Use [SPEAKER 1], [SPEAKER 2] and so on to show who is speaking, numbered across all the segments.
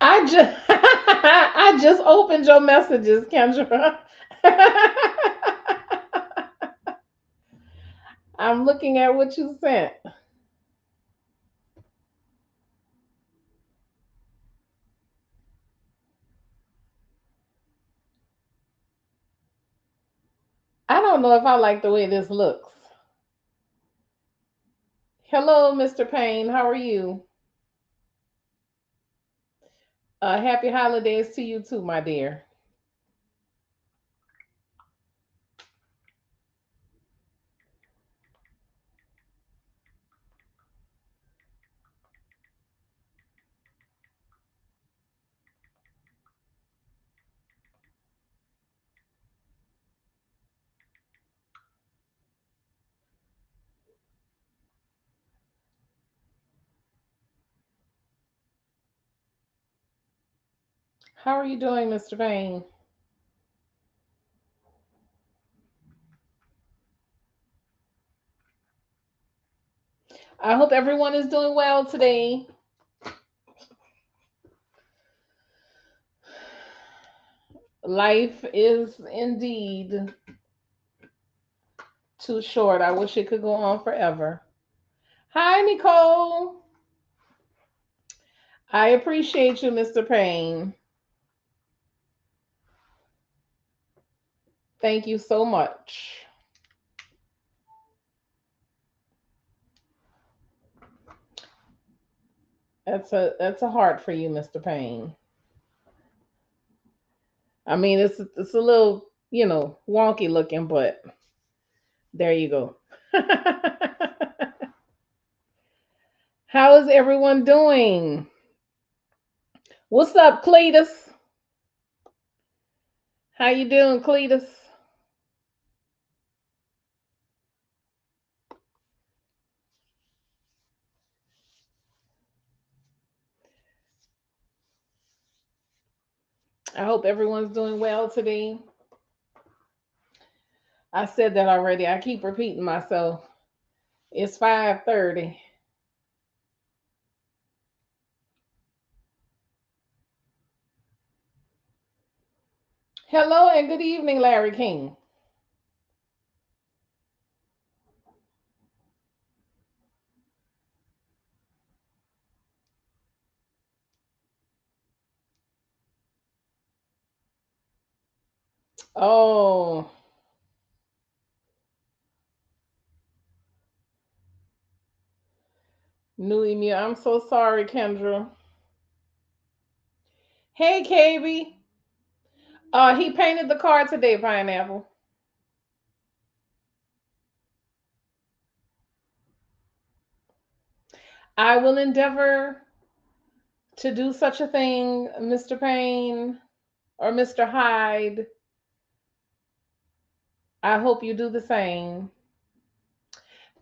[SPEAKER 1] I just I just opened your messages, Kendra. I'm looking at what you sent. I don't know if I like the way this looks. Hello, Mr. Payne. How are you? Happy holidays to you too, my dear. How are you doing, Mr. Payne? I hope everyone is doing well today. Life is indeed too short. I wish it could go on forever. Hi, Nicole. I appreciate you, Mr. Payne. Thank you so much. That's a heart for you, Mr. Payne. I mean, it's a little, wonky looking, but there you go. How is everyone doing? What's up, Cletus? How you doing, Cletus? I hope everyone's doing well today. I said that already. I keep repeating myself. It's 5:30. Hello and good evening, Larry King. Oh, new email. I'm so sorry, Kendra. Hey, KB. He painted the car today, Pineapple. I will endeavor to do such a thing, Mr. Payne or Mr. Hyde. I hope you do the same.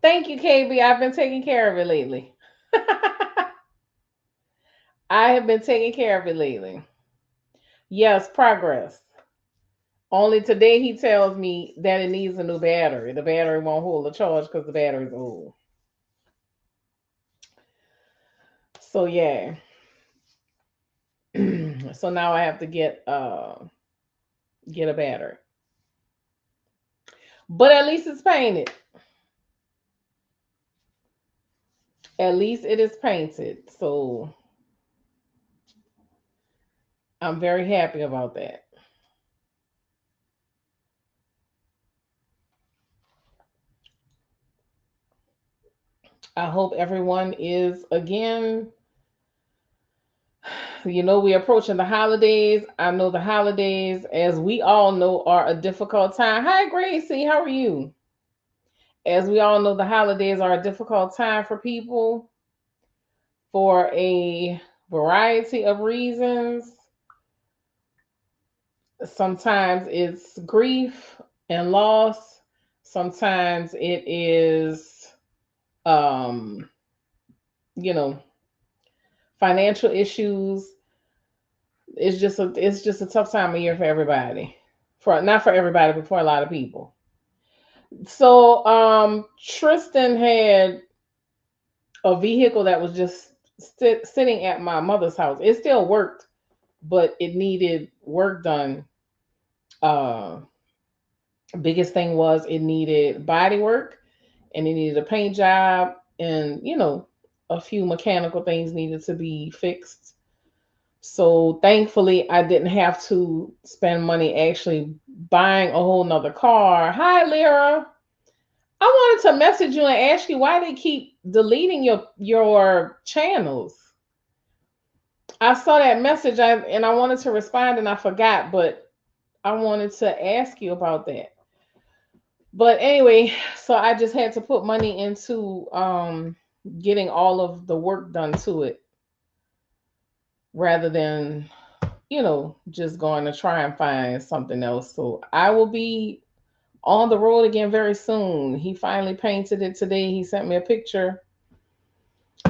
[SPEAKER 1] Thank you, KB. I've been taking care of it lately. I have been taking care of it lately. Yes, progress. Only today he tells me that it needs a new battery. The battery won't hold the charge because the battery's old. So yeah. So now I have to get a battery. But at least it's painted. At least it is painted. So I'm very happy about that. I hope everyone is again. We're approaching the holidays. I know the holidays, as we all know, are a difficult time. Hi, Gracie. How are you? As we all know, the holidays are a difficult time for people for a variety of reasons. Sometimes it's grief and loss. Sometimes it is, um, you know, financial issues. It's just a tough time of year for everybody. For not for everybody, but for a lot of people. So Tristan had a vehicle that was just sitting at my mother's house. It still worked but it needed work done. Uh, Biggest thing was it needed body work, and it needed a paint job, and a few mechanical things needed to be fixed. So thankfully, I didn't have to spend money actually buying a whole nother car. Hi, Lyra. I wanted to message you and ask you why they keep deleting your channels. I saw that message, and I wanted to respond and I forgot, but I wanted to ask you about that. But anyway, so I just had to put money into getting all of the work done to it rather than just going to try and find something else. So I will be on the road again very soon. He finally painted it today. He sent me a picture.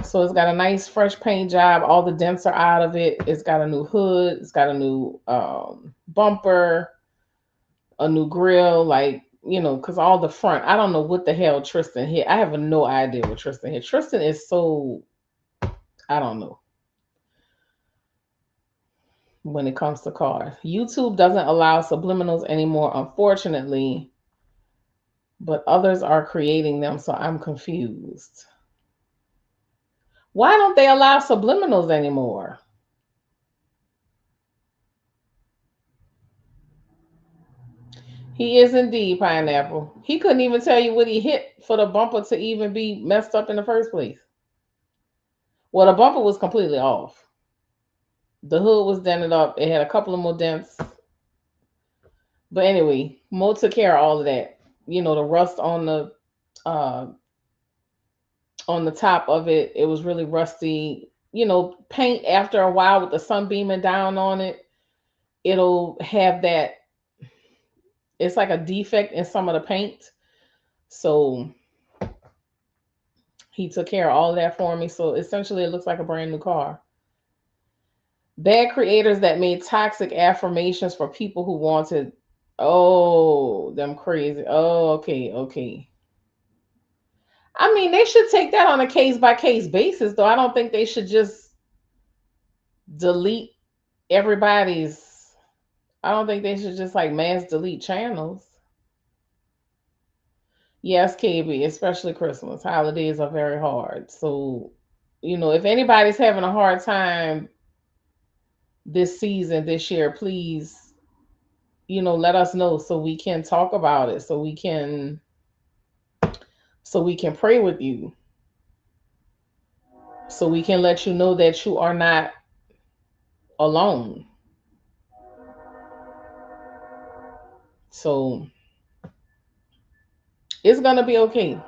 [SPEAKER 1] So it's got a nice fresh paint job. All the dents are out of it. It's got a new hood. It's got a new bumper, a new grill. Like, because all the front, I don't know what the hell Tristan hit. I have no idea what Tristan hit. Tristan is so, I don't know when it comes to cars. YouTube doesn't allow subliminals anymore, unfortunately, but others are creating them. So I'm confused. Why don't they allow subliminals anymore? He is indeed pineapple. He couldn't even tell you what he hit for the bumper to even be messed up in the first place. Well, the bumper was completely off. The hood was dented up. It had a couple of more dents. But anyway, Mo took care of all of that. The rust uh on the top of it, it was really rusty. Paint after a while with the sun beaming down on it, it'll have that, it's like a defect in some of the paint. So he took care of all of that for me. So essentially, it looks like a brand new car. Bad creators that made toxic affirmations for people who wanted. Oh, them crazy. Oh, okay, okay. I mean, they should take that on a case by case basis, though. I don't think they should just delete everybody's. I don't think they should just like mass delete channels. Yes, KB, especially Christmas. Holidays are very hard. So, if anybody's having a hard time this season, this year, please, let us know so we can talk about it, so we can pray with you, so we can let you know that you are not alone. So it's gonna be okay.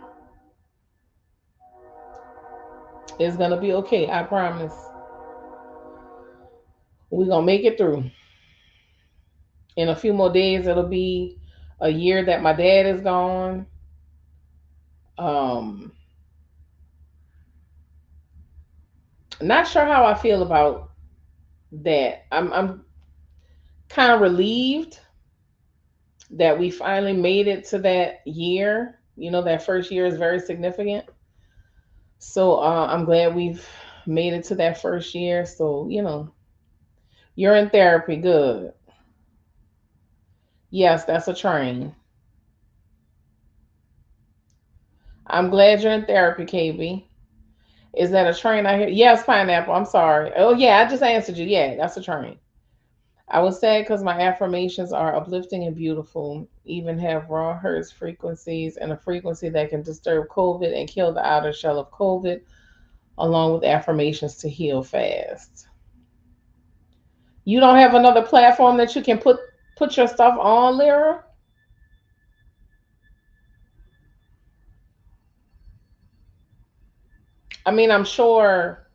[SPEAKER 1] It's gonna be okay. I promise. We're gonna make it through. In a few more days, it'll be a year that my dad is gone. Um, Not sure how I feel about that. I'm kind of relieved that we finally made it to that year. That first year is very significant. So I'm glad we've made it to that first year. So you're in therapy. Good. Yes, that's a train. I'm glad you're in therapy, KB. Is that a train I hear? Yes, pineapple. I'm sorry. Oh yeah, I just answered you. Yeah, that's a train. I was sad because my affirmations are uplifting and beautiful, even have raw hertz frequencies and a frequency that can disturb COVID and kill the outer shell of COVID, along with affirmations to heal fast. You don't have another platform that you can put your stuff on, Lyra? I mean, I'm sure.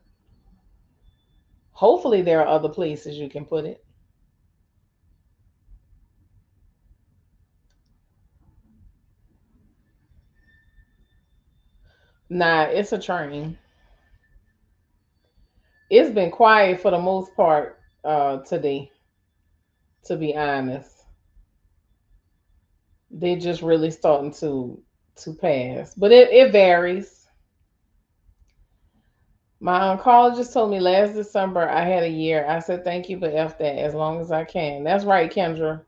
[SPEAKER 1] Hopefully, there are other places you can put it. Nah, it's a train. It's been quiet for the most part today. To be honest, they just really starting to pass, but it varies. My oncologist told me last December I had a year. I said thank you, but F that, as long as I can. That's right, Kendra.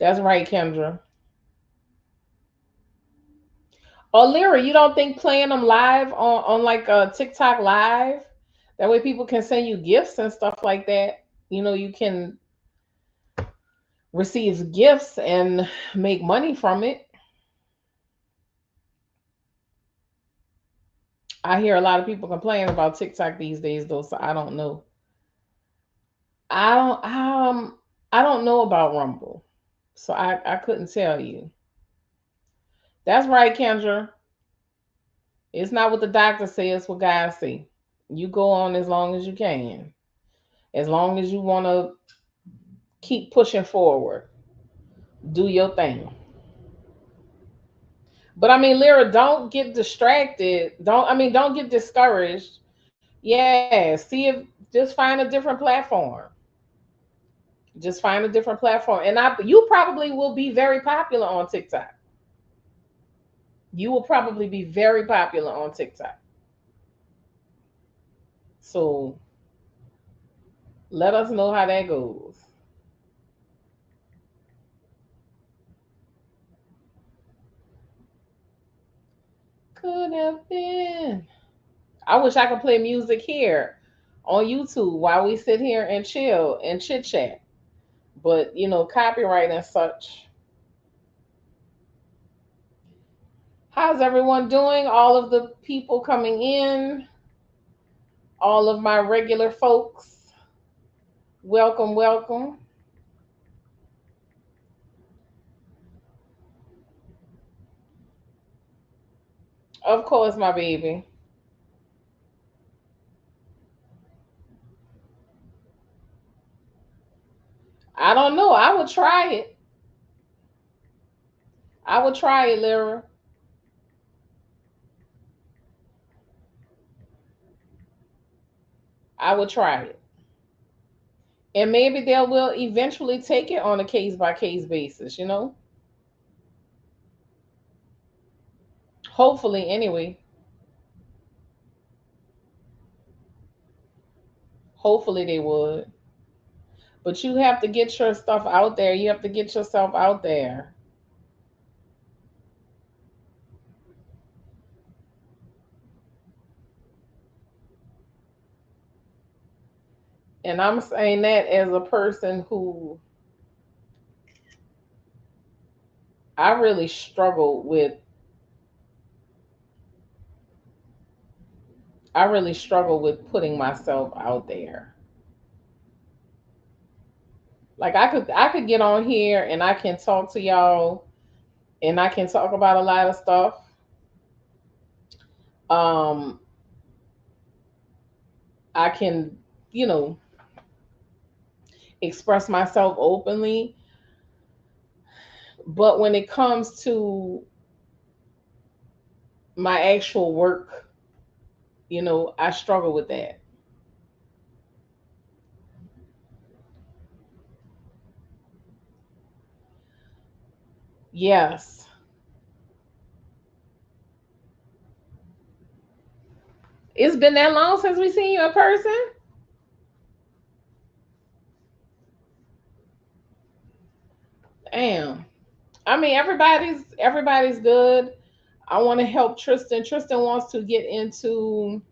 [SPEAKER 1] That's right, Kendra. Oh, Lyra, you don't think playing them live on like a TikTok live? That way people can send you gifts and stuff like that. You can receive gifts and make money from it. I hear a lot of people complaining about TikTok these days though, so I don't know. I don't I don't know about Rumble. So I couldn't tell you. That's right, Kendra. It's not what the doctor says, it's what God say. You go on as long as you can. As long as you want to keep pushing forward. Do your thing. But I mean, Lyra, don't get distracted. Don't get discouraged. Yeah, see if just find a different platform. Just find a different platform. And you probably will be very popular on TikTok. You will probably be very popular on TikTok. So let us know how that goes. Could have been. I wish I could play music here on YouTube while we sit here and chill and chit chat. But copyright and such. How's everyone doing? All of the people coming in, all of my regular folks, welcome, welcome. Of course, my baby. I don't know. I would try it. I would try it, Lyra. I would try it. And maybe they will eventually take it on a case by case basis. Hopefully, anyway. Hopefully, they would. But you have to get your stuff out there. You have to get yourself out there. And I'm saying that as a person who I really struggle with. I really struggle with putting myself out there. Like I could get on here and I can talk to y'all and I can talk about a lot of stuff. Um I can, you know, express myself openly, but when it comes to my actual work, I struggle with that. Yes. It's been that long since we seen you in person? Damn. I mean, everybody's good. I want to help Tristan. Tristan wants to get into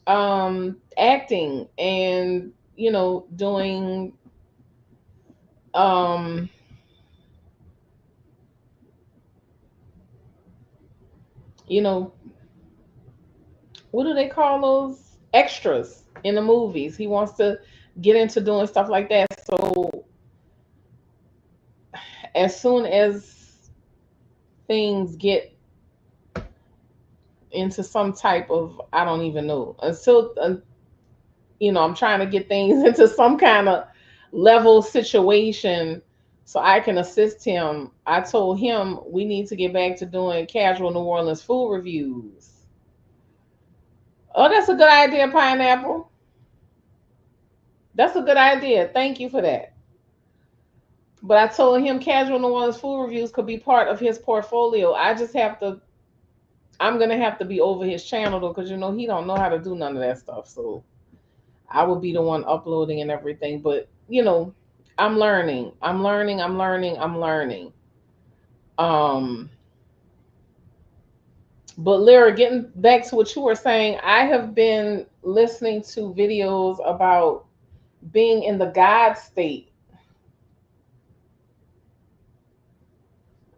[SPEAKER 1] acting and doing um you know what do they call those, extras in the movies. He wants to get into doing stuff like that. So as soon as things get into some type of, I don't even know, until I'm trying to get things into some kind of level situation so I can assist him. I told him we need to get back to doing casual New Orleans food reviews. Oh, that's a good idea, Pineapple. That's a good idea. Thank you for that. But I told him casual New Orleans food reviews could be part of his portfolio. I just have to I'm gonna have to be over his channel though, because he don't know how to do none of that stuff. So I will be the one uploading and everything. But I'm learning. I'm learning. I'm learning. I'm learning. Um, but Lyra, getting back to what you were saying, I have been listening to videos about being in the God state.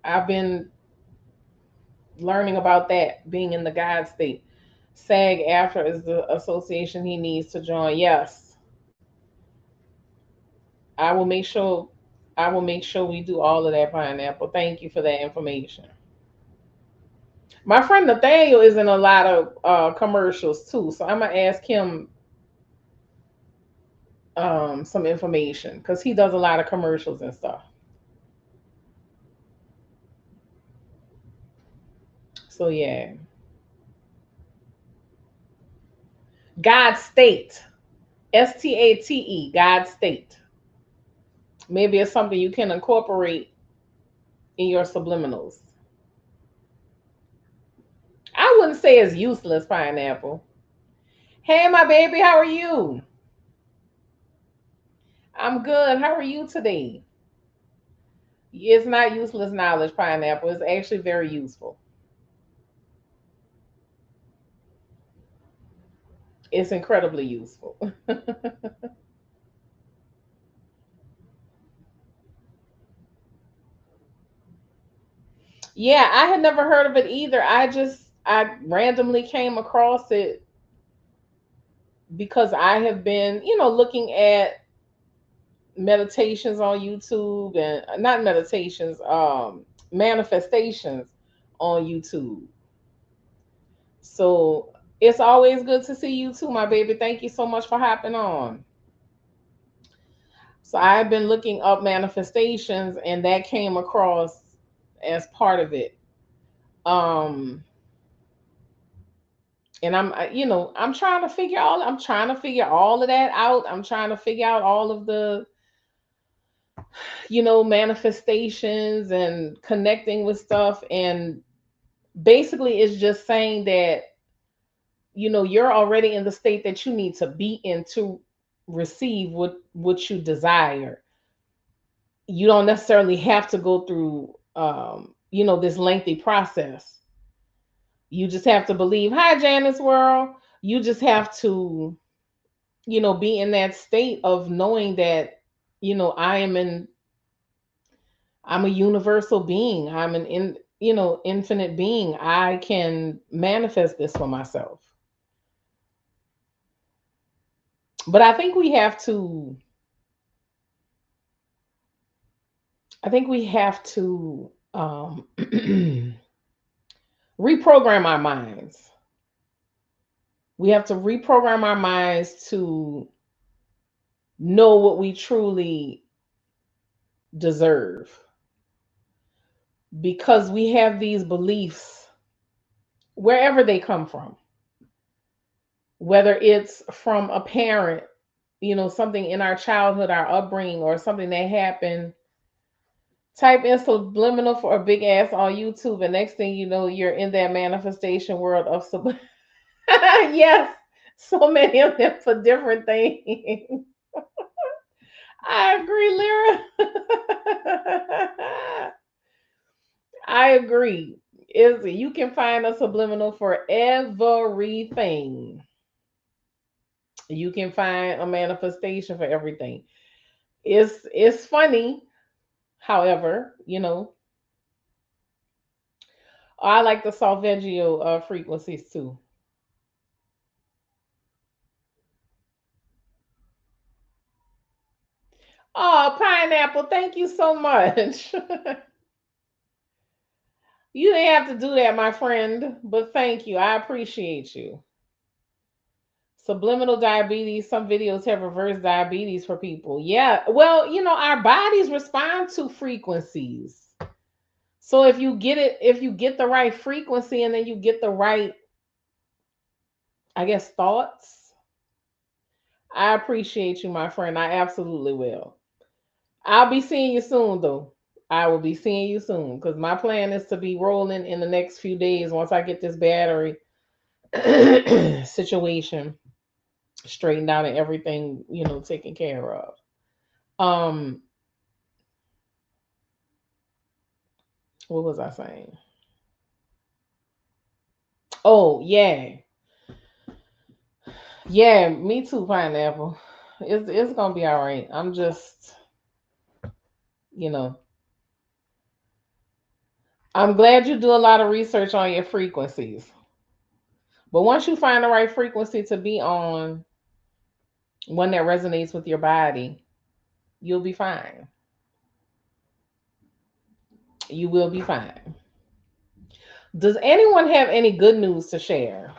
[SPEAKER 1] I've been learning about that, being in the God state. SAG after is the association he needs to join. Yes, I will make sure. I will make sure we do all of that, Pineapple. Thank you for that information. My friend Nathaniel is in a lot of commercials too, so I'm gonna ask him some information because he does a lot of commercials and stuff. So yeah, God state, STATE, God state. Maybe it's something you can incorporate in your subliminals. I wouldn't say it's useless, Pineapple. Hey, my baby, how are you? I'm good. How are you today? It's not useless knowledge, Pineapple. It's actually very useful. It's incredibly useful. Yeah, I had never heard of it either. I randomly came across it because I have been, looking at meditations on YouTube and not meditations, manifestations on YouTube. So it's always good to see you too, my baby. Thank you so much for hopping on. So I've been looking up manifestations and that came across as part of it. Um and I'm trying to figure all of that out. I'm trying to figure out all of the, manifestations and connecting with stuff, and basically it's just saying that you're already in the state that you need to be in to receive what you desire. You don't necessarily have to go through this lengthy process. You just have to believe. Hi, Janice World. You just have to be in that state of knowing that I'm a universal being. I'm an infinite being. I can manifest this for myself. But I think we have to reprogram our minds. We have to reprogram our minds to know what we truly deserve, because we have these beliefs wherever they come from, whether it's from a parent, something in our childhood, our upbringing, or something that happened. Type in subliminal for a big ass on YouTube, and next thing you know, you're in that manifestation world of yes, so many of them for different things. I agree, Lyra. I agree. Is you can find a subliminal for everything. You can find a manifestation for everything. It's funny, however, I like the solfeggio frequencies too. Oh, pineapple, thank you so much. You didn't have to do that, my friend, but thank you. I appreciate you. Subliminal diabetes, some videos have reversed diabetes for people. Yeah, well, our bodies respond to frequencies. So if you get the right frequency and then you get the right, I guess, thoughts, I appreciate you, my friend. I absolutely will. I'll be seeing you soon, though. I will be seeing you soon because my plan is to be rolling in the next few days once I get this battery situation straightened out and everything, taken care of. Um, what was I saying? Oh yeah, yeah, me too, pineapple. It's gonna be all right. I'm just, you know, I'm glad you do a lot of research on your frequencies. But once you find the right frequency to be on, one that resonates with your body, you'll be fine. You will be fine. Does anyone have any good news to share?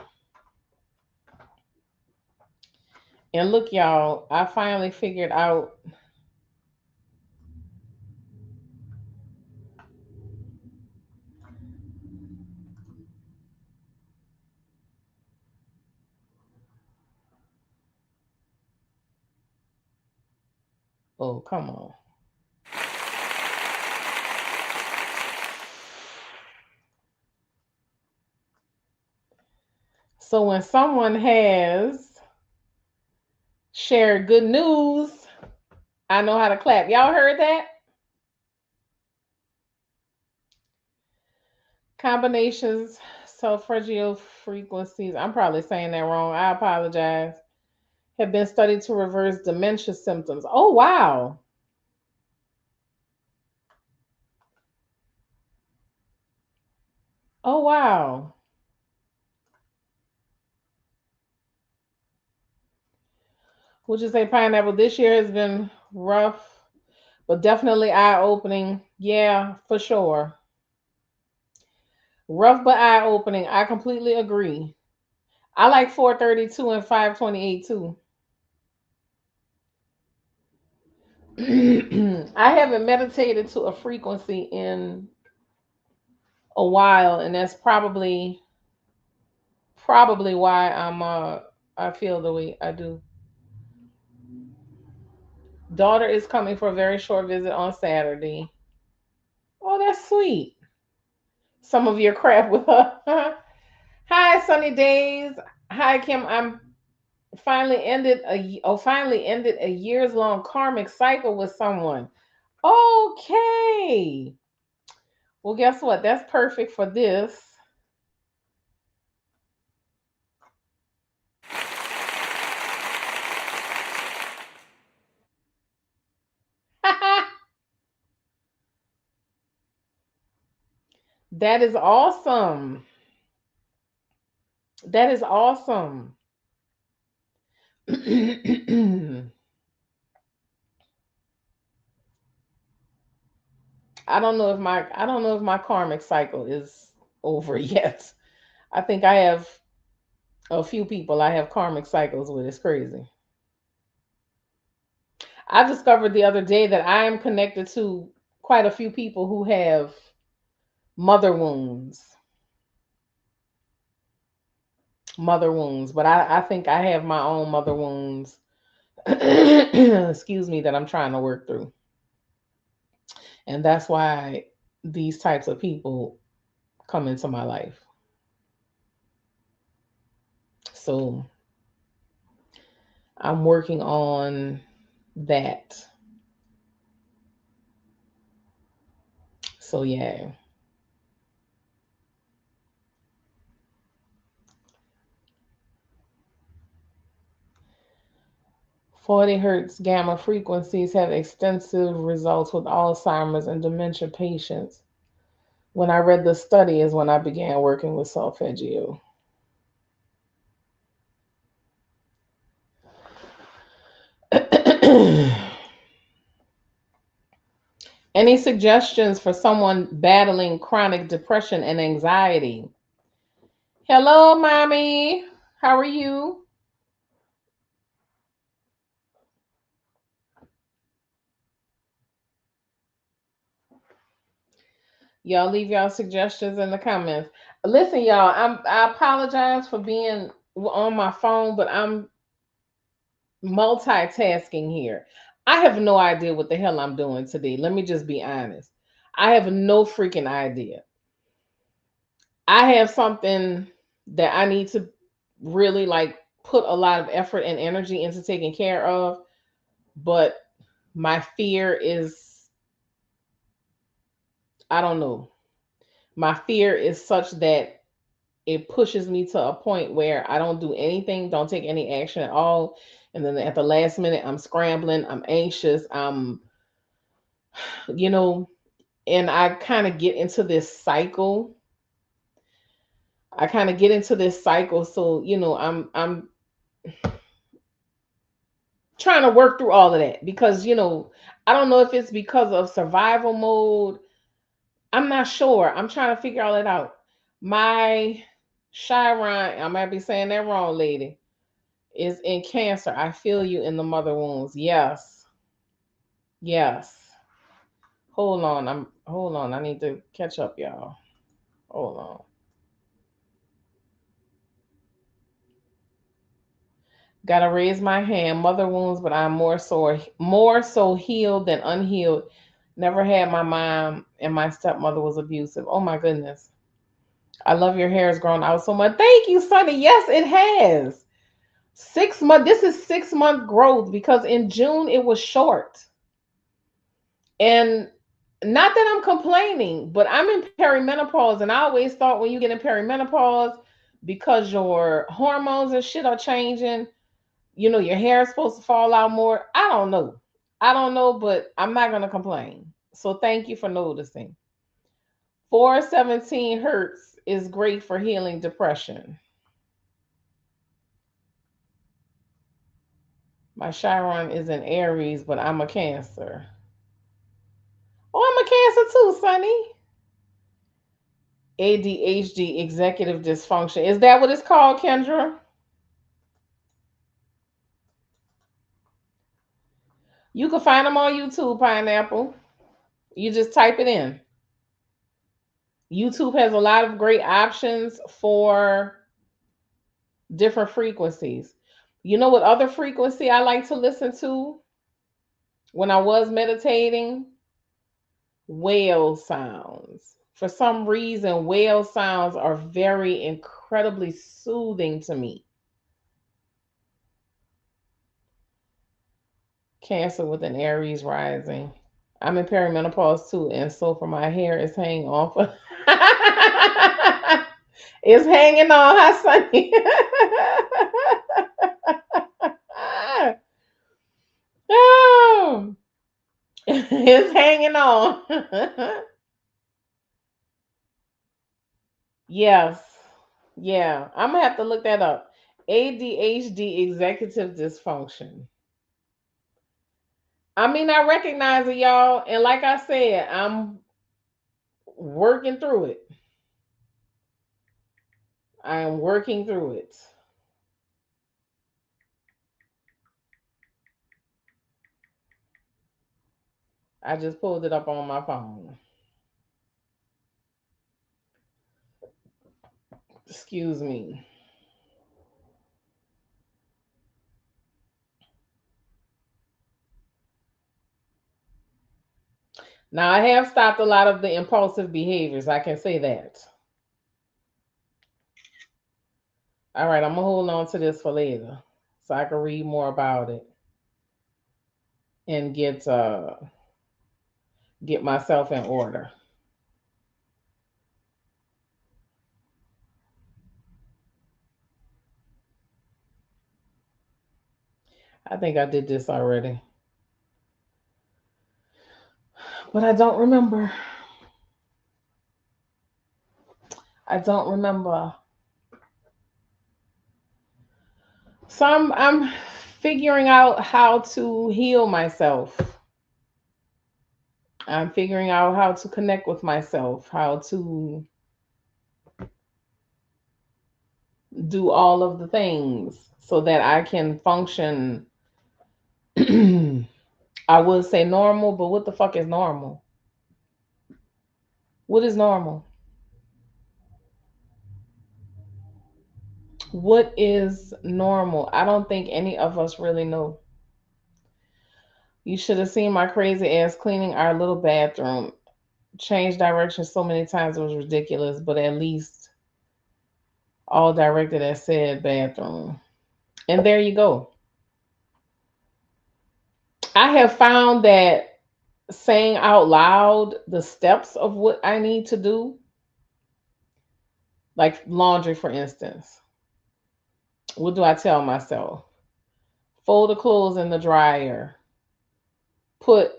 [SPEAKER 1] And look, y'all, I finally figured out. Oh, come on. So when someone has shared good news, I know how to clap. Y'all heard that? Combinations, solfeggio frequencies. I'm probably saying that wrong. I apologize. Have been studied to reverse dementia symptoms. Oh, wow. Oh, wow. Would you say pineapple this year has been rough, but definitely eye opening? Yeah, for sure. Rough but eye opening. I completely agree. I like 432 and 528 too. I haven't meditated to a frequency in a while, and that's probably why I feel the way I do. Daughter is coming for a very short visit on Saturday. Oh, that's sweet. Some of your crap with her. Hi, Sunny Days. Hi, Kim. I'm finally ended a years long karmic cycle with someone. Okay. Well, guess what? That's perfect for this. That is awesome. That is awesome. I don't know if my karmic cycle is over yet. I think I have a few people I have karmic cycles with. It's crazy. I discovered the other day that I am connected to quite a few people who have mother wounds. Mother wounds, but I think I have my own mother wounds. Excuse me, that I'm trying to work through. And that's why these types of people come into my life. So I'm working on that. So yeah. 40 hertz gamma frequencies have extensive results with Alzheimer's and dementia patients. When I read the study is when I began working with solfeggio. Any suggestions for someone battling chronic depression and anxiety? Hello, mommy. How are you? Y'all leave y'all suggestions in the comments. Listen, y'all, I apologize for being on my phone, but I'm multitasking here. I have no idea what the hell I'm doing today. Let me just be honest. I have no freaking idea. I have something that I need to really like put a lot of effort and energy into taking care of, but my fear is, I don't know. My fear is such that it pushes me to a point where I don't do anything, don't take any action at all. And then at the last minute, I'm scrambling, I'm anxious, you know, and I kind of get into this cycle. I kind of get into this cycle. So, I'm trying to work through all of that because, I don't know if it's because of survival mode. I'm not sure. I'm trying to figure all that out. My Chiron, I might be saying that wrong, lady, is in Cancer. I feel you in the mother wounds. Yes. Yes. Hold on. I need to catch up, y'all. Hold on. Gotta raise my hand. Mother wounds, but I'm more so healed than unhealed. Never had my mom, and my stepmother was abusive. Oh my goodness. I love your hair has grown out so much. Thank you, Sonny. Yes, it has. 6 month. This is 6 month growth because in June it was short. And not that I'm complaining, but I'm in perimenopause, and I always thought when you get in perimenopause, because your hormones and shit are changing, your hair is supposed to fall out more. I don't know. I don't know, but I'm not gonna complain. So thank you for noticing. 417 hertz is great for healing depression. My Chiron is in Aries, but I'm a Cancer. Oh, I'm a Cancer too, Sonny. ADHD, executive dysfunction. Is that what it's called, Kendra? You can find them on YouTube, Pineapple. You just type it in. YouTube has a lot of great options for different frequencies. You know what other frequency I like to listen to when I was meditating? Whale sounds. For some reason, whale sounds are very incredibly soothing to me. Cancer with an Aries rising. I'm in perimenopause too, and so for my hair is hanging off. It's hanging on, huh, Sonny? Oh, it's hanging on. Yes. Yeah. I'm gonna have to look that up. ADHD, executive dysfunction. I mean, I recognize it, y'all. And like I said, I'm working through it. I am working through it. I just pulled it up on my phone. Excuse me. Now, I have stopped a lot of the impulsive behaviors. I can say that. All right, I'm going to hold on to this for later so I can read more about it and get myself in order. I think I did this already, but I don't remember. I don't remember. So I'm figuring out how to heal myself. I'm figuring out how to connect with myself, how to do all of the things so that I can function. I would say normal, but what the fuck is normal? What is normal? What is normal? I don't think any of us really know. You should have seen my crazy ass cleaning our little bathroom. changed direction so many times it was ridiculous, but at least all directed at said bathroom. And there you go. I have found that saying out loud the steps of what I need to do, like laundry, for instance, what do I tell myself? Fold the clothes in the dryer, put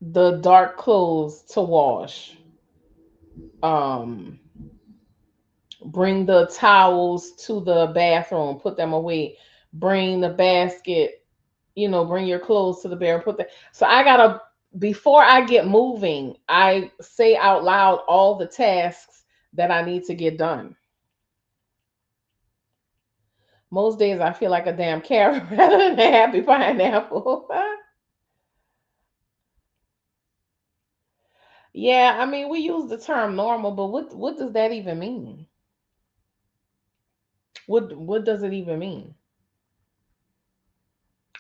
[SPEAKER 1] the dark clothes to wash, um, bring the towels to the bathroom, put them away, bring the basket, bring your clothes to the bear and put that. So I gotta, before I get moving, I say out loud all the tasks that I need to get done. Most days I feel like a damn carrot rather than a happy pineapple. Yeah, I mean we use the term normal, but what does that even mean? What does it even mean?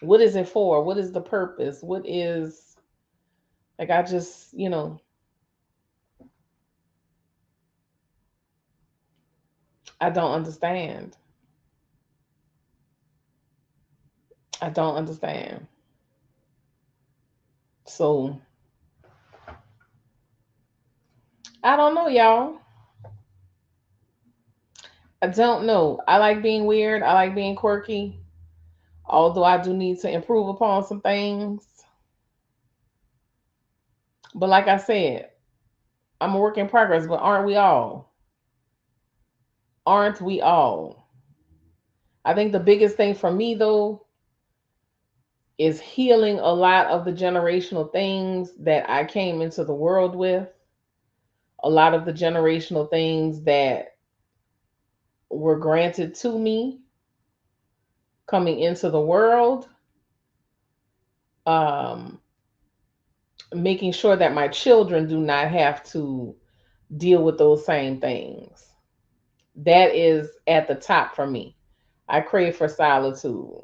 [SPEAKER 1] What is it for? What is the purpose? What is, like, I just, I don't understand. I don't understand. So I don't know, y'all. I don't know. I like being weird. I like being quirky. Although I do need to improve upon some things. But like I said, I'm a work in progress, but aren't we all? Aren't we all? I think the biggest thing for me though is healing a lot of the generational things that I came into the world with, a lot of the generational things that were granted to me coming into the world, um, making sure that my children do not have to deal with those same things. That is at the top for me. I crave for solitude.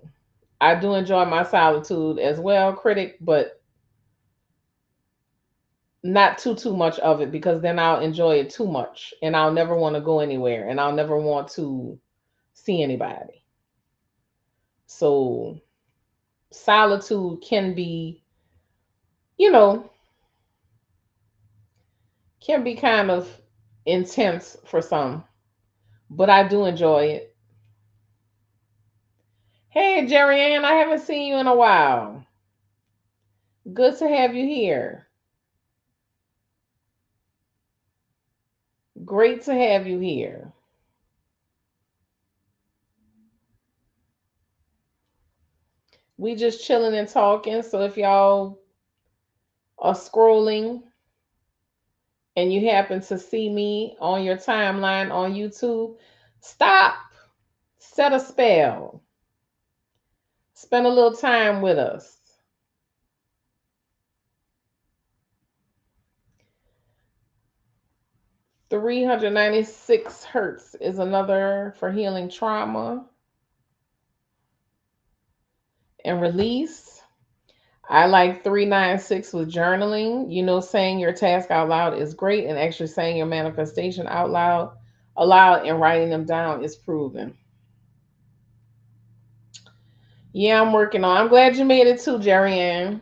[SPEAKER 1] I do enjoy my solitude as well, critic, but not too much of it because then I'll enjoy it too much and I'll never want to go anywhere and I'll never want to see anybody. So solitude can be, you know, can be kind of intense for some, but I do enjoy it. Hey, Jerry Ann, I haven't seen you in a while. Good to have you here. Great to have you here. We just chilling and talking. So if y'all are scrolling and you happen to see me on your timeline on YouTube, stop, set a spell, spend a little time with us. 396 hertz is another for healing trauma and release. I like 396 with journaling. Saying your task out loud is great, and actually saying your manifestation out loud, aloud, and writing them down is proven. Yeah, I'm working on. I'm glad you made it too, Jerry Ann.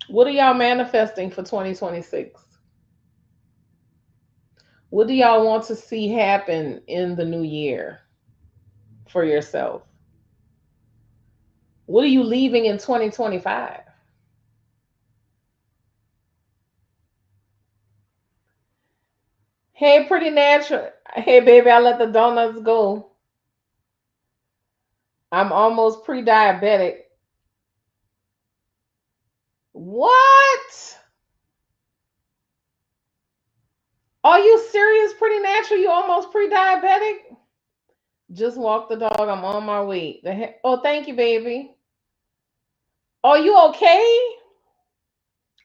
[SPEAKER 1] What are y'all manifesting for 2026? What do y'all want to see happen in the new year for yourself? What are you leaving in 2025? Hey, pretty natural. Hey, baby, I let the donuts go. I'm almost pre diabetic. What? Are you serious, pretty natural? You almost pre diabetic? Just walk the dog. I'm on my way. Oh, thank you, baby. Are you okay?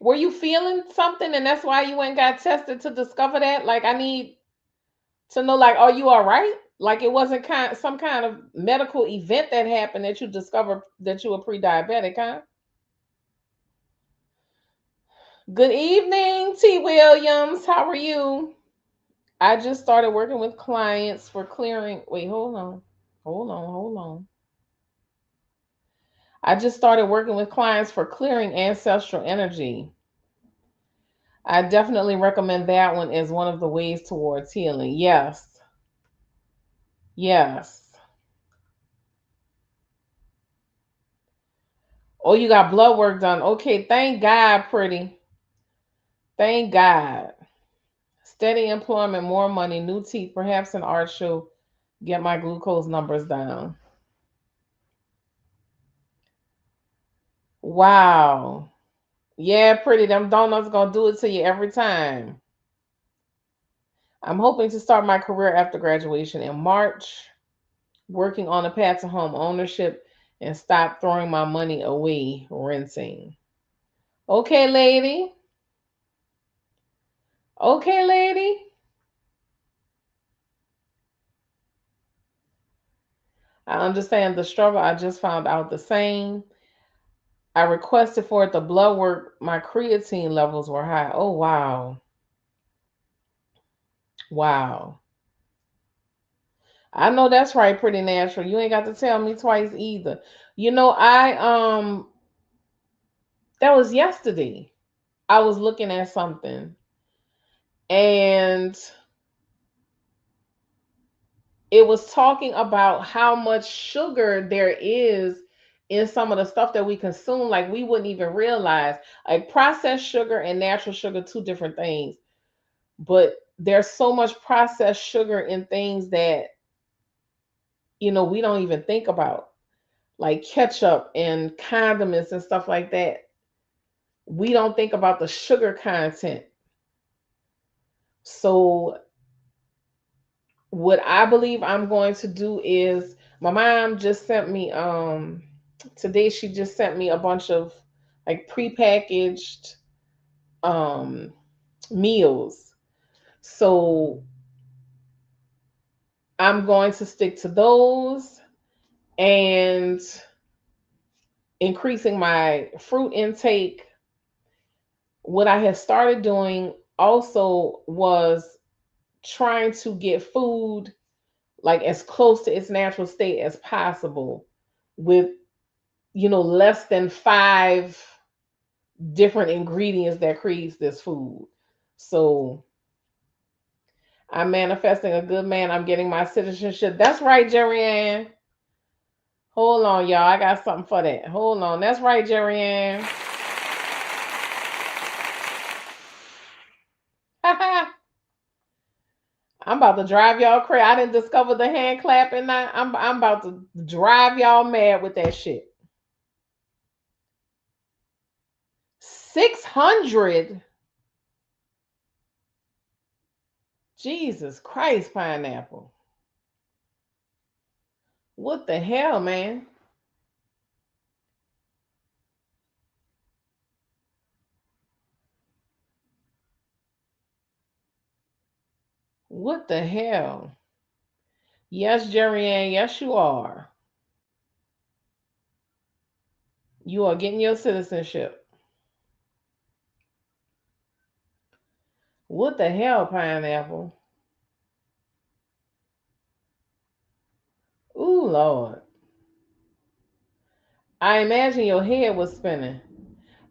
[SPEAKER 1] Were you feeling something and that's why you went and got tested to discover that? Like, I need to know, like, are you all right? Like, it wasn't some kind of medical event that happened that you discovered that you were pre-diabetic, huh? Good evening, T. Williams. How are you? I just started working with clients for clearing. Wait, hold on. Hold on. I just started working with clients for clearing ancestral energy. I definitely recommend that one as one of the ways towards healing. Yes. Yes. Oh, you got blood work done. Okay, thank God, pretty. Thank God. Steady employment, more money, new teeth, perhaps an art show. Get my glucose numbers down. Wow. Yeah, pretty. Them donuts gonna do it to you every time. I'm hoping to start my career after graduation in March, working on a path to home ownership and stop throwing my money away renting. Okay, lady. Okay, lady. I understand the struggle. I just found out the same. I requested for it the blood work. My creatine levels were high. Oh, wow. Wow. I know that's right, pretty natural. You ain't got to tell me twice either. I that was yesterday. I was looking at something and it was talking about how much sugar there is in some of the stuff that we consume, like we wouldn't even realize. Like processed sugar and natural sugar, two different things. But there's so much processed sugar in things that, we don't even think about, like ketchup and condiments and stuff like that. We don't think about the sugar content. So what I believe I'm going to do is my mom just sent me today she just sent me a bunch of like prepackaged um meals. So I'm going to stick to those and increasing my fruit intake. What I have started doing also was trying to get food like as close to its natural state as possible with less than five different ingredients that creates this food. So I'm manifesting a good man. I'm getting my citizenship. That's right, Jerry Ann. Hold on, y'all. I got something for that. Hold on. That's right, Jerry Ann. I'm about to drive y'all crazy. I didn't discover the hand clapping now. I'm about to drive y'all mad with that shit. 600. Jesus Christ, pineapple. What the hell, man? What the hell? Yes, Jerry Ann, yes, you are. You are getting your citizenship. What the hell, pineapple? Ooh, Lord. I imagine your head was spinning.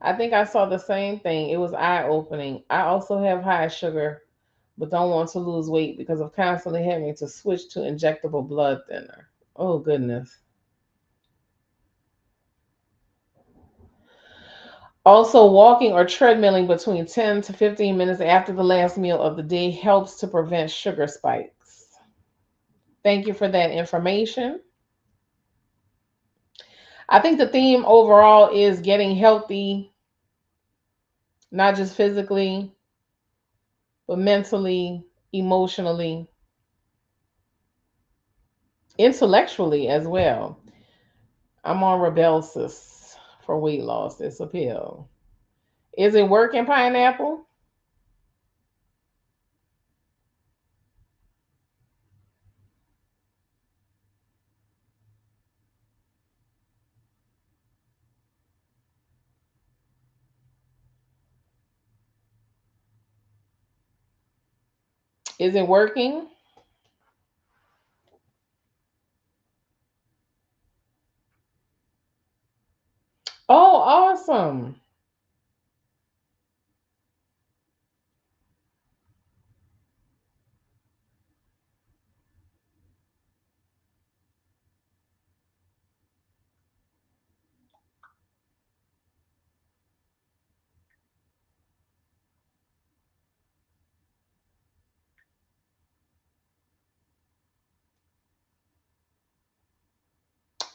[SPEAKER 1] I think I saw the same thing. It was eye opening. I also have high sugar, but don't want to lose weight because of constantly having to switch to injectable blood thinner. Oh, goodness. Also, walking or treadmilling between 10 to 15 minutes after the last meal of the day helps to prevent sugar spikes. Thank you for that information. I think the theme overall is getting healthy, not just physically, but mentally, emotionally, intellectually as well. I'm on Rebelsis for weight loss. It's a pill. Is it working, pineapple? Is it working? Oh, awesome.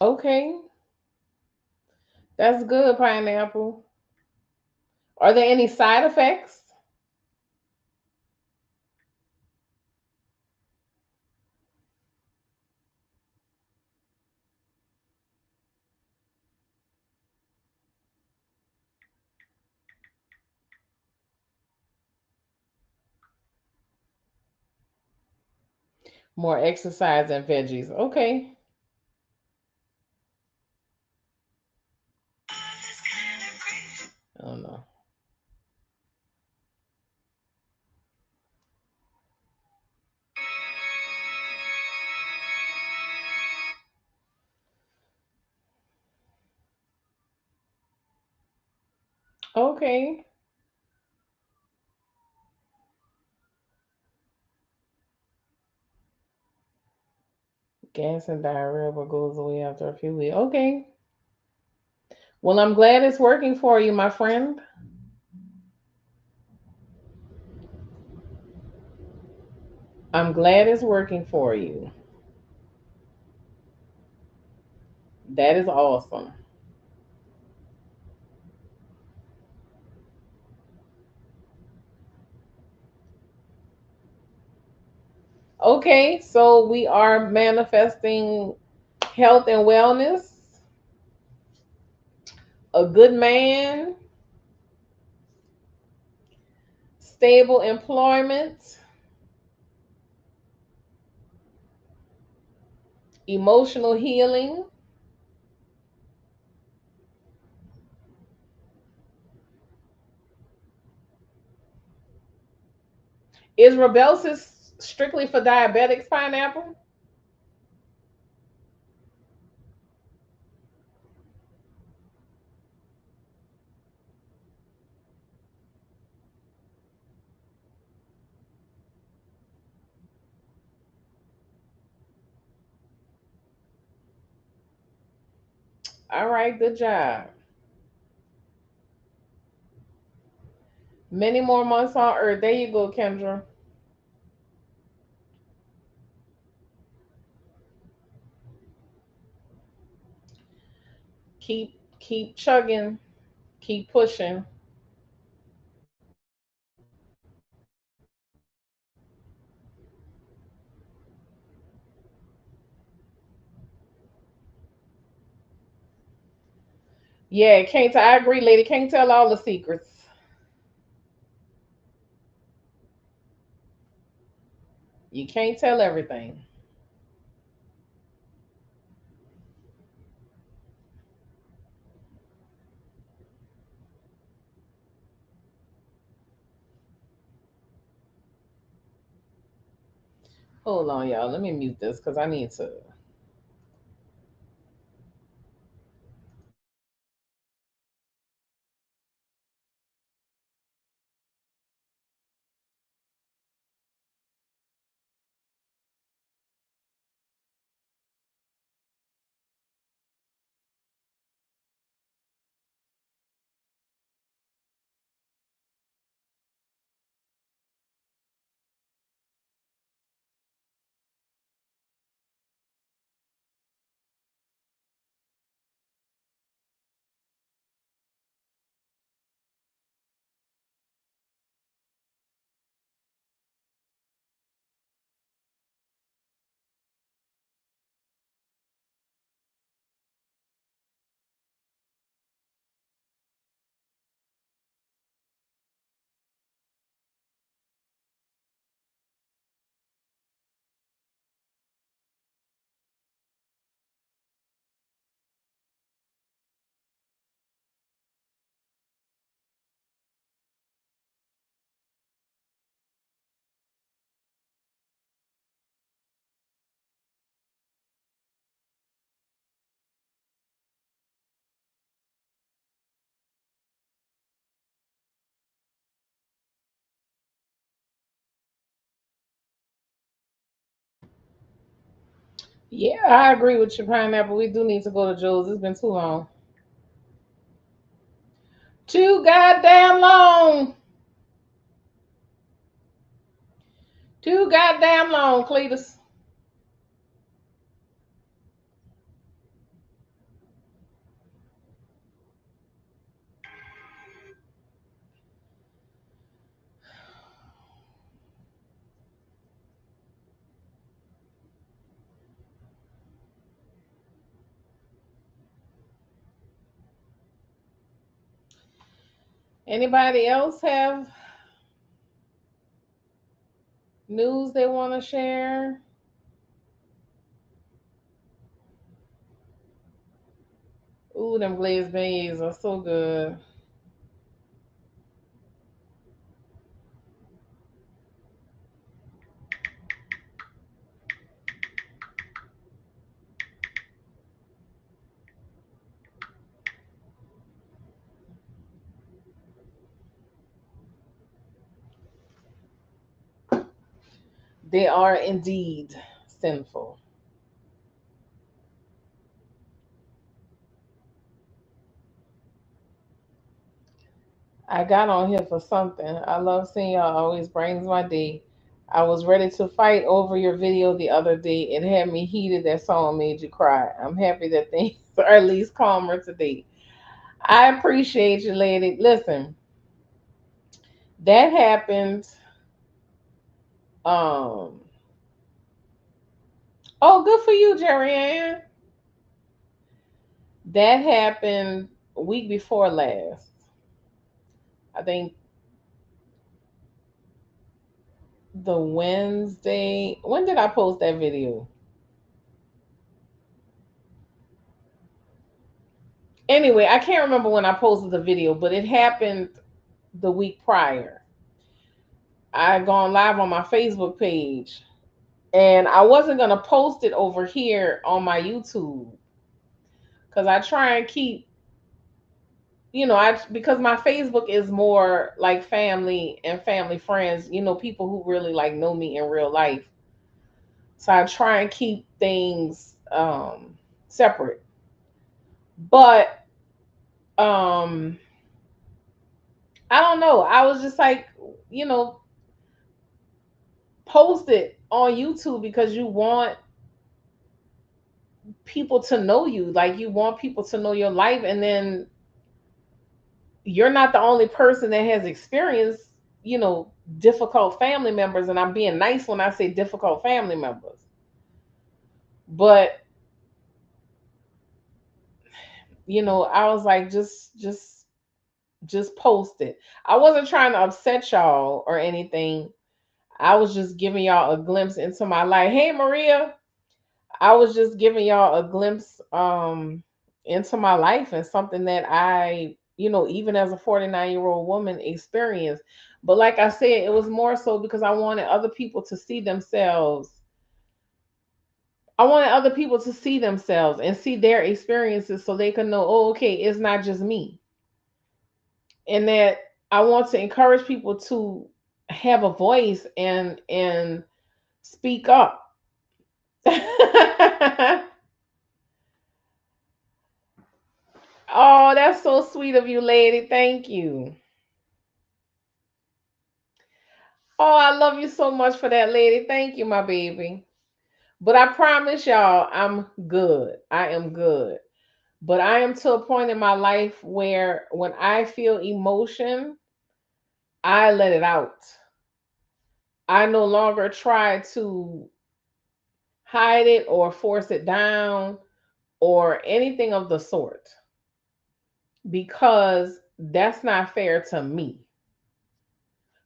[SPEAKER 1] Okay. That's good, pineapple. Are there any side effects? More exercise and veggies. Okay. I don't know. Okay. Gas and diarrhea but goes away after a few weeks. Okay. Well, I'm glad it's working for you, my friend. I'm glad it's working for you. That is awesome. Okay, so we are manifesting health and wellness, a good man, stable employment, emotional healing. Is Rybelsus strictly for diabetics, pineapple? All right, good job. Many more months on Earth. There you go, Kendra. Keep chugging, keep pushing. Yeah, can't I agree, lady. Can't tell all the secrets. You can't tell everything. Hold on, y'all. Let me mute this because I need to. Yeah, I agree with you, Pineapple. We do need to go to Joe's. It's been too long. Too goddamn long. Too goddamn long, Cletus. Anybody else have news they want to share? Ooh, them glazed beignets are so good. They are indeed sinful. I got on here for something. I love seeing y'all. Always brightens my day. I was ready to fight over your video the other day. It had me heated. That song made you cry. I'm happy that things are at least calmer today. I appreciate you, lady. Listen, that happened. Um. Oh, good for you, Jerry Ann. That happened week before last. I think the Wednesday. When did I post that video? Anyway, I can't remember when I posted the video, but it happened the week prior. I had gone live on my Facebook page, and I wasn't gonna post it over here on my YouTube because I try and keep, I because my Facebook is more like family and family friends, people who really like know me in real life. So I try and keep things separate. But um I don't know. I was just like, you know, post it on YouTube because you want people to know you. Like you want people to know your life, and then you're not the only person that has experienced, difficult family members. And I'm being nice when I say difficult family members. But, I was like, just post it. I wasn't trying to upset y'all or anything. I was just giving y'all a glimpse into my life. Hey Maria, I was just giving y'all a glimpse into my life and something that I, even as a 49-year-old woman experienced. But like I said, it was more so because I wanted other people to see themselves. I wanted other people to see themselves and see their experiences so they can know, oh, okay, it's not just me. And that I want to encourage people to have a voice and speak up. Oh, that's so sweet of you, lady. Thank you. Oh, I love you so much for that, lady. Thank you, my baby. But I promise y'all, I'm good. I am good. But I am to a point in my life where when I feel emotion, I let it out. I no longer try to hide it or force it down or anything of the sort because that's not fair to me.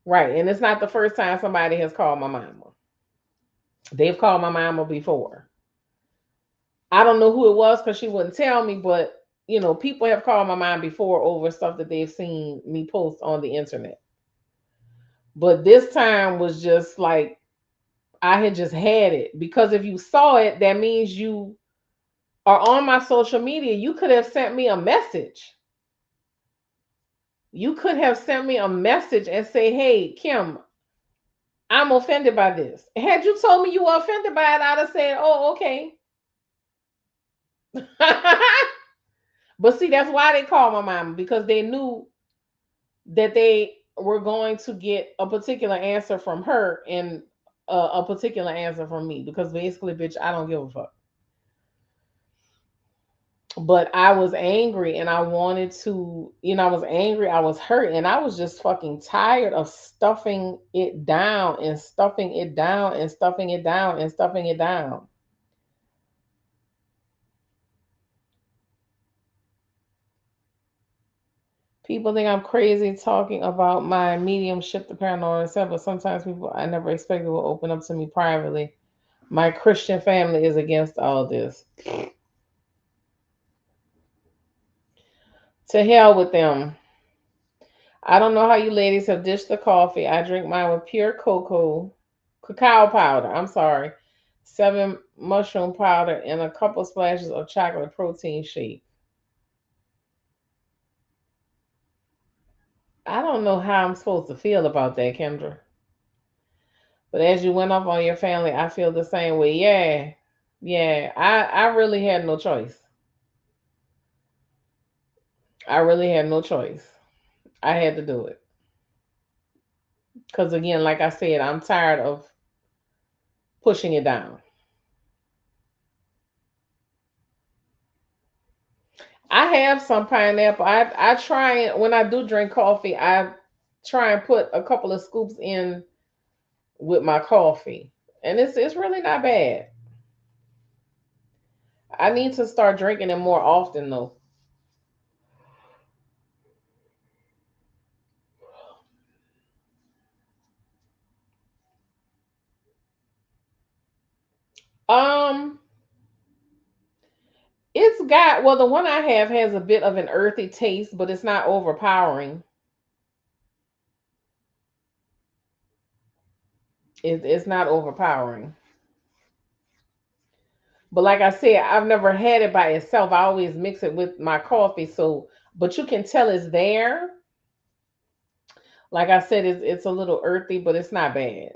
[SPEAKER 1] Right. And it's not the first time somebody has called my mama. They've called my mama before. I don't know who it was because she wouldn't tell me, but people have called my mom before over stuff that they've seen me post on the internet. But this time was just like I had just had it because if you saw it, that means you are on my social media. You could have sent me a message. You could have sent me a message and say, "Hey, Kim, I'm offended by this." Had you told me you were offended by it, I'd have said, "Oh, okay." But see, that's why they called my mama, because they knew that they were going to get a particular answer from her and a particular answer from me. Because basically, bitch, I don't give a fuck. But I was angry and I wanted to, I was angry, I was hurt, and I was just fucking tired of stuffing it down and stuffing it down and stuffing it down and stuffing it down. People think I'm crazy talking about my mediumship, the paranormal, and stuff, but sometimes people I never expected will open up to me privately. My Christian family is against all this. To hell with them. I don't know how you ladies have dished the coffee. I drink mine with pure cacao powder. I'm sorry. 7 mushroom powder and a couple splashes of chocolate protein shake. I don't know how I'm supposed to feel about that, Kendra. But as you went off on your family, I feel the same way. Yeah. Yeah. I really had no choice. I really had no choice. I had to do it. Because again, like I said, I'm tired of pushing it down. I have some pineapple. I try it when I do drink coffee. I try and put a couple of scoops in with my coffee, and it's really not bad. I need to start drinking it more often though. Um, it's got, well, the one I have has a bit of an earthy taste, but it's not overpowering. It's not overpowering. But like I said, I've never had it by itself. I always mix it with my coffee. So, but you can tell it's there. Like I said, it's a little earthy, but it's not bad.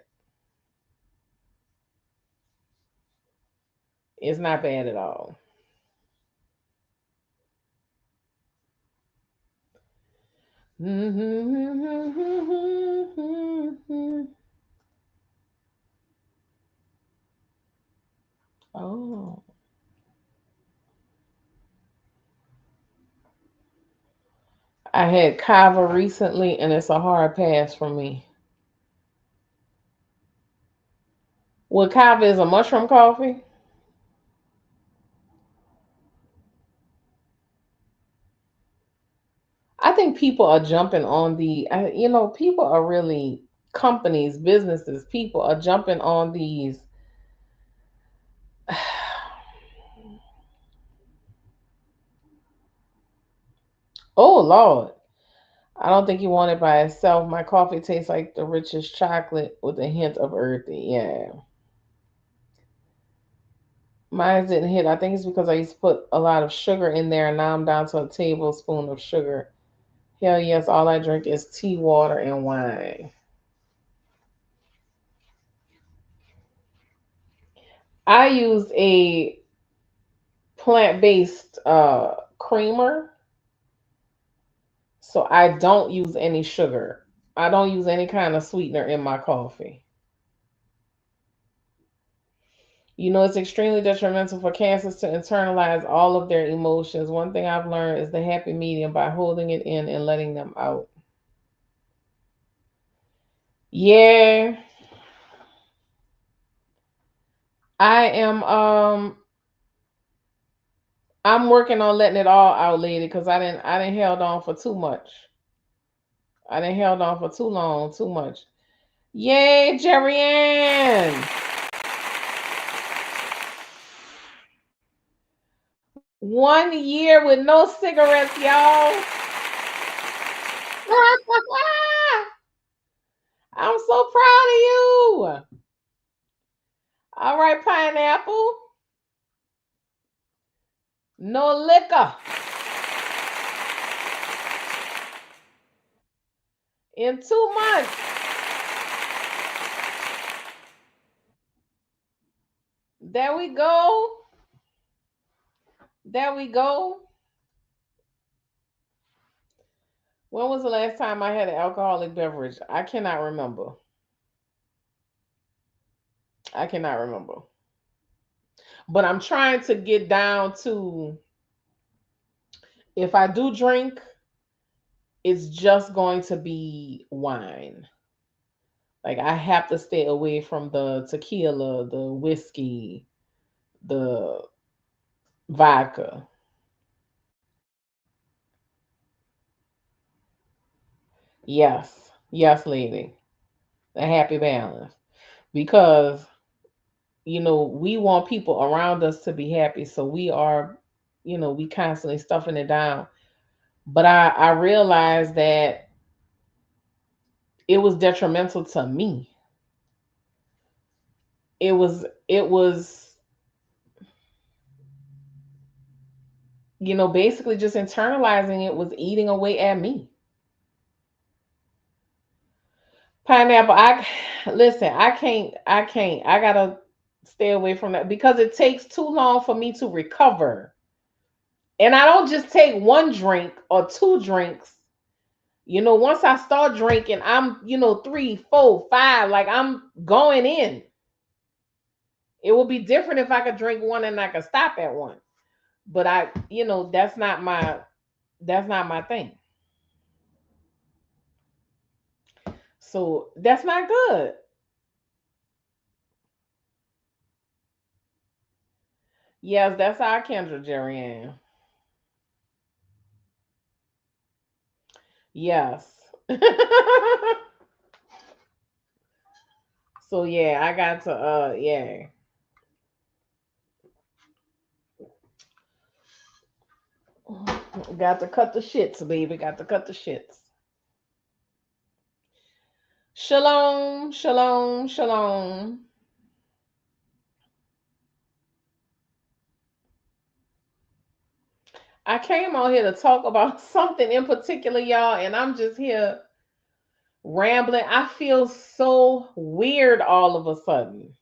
[SPEAKER 1] It's not bad at all. Oh, I had kava recently, and it's a hard pass for me. Well, kava is a mushroom coffee. I think people are jumping on people are really, companies, businesses, people are jumping on these. Oh, Lord. I don't think you want it by itself. My coffee tastes like the richest chocolate with a hint of earthy. Yeah. Mine didn't hit. I think it's because I used to put a lot of sugar in there, and now I'm down to a tablespoon of sugar. Hell yes, all I drink is tea, water, and wine. I use a plant-based creamer, so I don't use any sugar. I don't use any kind of sweetener in my coffee. It's extremely detrimental for cancers to internalize all of their emotions. One thing I've learned is the happy medium by holding it in and letting them out. Yeah, I am I'm working on letting it all out, lady, because I didn't held on for too much. I didn't held on for too long, too much. Yay, Jerry Ann! 1 year with no cigarettes, y'all. I'm so proud of you. All right, pineapple. No liquor in 2 months. There we go. There we go. When was the last time I had an alcoholic beverage? I cannot remember. I cannot remember. But I'm trying to get down to, if I do drink, it's just going to be wine. Like I have to stay away from the tequila, the whiskey, the vodka. Yes. Yes, lady. A happy balance. Because, we want people around us to be happy. So we are, we constantly stuffing it down. But I realized that it was detrimental to me. It was basically just internalizing it was eating away at me. Pineapple, I listen, I can't. I gotta stay away from that because it takes too long for me to recover. And I don't just take one drink or two drinks. Once I start drinking, I'm, three, four, five, like I'm going in. It would be different if I could drink one and I could stop at one. But that's not my thing. So that's not good. Yes, that's our Kendra Jerry. Yes. So yeah, I got to yeah. Got to cut the shits, baby. Got to cut the shits. Shalom, shalom, shalom. I came on here to talk about something in particular, y'all, and I'm just here rambling. I feel so weird all of a sudden.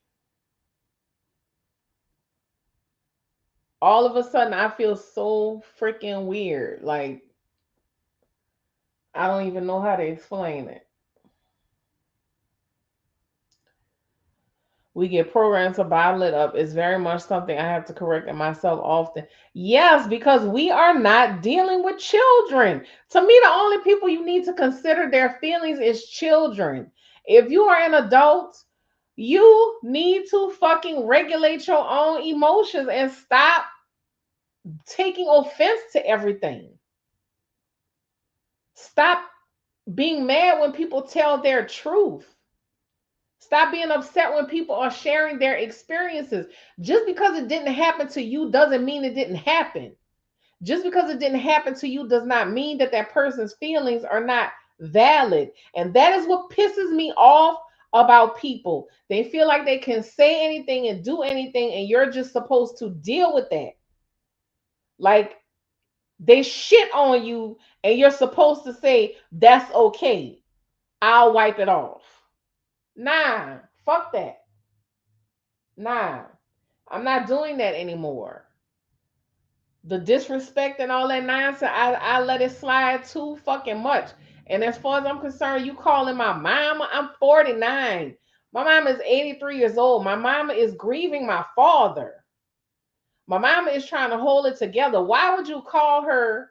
[SPEAKER 1] All of a sudden, I feel so freaking weird. Like, I don't even know how to explain it. We get programmed to bottle it up. It's very much something I have to correct in myself often. Yes, because we are not dealing with children. To me, the only people you need to consider their feelings is children. If you are an adult, you need to fucking regulate your own emotions and stop taking offense to everything. Stop being mad when people tell their truth. Stop being upset when people are sharing their experiences. Just because it didn't happen to you doesn't mean it didn't happen. Just because it didn't happen to you does not mean that that person's feelings are not valid. And that is what pisses me off about people. They feel like they can say anything and do anything, and you're just supposed to deal with that. Like they shit on you, and you're supposed to say, that's okay. I'll wipe it off. Nah, fuck that. Nah, I'm not doing that anymore. The disrespect and all that nonsense, I let it slide too fucking much. And as far as I'm concerned, you calling my mama? I'm 49. My mama is 83 years old. My mama is grieving my father. My mama is trying to hold it together. Why would you call her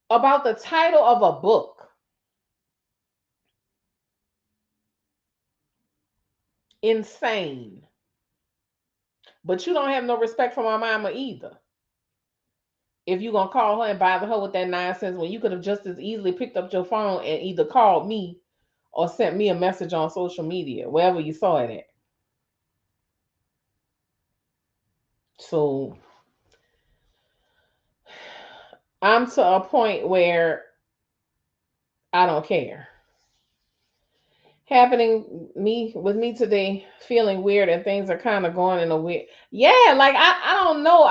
[SPEAKER 1] about the title of a book? Insane. But you don't have no respect for my mama either. If you're gonna call her and bother her with that nonsense when you could have just as easily picked up your phone and either called me or sent me a message on social media, wherever you saw it at. So I'm to a point where I don't care. Happening me with me today, feeling weird and things are kind of going in a weird. Yeah, like I don't know.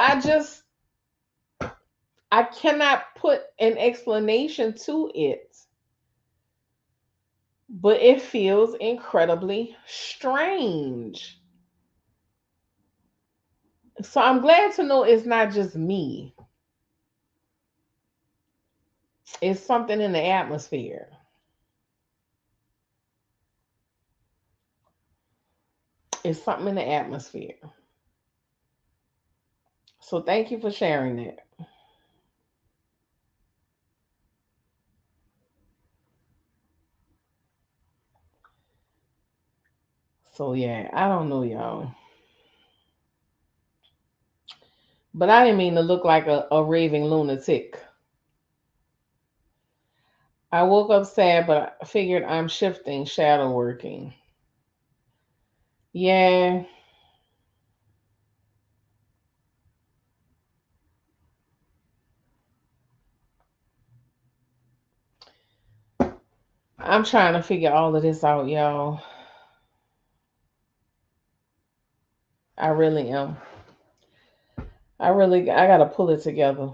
[SPEAKER 1] I cannot put an explanation to it, but it feels incredibly strange. So I'm glad to know it's not just me. It's something in the atmosphere. It's something in the atmosphere. So thank you for sharing that. So yeah, I don't know y'all. But I didn't mean to look like a raving lunatic. I woke up sad, but I figured I'm shifting, shadow working. Yeah, I'm trying to figure all of this out, y'all. I really am. I gotta pull it together.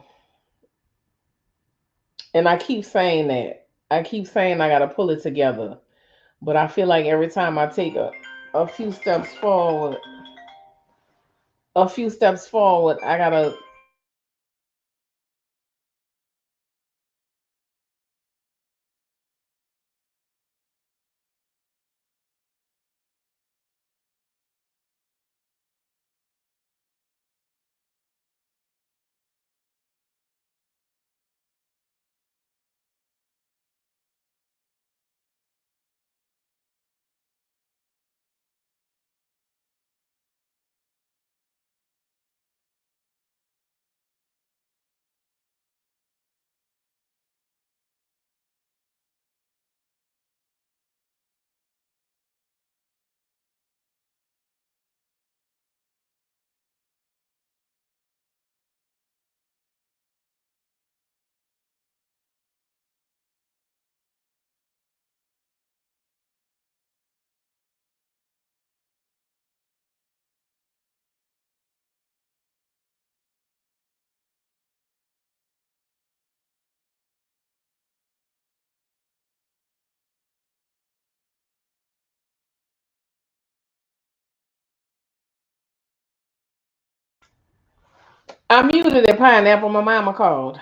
[SPEAKER 1] And I keep saying that. I keep saying I gotta pull it together. But I feel like every time I take a few steps forward, I gotta. I muted that pineapple. My mama called.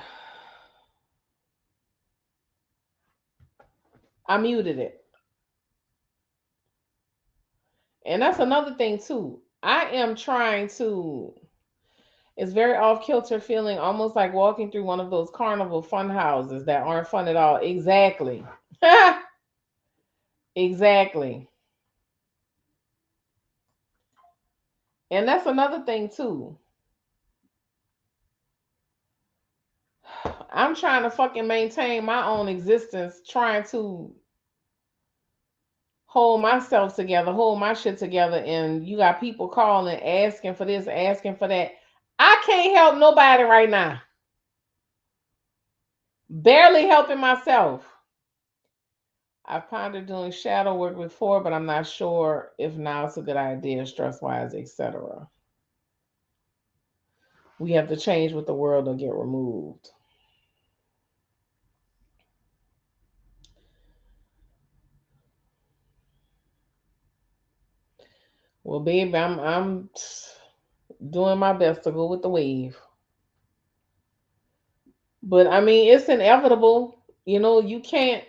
[SPEAKER 1] I muted it. And that's another thing too. I am trying to. It's very off kilter feeling, almost like walking through one of those carnival fun houses that aren't fun at all. Exactly. Exactly. And that's another thing too. I'm trying to fucking maintain my own existence, trying to hold myself together, hold my shit together, and you got people calling, asking for this, asking for that. I can't help nobody right now. Barely helping myself. I've pondered doing shadow work before, but I'm not sure if now it's a good idea, stress wise, etc. We have to change with the world or get removed. Well, babe, I'm doing my best to go with the wave. But I mean, it's inevitable. You know, you can't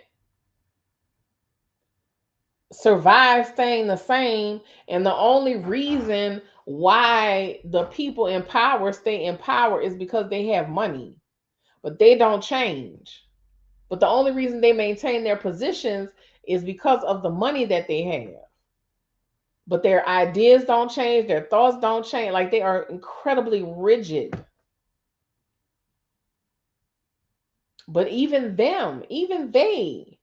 [SPEAKER 1] survive staying the same. And the only reason why the people in power stay in power is because they have money, but they don't change. But the only reason they maintain their positions is because of the money that they have. But their ideas don't change, their thoughts don't change. Like they are incredibly rigid. But even they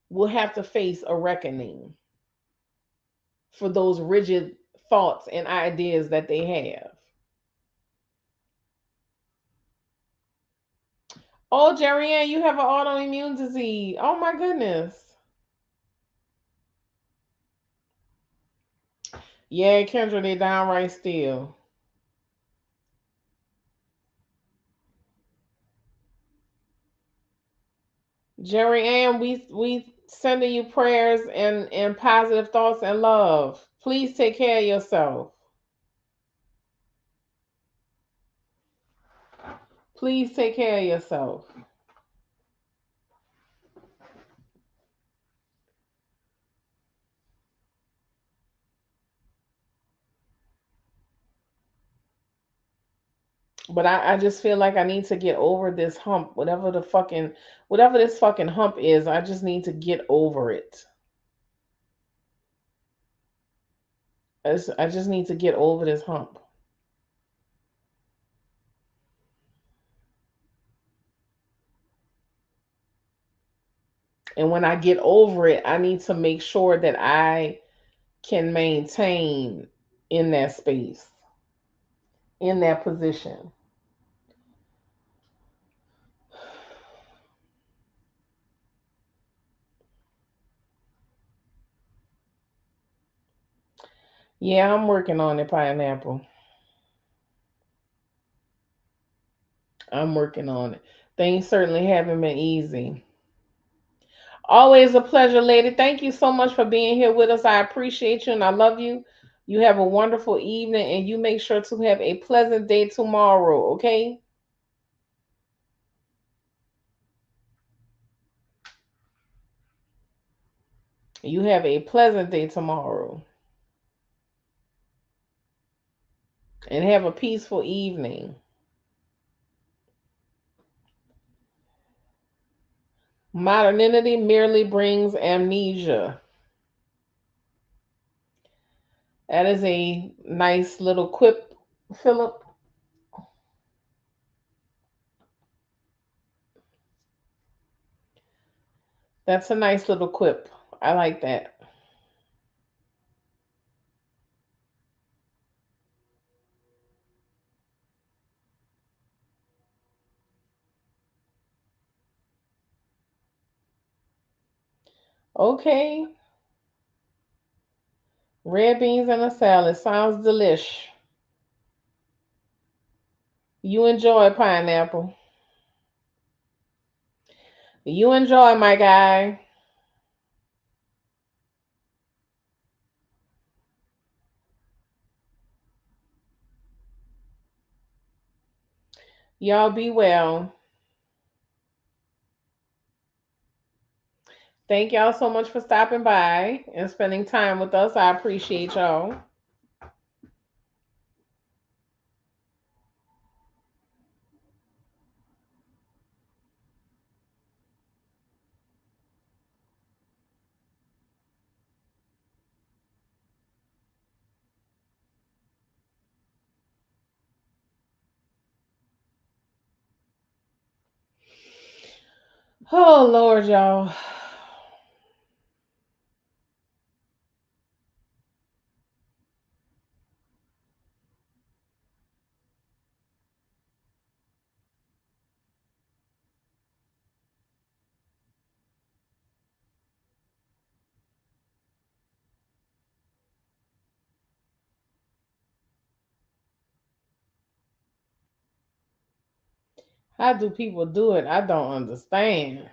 [SPEAKER 1] will have to face a reckoning for those rigid thoughts and ideas that they have. Oh, Jerry Ann, you have an autoimmune disease. Oh my goodness. Yeah, Kendra, they downright still. Jerry Ann, we sending you prayers and positive thoughts and love. Please take care of yourself. Please take care of yourself. But I just feel like I need to get over this hump. Whatever this fucking hump is, I just need to get over it. I just need to get over this hump. And when I get over it, I need to make sure that I can maintain in that space, in that position. Yeah, I'm working on it, pineapple. I'm working on it. Things certainly haven't been easy. Always a pleasure, lady. Thank you so much for being here with us. I appreciate you and I love you. You have a wonderful evening and you make sure to have a pleasant day tomorrow, okay? You have a pleasant day tomorrow and have a peaceful evening. Modernity merely brings amnesia. That is a nice little quip, Philip. That's a nice little quip. I like that. Okay. Red beans and a salad. Sounds delish. You enjoy pineapple. You enjoy, my guy. Y'all be well. Thank y'all so much for stopping by and spending time with us. I appreciate y'all. Oh, Lord, y'all. How do people do it? I don't understand.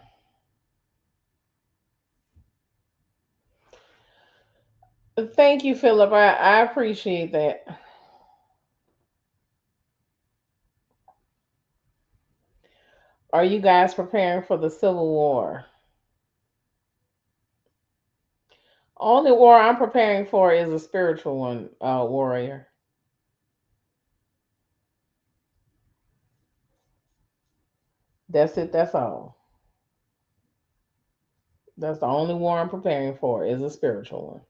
[SPEAKER 1] Thank you, Philip. I appreciate that. Are you guys preparing for the Civil War? Only war I'm preparing for is a spiritual one, warrior. That's it. That's all. That's the only war I'm preparing for is a spiritual one.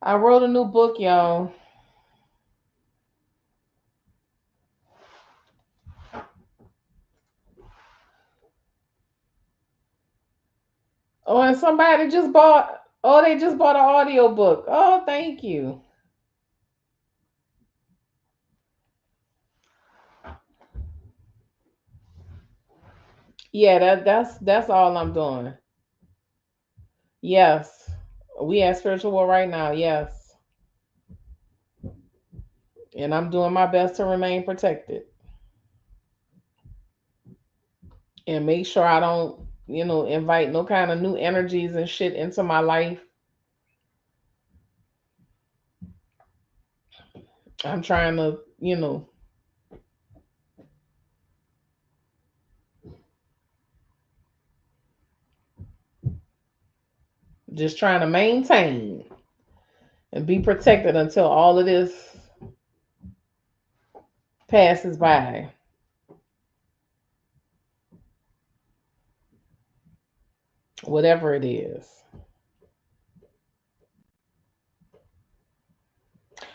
[SPEAKER 1] I wrote a new book, y'all. Oh, and somebody just bought. Oh, they just bought an audiobook. Oh, thank you. Yeah, that's all I'm doing. Yes, we at spiritual war right now. Yes, and I'm doing my best to remain protected. and make sure I don't, invite no kind of new energies and shit into my life. I'm trying to, just trying to maintain and be protected until all of this passes by. Whatever it is.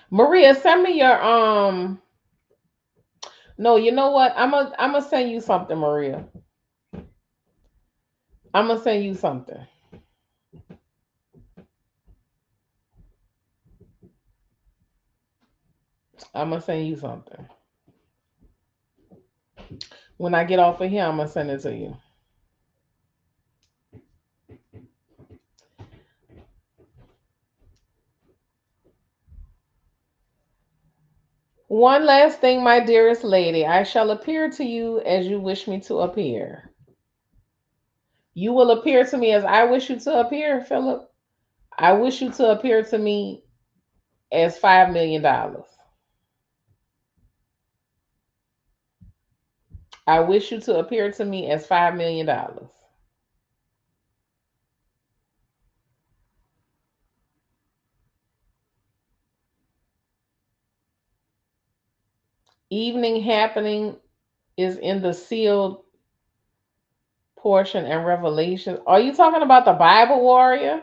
[SPEAKER 1] Maria, send me your no, you know what? I'm gonna send you something, Maria. I'm gonna send you something. I'm gonna send you something. When I get off of here, I'm gonna send it to you. One last thing, my dearest lady, I shall appear to you as you wish me to appear. You will appear to me as I wish you to appear, Philip. I wish you to appear to me as $5 million. I wish you to appear to me as $5 million. Evening happening is in the sealed portion and revelation. Are you talking about the Bible warrior?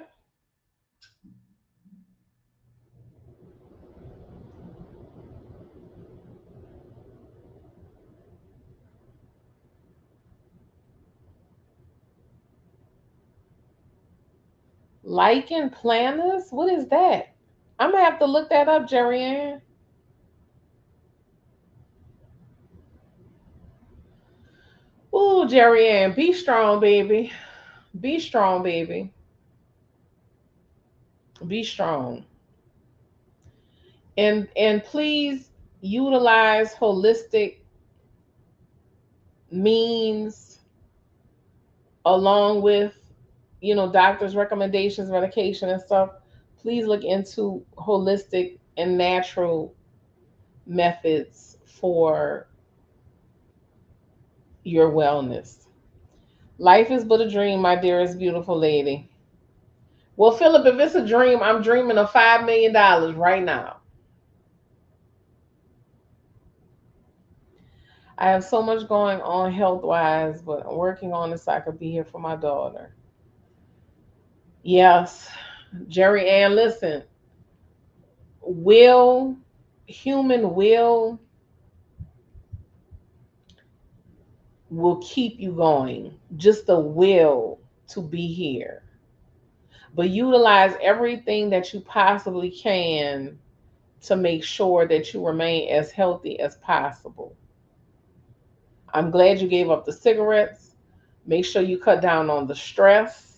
[SPEAKER 1] Lichen planners? What is that? I'm gonna have to look that up, Jerry Ann. Ooh, Jerry Ann, be strong, baby. Be strong, baby. Be strong. And please utilize holistic means along with, doctor's recommendations, medication and stuff. Please look into holistic and natural methods for your wellness. Life is but a dream, my dearest beautiful lady. Well, Philip, if it's a dream, I'm dreaming of $5 million right now. I have so much going on health wise, but I'm working on it so I could be here for my daughter. Yes, Jerry Ann, listen, will, human will keep you going. Just the will to be here. But utilize everything that you possibly can to make sure that you remain as healthy as possible. I'm glad you gave up the cigarettes. Make sure you cut down on the stress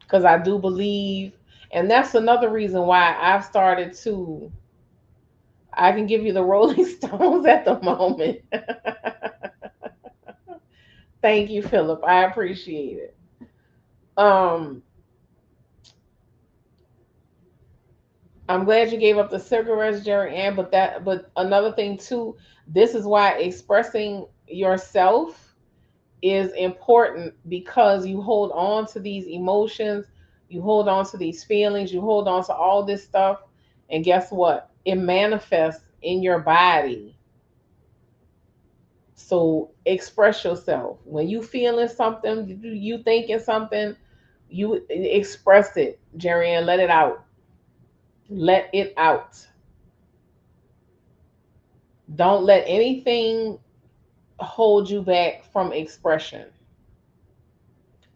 [SPEAKER 1] because I do believe, and that's another reason why I've started to. I can give you the Rolling Stones at the moment. Thank you, Philip. I appreciate it. Um, I'm glad you gave up the cigarettes, Jerry Ann. But another thing too, this is why expressing yourself is important because you hold on to these emotions, you hold on to these feelings, you hold on to all this stuff, and guess what? It manifests in your body. So express yourself. When you feeling something, you thinking something, you express it, Jerry, and let it out. Let it out. Don't let anything hold you back from expression.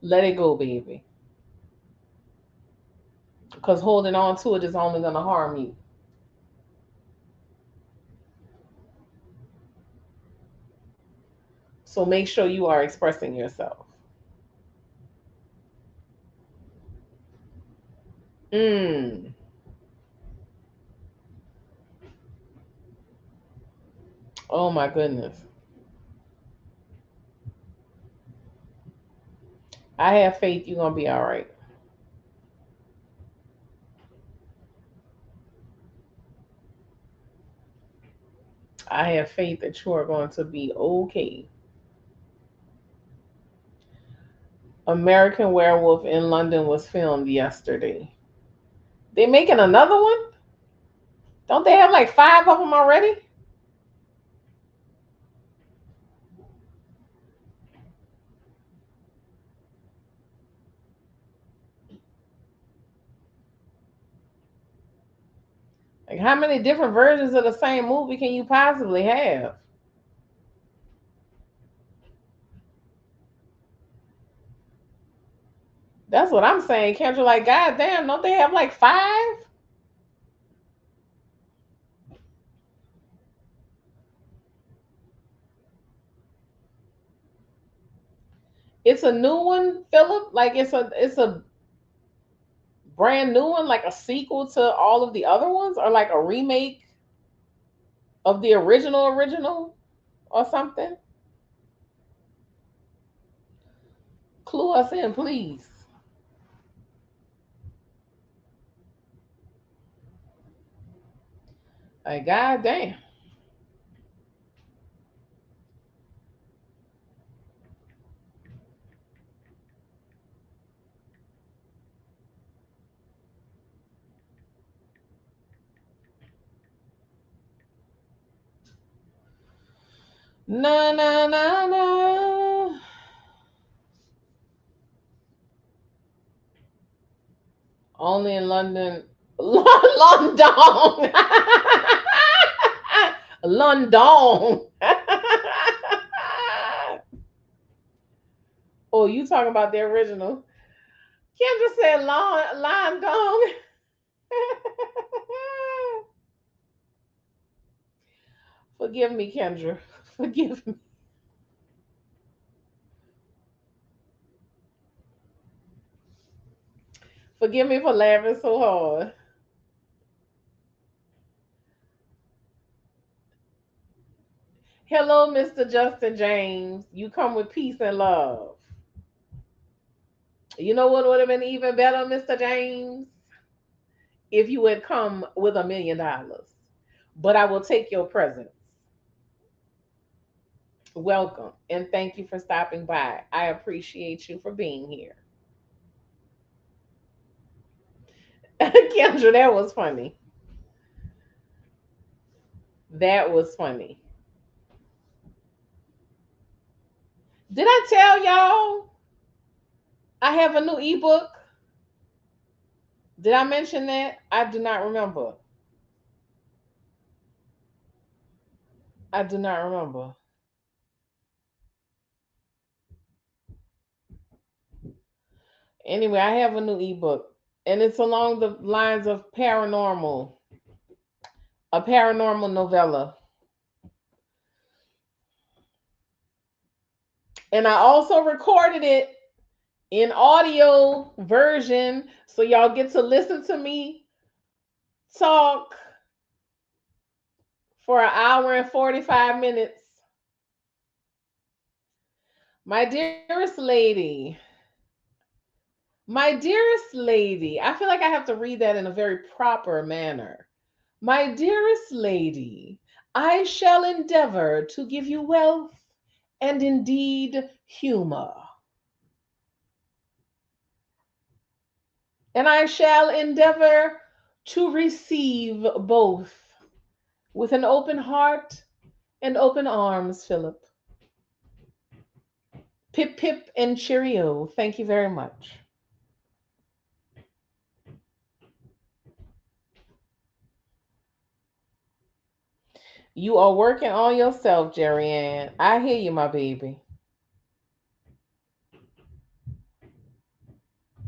[SPEAKER 1] Let it go, baby. Because holding on to it is only going to harm you. So make sure you are expressing yourself. Mm. Oh my goodness. I have faith you're gonna be all right. I have faith that you are going to be okay. American Werewolf in London was filmed yesterday. They making another one? Don't they have like five of them already? Like, how many different versions of the same movie can you possibly have? That's what I'm saying. Kendra, like, God damn, don't they have like five? It's a new one, Philip. Like, it's a brand new one, like a sequel to all of the other ones, or like a remake of the original or something. Clue us in, please. Like, God damn. Na na na na. Only in London. London. London. Oh, you talking about the original? Kendra said London. Forgive me, Kendra. Forgive me. Forgive me for laughing so hard. Hello, Mr. Justin James. You come with peace and love. You know what would have been even better, Mr. James? If you had come with $1 million. But I will take your presents. Welcome and thank you for stopping by. I appreciate you for being here. Kendra, that was funny. That was funny. Did I tell y'all I have a new ebook? Did I mention that? I do not remember. I do not remember. Anyway, I have a new ebook, and it's along the lines of paranormal, a paranormal novella. And I also recorded it in audio version so y'all get to listen to me talk for an hour and 45 minutes. My dearest lady, my dearest lady, I feel like I have to read that in a very proper manner. My dearest lady, I shall endeavor to give you wealth and indeed humor. And I shall endeavor to receive both with an open heart and open arms, Philip. Pip pip and cheerio. Thank you very much. You are working on yourself, Jerry Ann. I hear you, my baby.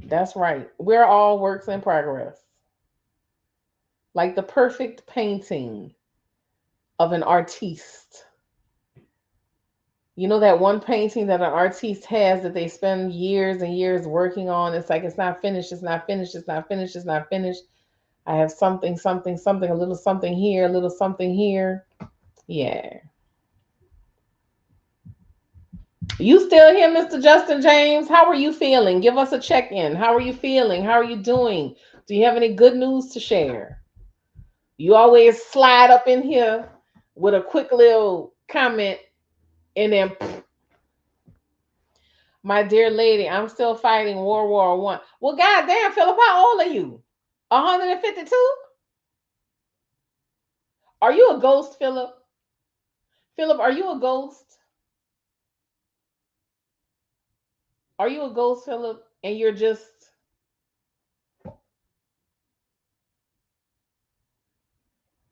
[SPEAKER 1] That's right. We're all works in progress. Like the perfect painting of an artiste. You know that one painting that an artiste has that they spend years and years working on? It's like it's not finished, it's not finished, it's not finished, it's not finished. I have something, something, something, a little something here, a little something here. Yeah. You still here, Mr. Justin James? How are you feeling? Give us a check-in. How are you feeling? How are you doing? Do you have any good news to share? You always slide up in here with a quick little comment and then, my dear lady, I'm still fighting World War One. Well, goddamn, Philip, how old are you? 152? Are you a ghost, Philip? Philip, are you a ghost? Are you a ghost, Philip? And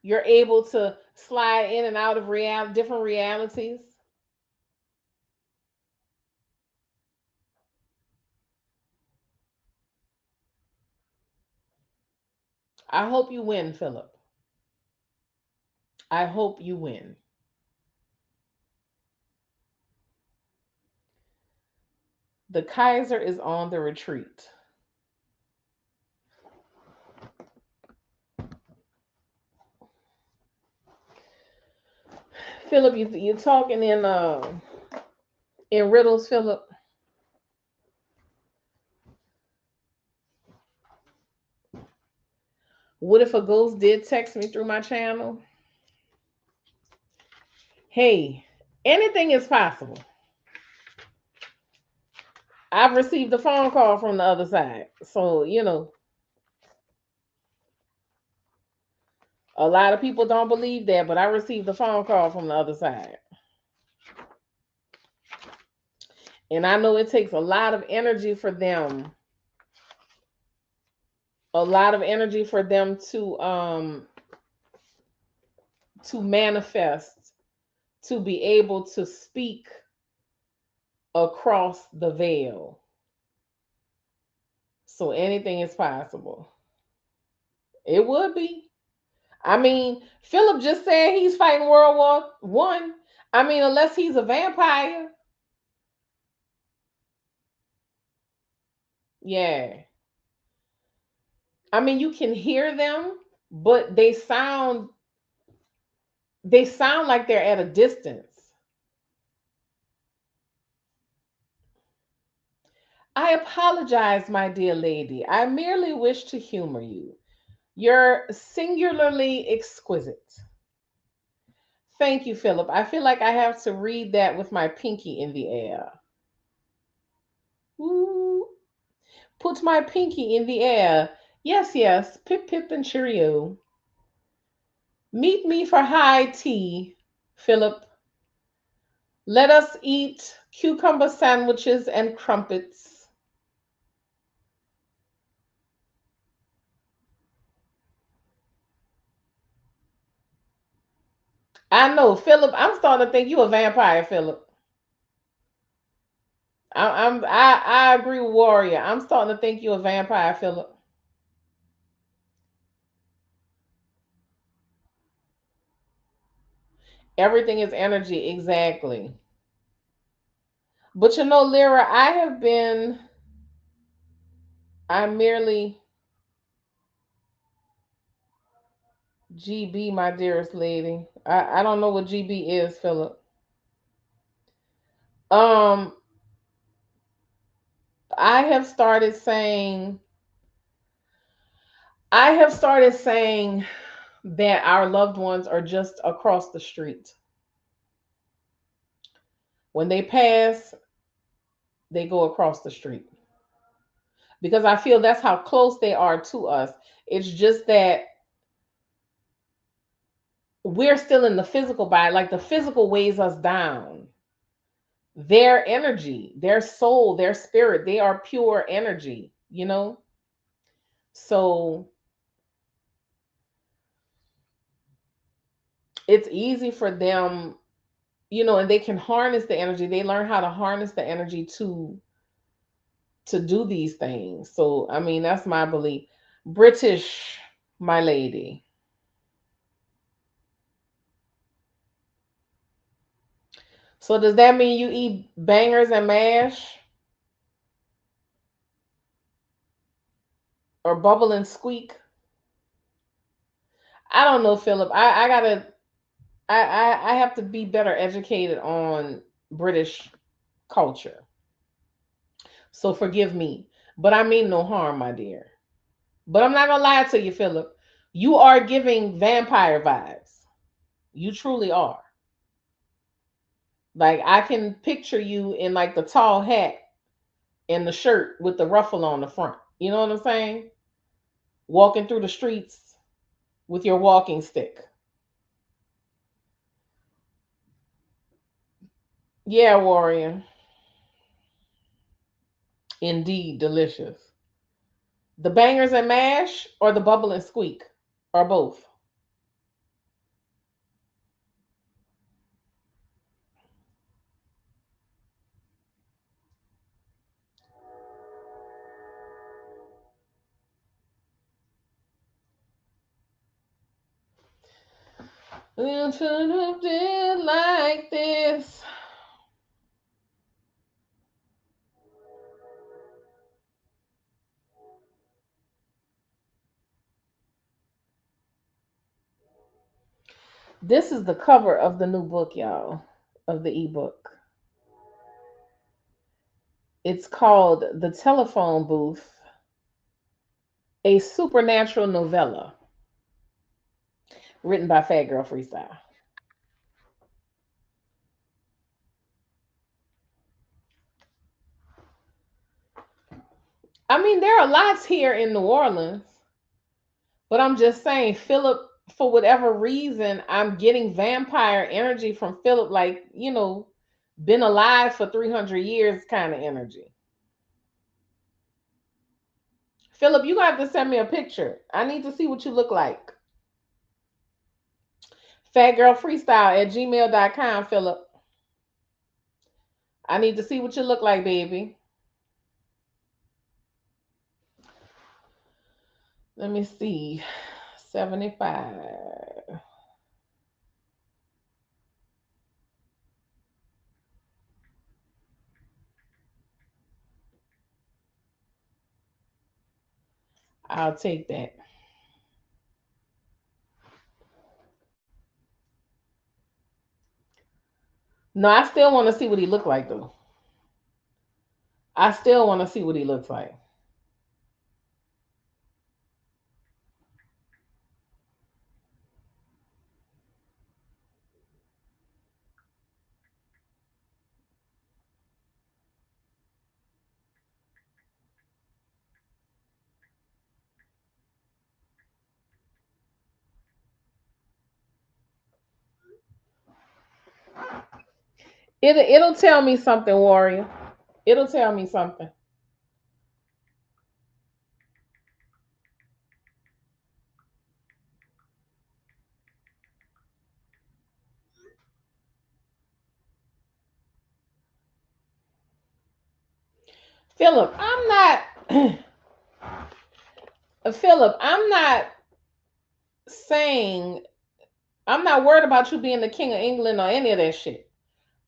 [SPEAKER 1] you're able to slide in and out of different realities? I hope you win, Philip. I hope you win. The Kaiser is on the retreat. Philip, you're talking in riddles, Philip. What if a ghost did text me through my channel? Hey, anything is possible. I've received a phone call from the other side. So, a lot of people don't believe that, but I received a phone call from the other side. And I know it takes a lot of energy for them, to manifest, to be able to speak across the veil. So anything is possible. It would be. I mean, Philip just said he's fighting World War One. I mean, unless he's a vampire. Yeah. I mean, you can hear them, but they sound like they're at a distance. I apologize, my dear lady. I merely wish to humor you. You're singularly exquisite. Thank you, Philip. I feel like I have to read that with my pinky in the air. Ooh. Put my pinky in the air. Yes, yes. Pip, pip, and cheerio. Meet me for high tea, Philip. Let us eat cucumber sandwiches and crumpets. I know, Philip. I'm starting to think you a vampire, Philip. I agree with Warrior. I'm starting to think you a vampire, Philip. Everything is energy, exactly. But Lyra, I merely GB, my dearest lady. I don't know what GB is, Philip. Um, I have started saying, I have started saying that our loved ones are just across the street. When they pass, they go across the street because I feel that's how close they are to us. It's just that we're still in the physical body, like the physical weighs us down. Their energy, their soul, their spirit, they are pure energy. So it's easy for them, and they can harness the energy. They learn how to harness the energy to do these things. So I mean, that's my belief. British, my lady. So does that mean you eat bangers and mash or bubble and squeak? I don't know, Philip. I gotta I have to be better educated on British culture. So forgive me, but I mean no harm, my dear. But I'm not gonna lie to you, Philip. You are giving vampire vibes. You truly are. Like I can picture you in like the tall hat and the shirt with the ruffle on the front. You know what I'm saying? Walking through the streets with your walking stick. Yeah, warrior. Indeed, delicious. The bangers and mash or the bubble and squeak? Or both? It should have been like this. This is the cover of the new book, y'all, of the ebook. It's called The Telephone Booth, a supernatural novella written by Fat Girl Freestyle. I mean, there are lots here in New Orleans, but I'm just saying, Philip, for whatever reason, I'm getting vampire energy from Philip, like, been alive for 300 years kind of energy. Philip, you got to send me a picture. I need to see what you look like. Fatgirlfreestyle@gmail.com, Philip. I need to see what you look like, baby. Let me see. 75. I'll take that. No, I still want to see what he looked like, though. I still want to see what he looks like. It'll tell me something, warrior. It'll tell me something. Philip, I'm not Philip, I'm not saying I'm not worried about you being the king of England or any of that shit.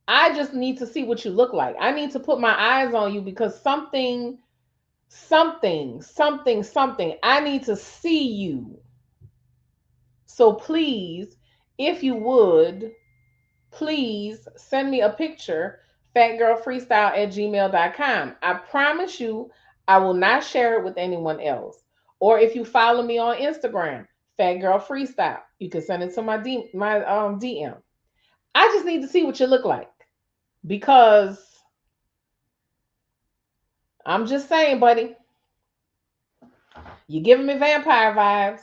[SPEAKER 1] I just need to see what you look like. I need to put my eyes on you because something. I need to see you. So please, if you would, please send me a picture, fatgirlfreestyle@gmail.com. I promise you, I will not share it with anyone else. Or if you follow me on Instagram, Fat Girl Freestyle, you can send it to my DM. I just need to see what you look like because I'm just saying, buddy, you're giving me vampire vibes,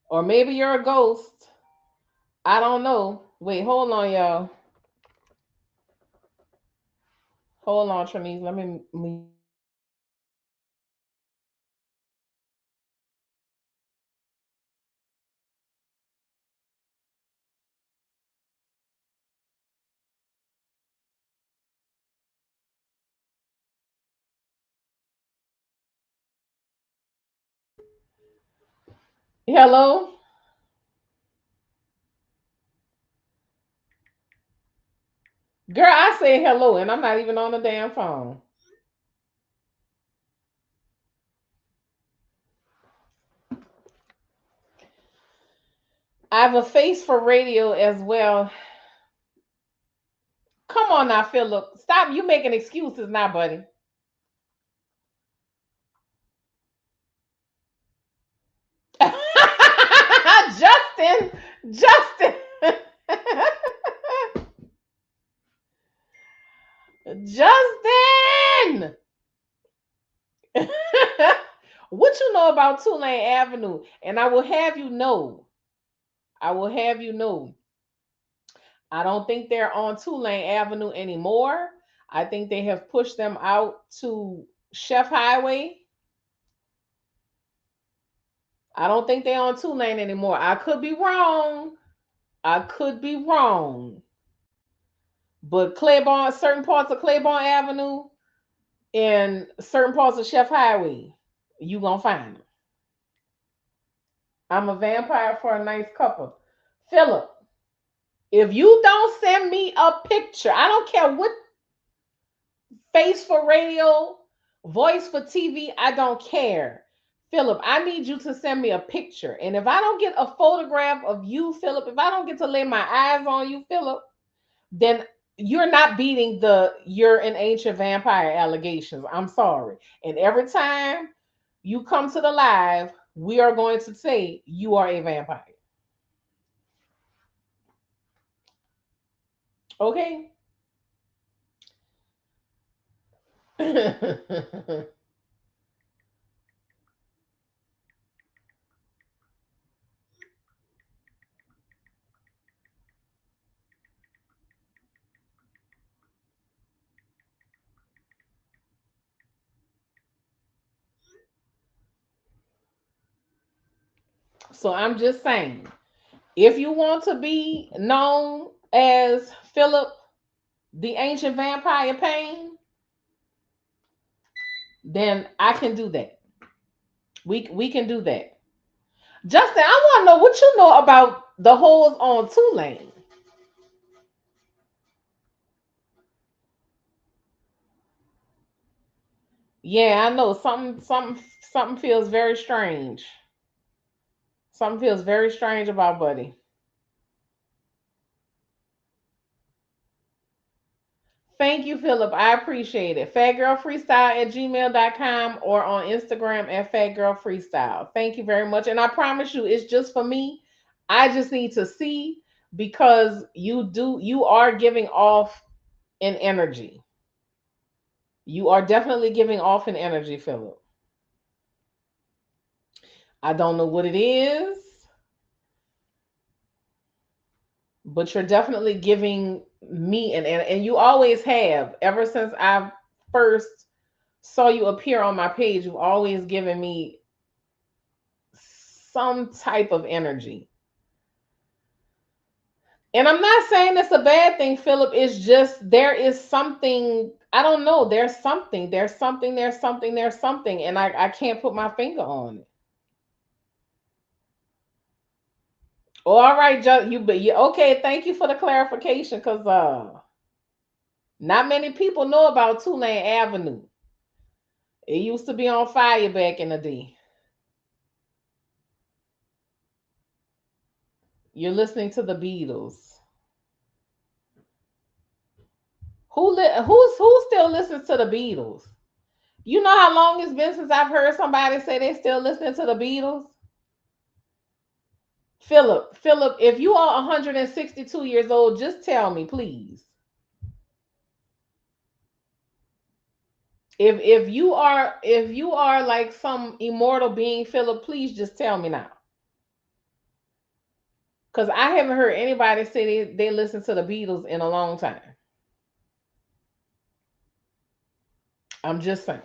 [SPEAKER 1] or maybe you're a ghost. I don't know. Wait, hold on, y'all. Hold on, Trinice. Let me. Hello, girl. I said hello, and I'm not even on the damn phone. I have a face for radio as well Come on now, Philip. Stop. You making excuses now, buddy. Justin. Justin. Justin. What you know about Tulane Avenue? And I will have you know, I will have you know, I don't think they're on Tulane Avenue anymore. I think they have pushed them out to Chef Highway. I don't think they're on Tulane anymore. I could be wrong. I could be wrong. But Claiborne, certain parts of Claiborne Avenue and certain parts of Chef Highway, you gonna find them. I'm a vampire for a nice couple. Philip, if you don't send me a picture, I don't care what face for radio, voice for TV, I don't care. Philip, I need you to send me a picture. And if I don't get a photograph of you, Philip, if I don't get to lay my eyes on you, Philip, then you're not beating the you're an ancient vampire allegations. I'm sorry. And every time you come to the live, we are going to say you are a vampire. Okay? So I'm just saying, if you want to be known as Philip, the ancient vampire pain, then I can do that. We can do that. Justin, I want to know what you know about the holes on Tulane. Yeah, I know something feels very strange. Something feels very strange about Buddy. Thank you, Philip. I appreciate it. Fatgirlfreestyle@gmail.com or on Instagram at fatgirlfreestyle. Thank you very much. And I promise you, it's just for me. I just need to see because you are giving off an energy. You are definitely giving off an energy, Philip. I don't know what it is, but you're definitely giving me and you always have ever since I first saw you appear on my page. You've always given me some type of energy. And I'm not saying it's a bad thing, Philip. It's just there is something, I don't know. There's something, and I can't put my finger on it. Oh, all right, you but you okay, thank you for the clarification, because not many people know about Tulane Avenue. It used to be on fire back in the day. You're listening to the Beatles. Who still listens to the Beatles? You know how long it's been since I've heard somebody say they still listening to the Beatles? Philip, if you are 162 years old, just tell me, please. If you are like some immortal being, Philip, please just tell me now. Because I haven't heard anybody say they listen to the Beatles in a long time. I'm just saying.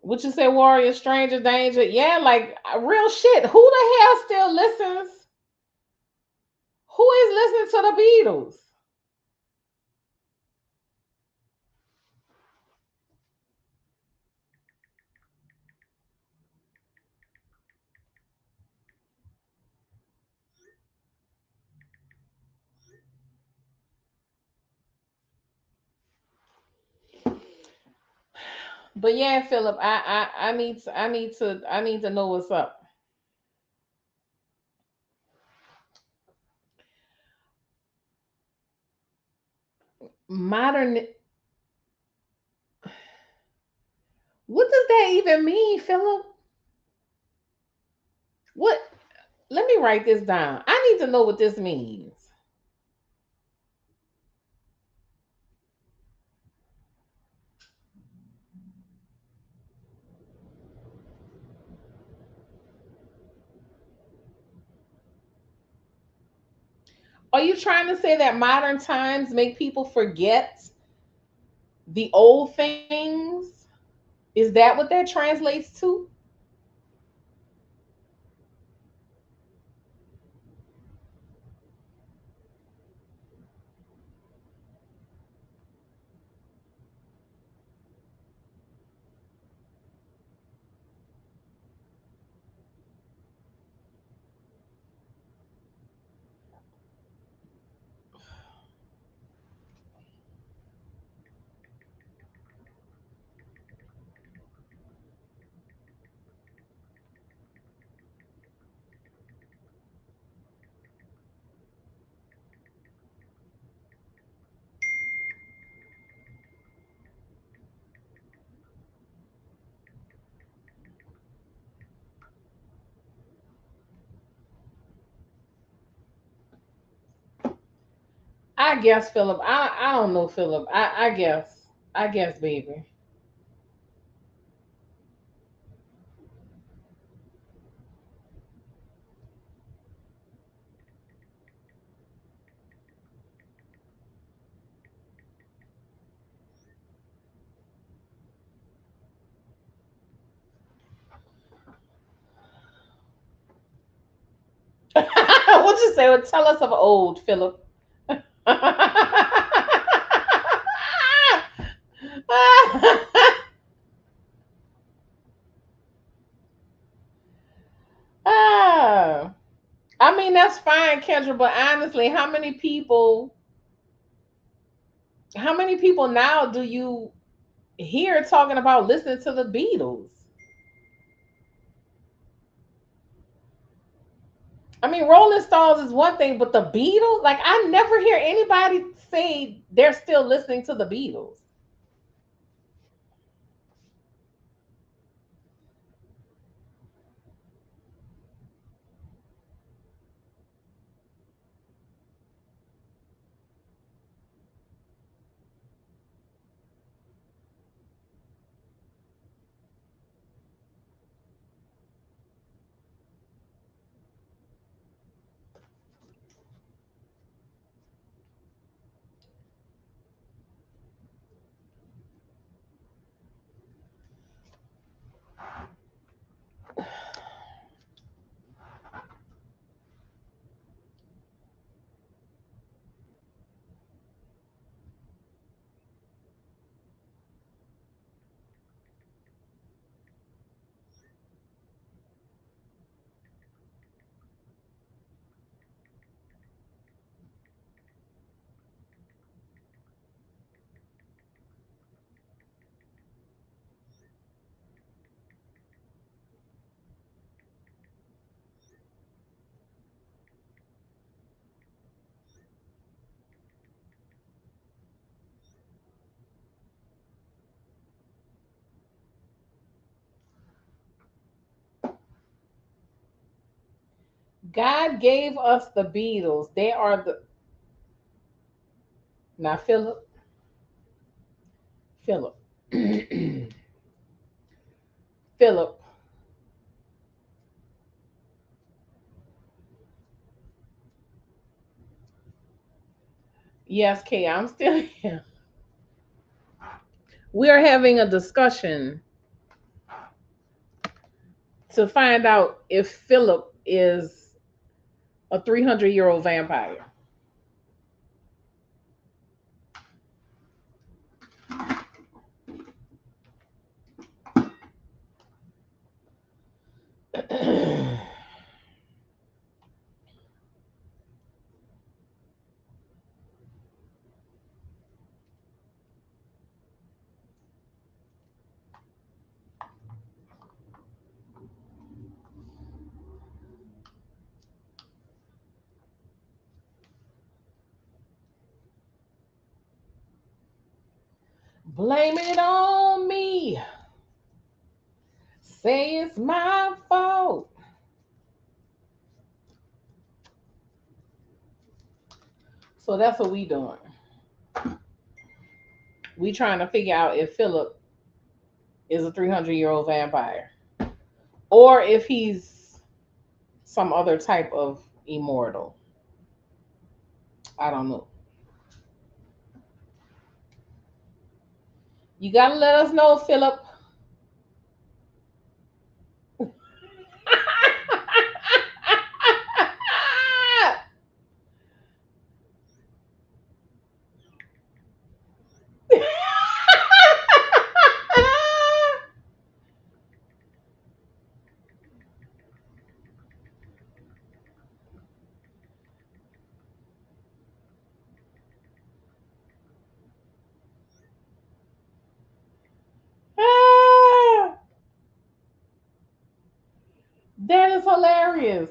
[SPEAKER 1] What you say, warrior, stranger, danger? Yeah, like real shit. Who the hell still listens? Who is listening to the Beatles? But yeah, Philip, I need to know what's up. Modern. What does that even mean, Philip? What? Let me write this down. I need to know what this means. Are you trying to say that modern times make people forget the old things? Is that what that translates to? I guess, Philip. I don't know, Philip. I guess. I guess, baby. What you say? Well, tell us of old, Philip. Ah, I mean, that's fine, Kendra, but honestly, how many people now do you hear talking about listening to the Beatles? I mean, Rolling Stones is one thing, but the Beatles, like I never hear anybody say they're still listening to the Beatles. God gave us the Beatles. They are the now, Philip, Philip. Yes, Kay, I'm still here. We are having a discussion to find out if Philip is a 300-year-old vampire. Blame it on me. Say it's my fault. So that's what we doing. We trying to figure out if Philip is a 300-year-old vampire or if he's some other type of immortal. I don't know. You gotta let us know, Philip. That is hilarious.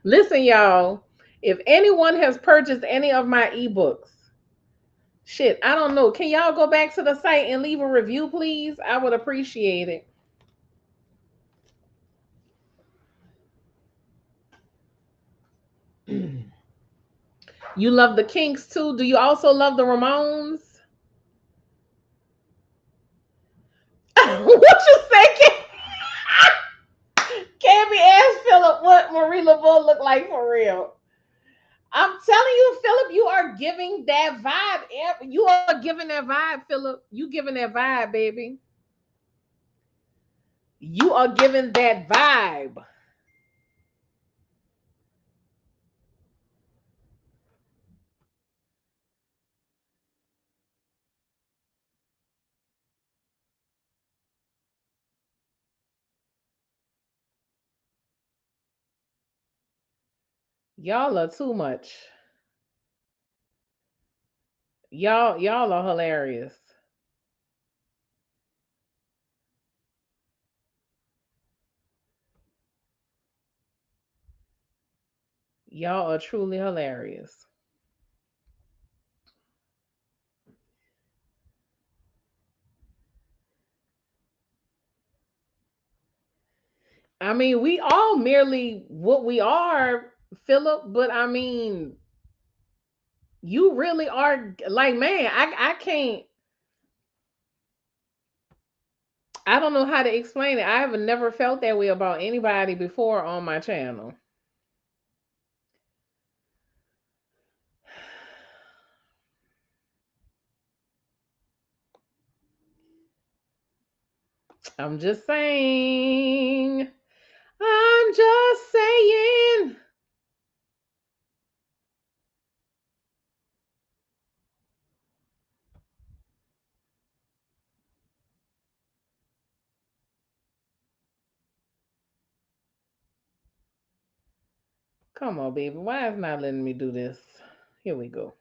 [SPEAKER 1] Listen, y'all, if anyone has purchased any of my ebooks, shit, I don't know. Can y'all go back to the site and leave a review, please? I would appreciate it. You love the Kinks too? Do you also love the Ramones? What you say? Cammy asked Philip what Marie LaBeouf looked like for real. I'm telling you, Philip, you are giving that vibe. You are giving that vibe, Philip. You giving that vibe, baby. You are giving that vibe. Y'all are too much. Y'all are hilarious. Y'all are truly hilarious. I mean, we all merely what we are, Philip, but I mean, you really are like, man, I can't, I don't know how to explain it. I have never felt that way about anybody before on my channel. I'm just saying. I'm just saying. Come on, baby. Why is not letting me do this? Here we go.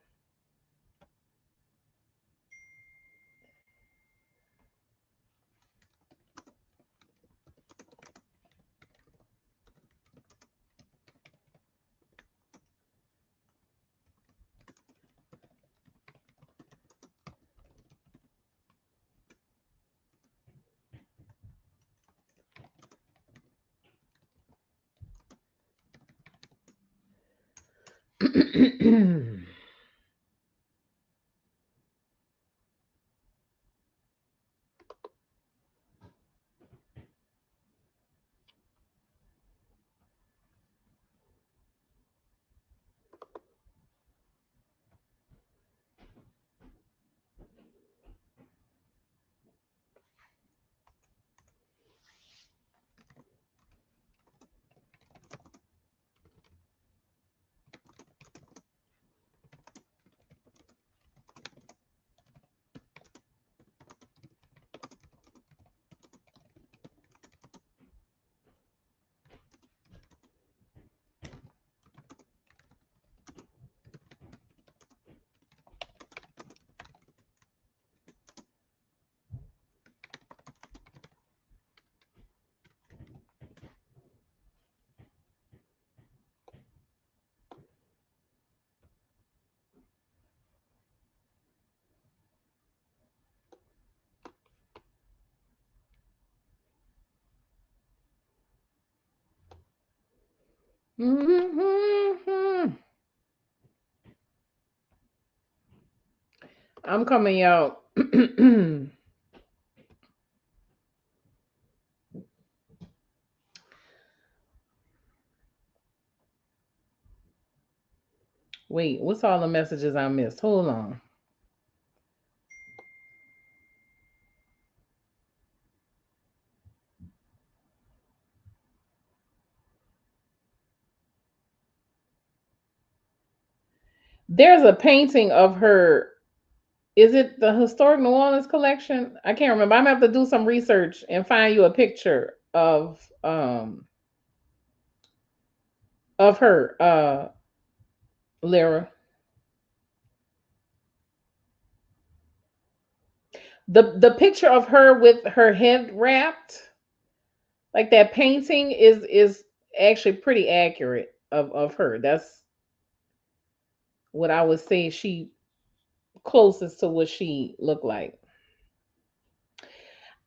[SPEAKER 1] Mhm. I'm coming out. Wait, what's all the messages I missed? Hold on. There's a painting of her. Is it the Historic New Orleans collection? I can't remember. I'm gonna have to do some research and find you a picture of her, Lyra. The picture of her with her head wrapped, like that painting is actually pretty accurate of her. That's what I would say she closest to what she looked like.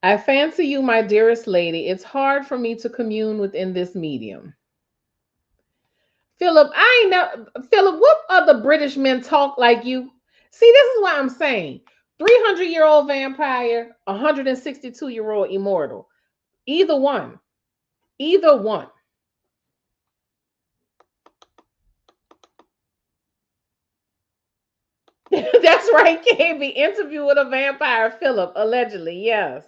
[SPEAKER 1] I fancy you, my dearest lady. It's hard for me to commune within this medium. Philip, I ain't know. Philip, what other British men talk like you? See, this is what I'm saying. 300-year-old vampire, 162-year-old immortal. Either one. Either one. That's right, KB. Interview with a vampire, Philip, allegedly. Yes.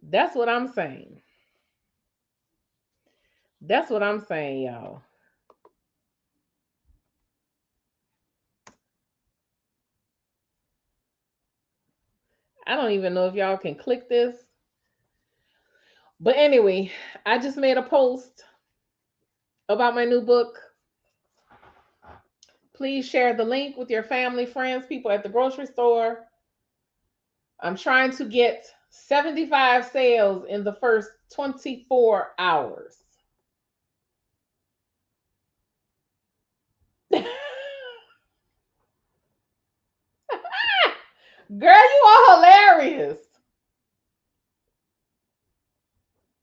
[SPEAKER 1] That's what I'm saying. That's what I'm saying, y'all. I don't even know if y'all can click this. But anyway, I just made a post about my new book. Please share the link with your family, friends, people at the grocery store. I'm trying to get 75 sales in the first 24 hours. Girl, you are hilarious.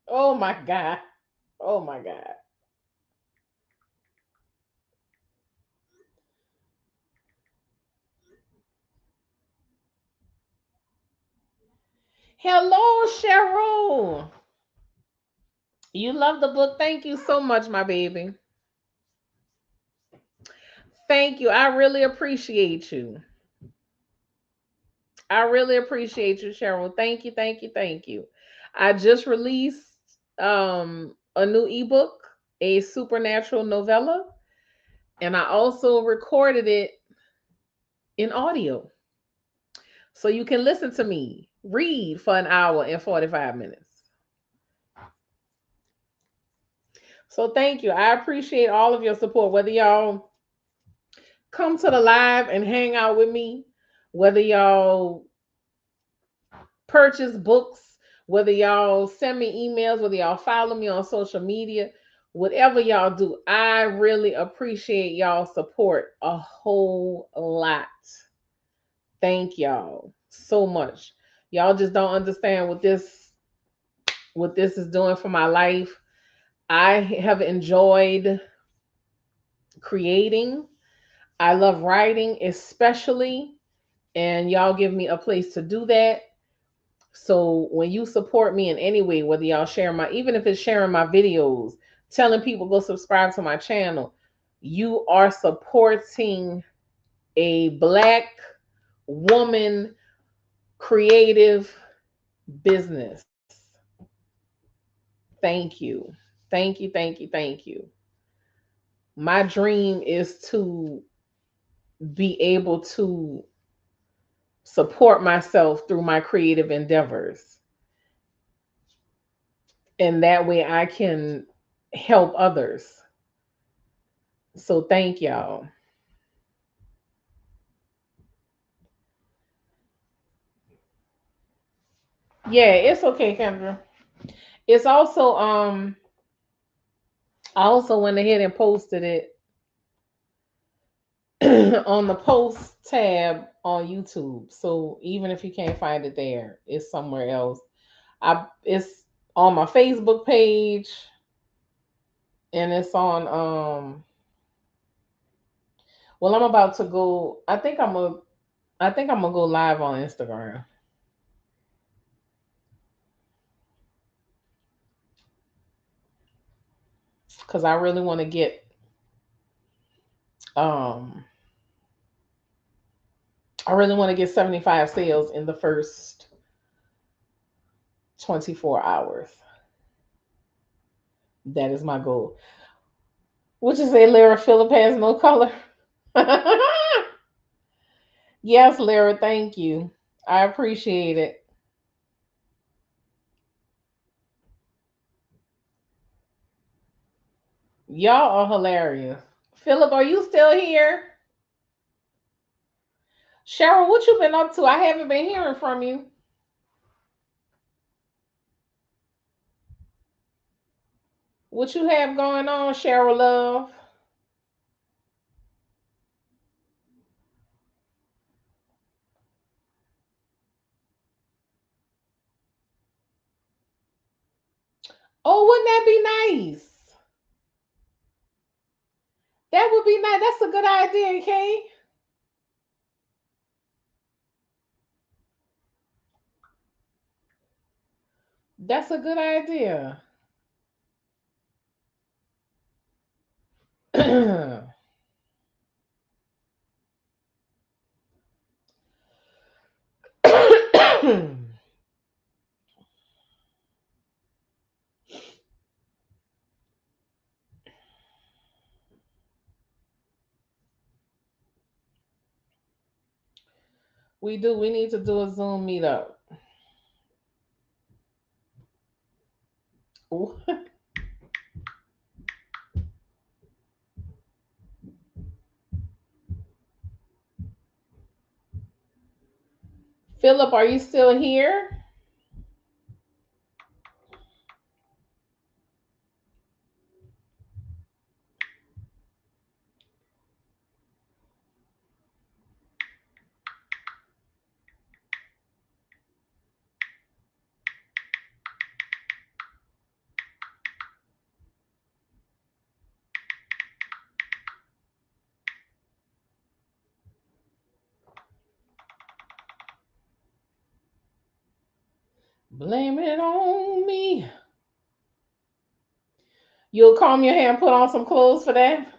[SPEAKER 1] Oh my God. Oh my God. Hello, Cheryl. You love the book. Thank you so much, my baby. Thank you. I really appreciate you. I really appreciate you, Cheryl. Thank you, thank you, thank you. I just released a new ebook, a supernatural novella, and I also recorded it in audio. So you can listen to me read for an hour and 45 minutes. So thank you. I appreciate all of your support, whether y'all come to the live and hang out with me, whether y'all purchase books, whether y'all send me emails, whether y'all follow me on social media, whatever y'all do, I really appreciate y'all support a whole lot. Thank y'all so much. Y'all just don't understand what this is doing for my life. I have enjoyed creating. I love writing especially, and y'all give me a place to do that. So when you support me in any way, whether y'all share my, even if it's sharing my videos, telling people go subscribe to my channel, you are supporting a black woman creative business. Thank you. Thank you, thank you, thank you. My dream is to be able to support myself through my creative endeavors. And that way I can help others. So thank y'all. Yeah, it's okay, Kendra. It's also I also went ahead and posted it on the post tab on YouTube. So even if you can't find it there, it's somewhere else. It's on my Facebook page and it's on well, I'm about to go. I think I'm gonna go live on Instagram because I really want to get um I really want to get 75 sales in the first 24 hours. That is my goal. Would you say Lyra Phillip has no color? Yes, Lyra, thank you. I appreciate it. Y'all are hilarious. Philip, are you still here? Cheryl, what you been up to? I haven't been hearing from you. What you have going on, Cheryl Love? Oh, wouldn't that be nice? That would be nice. That's a good idea, Kay. That's a good idea. We do. We need to do a Zoom meetup. Ooh. Philip, are you still here? Blame it on me. You'll comb your hair and put on some clothes for that?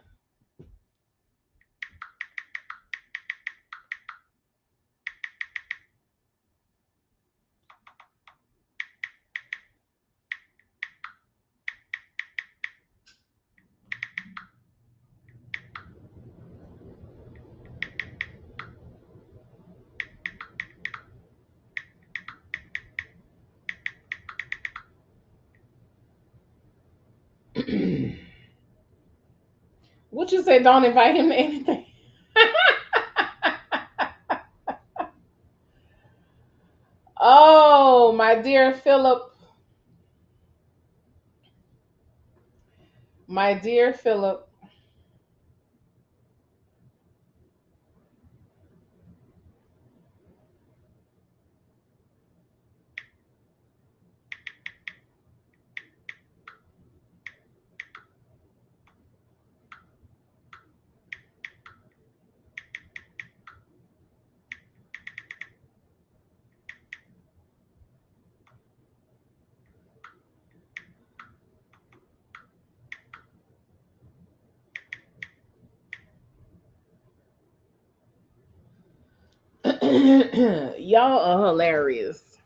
[SPEAKER 1] What you say? Don't invite him to anything. Oh, my dear Philip. My dear Philip. Y'all are hilarious.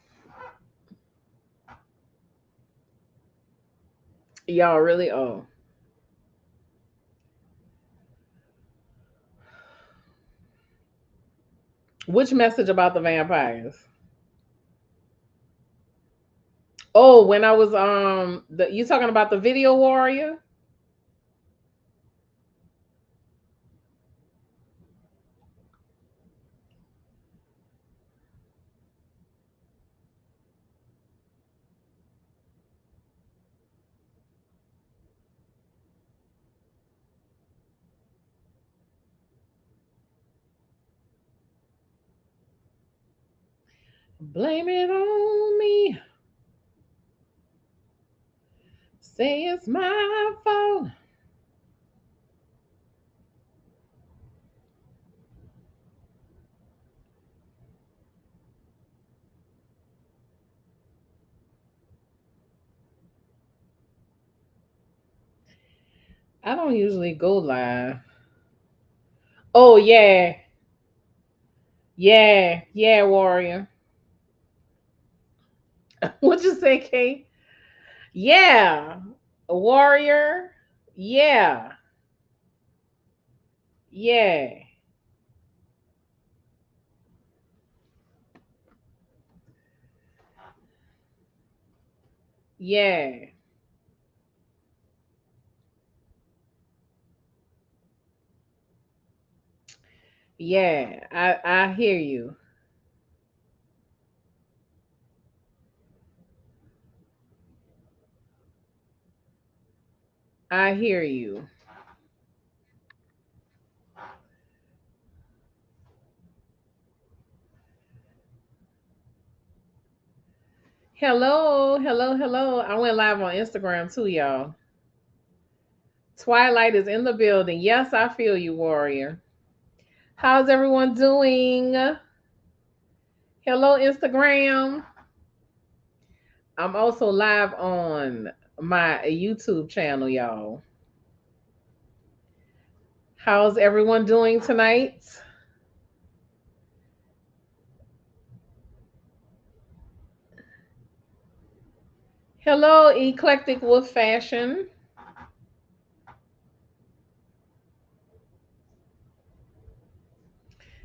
[SPEAKER 1] Y'all really are. Which message about the vampires? Oh, when I was you talking about the video warrior? Blame it on me. Say it's my fault. I don't usually go live. Oh yeah. Yeah. Yeah, warrior. What'd you say, Kate? Yeah. Warrior. Yeah. Yeah. Yeah. Yeah. I hear you. I hear you. Hello, hello, hello. I went live on Instagram too, y'all. Twilight is in the building. Yes, I feel you, warrior. How's everyone doing? Hello, Instagram. I'm also live on my YouTube channel, y'all. How's everyone doing tonight? Hello, Eclectic Wolf Fashion.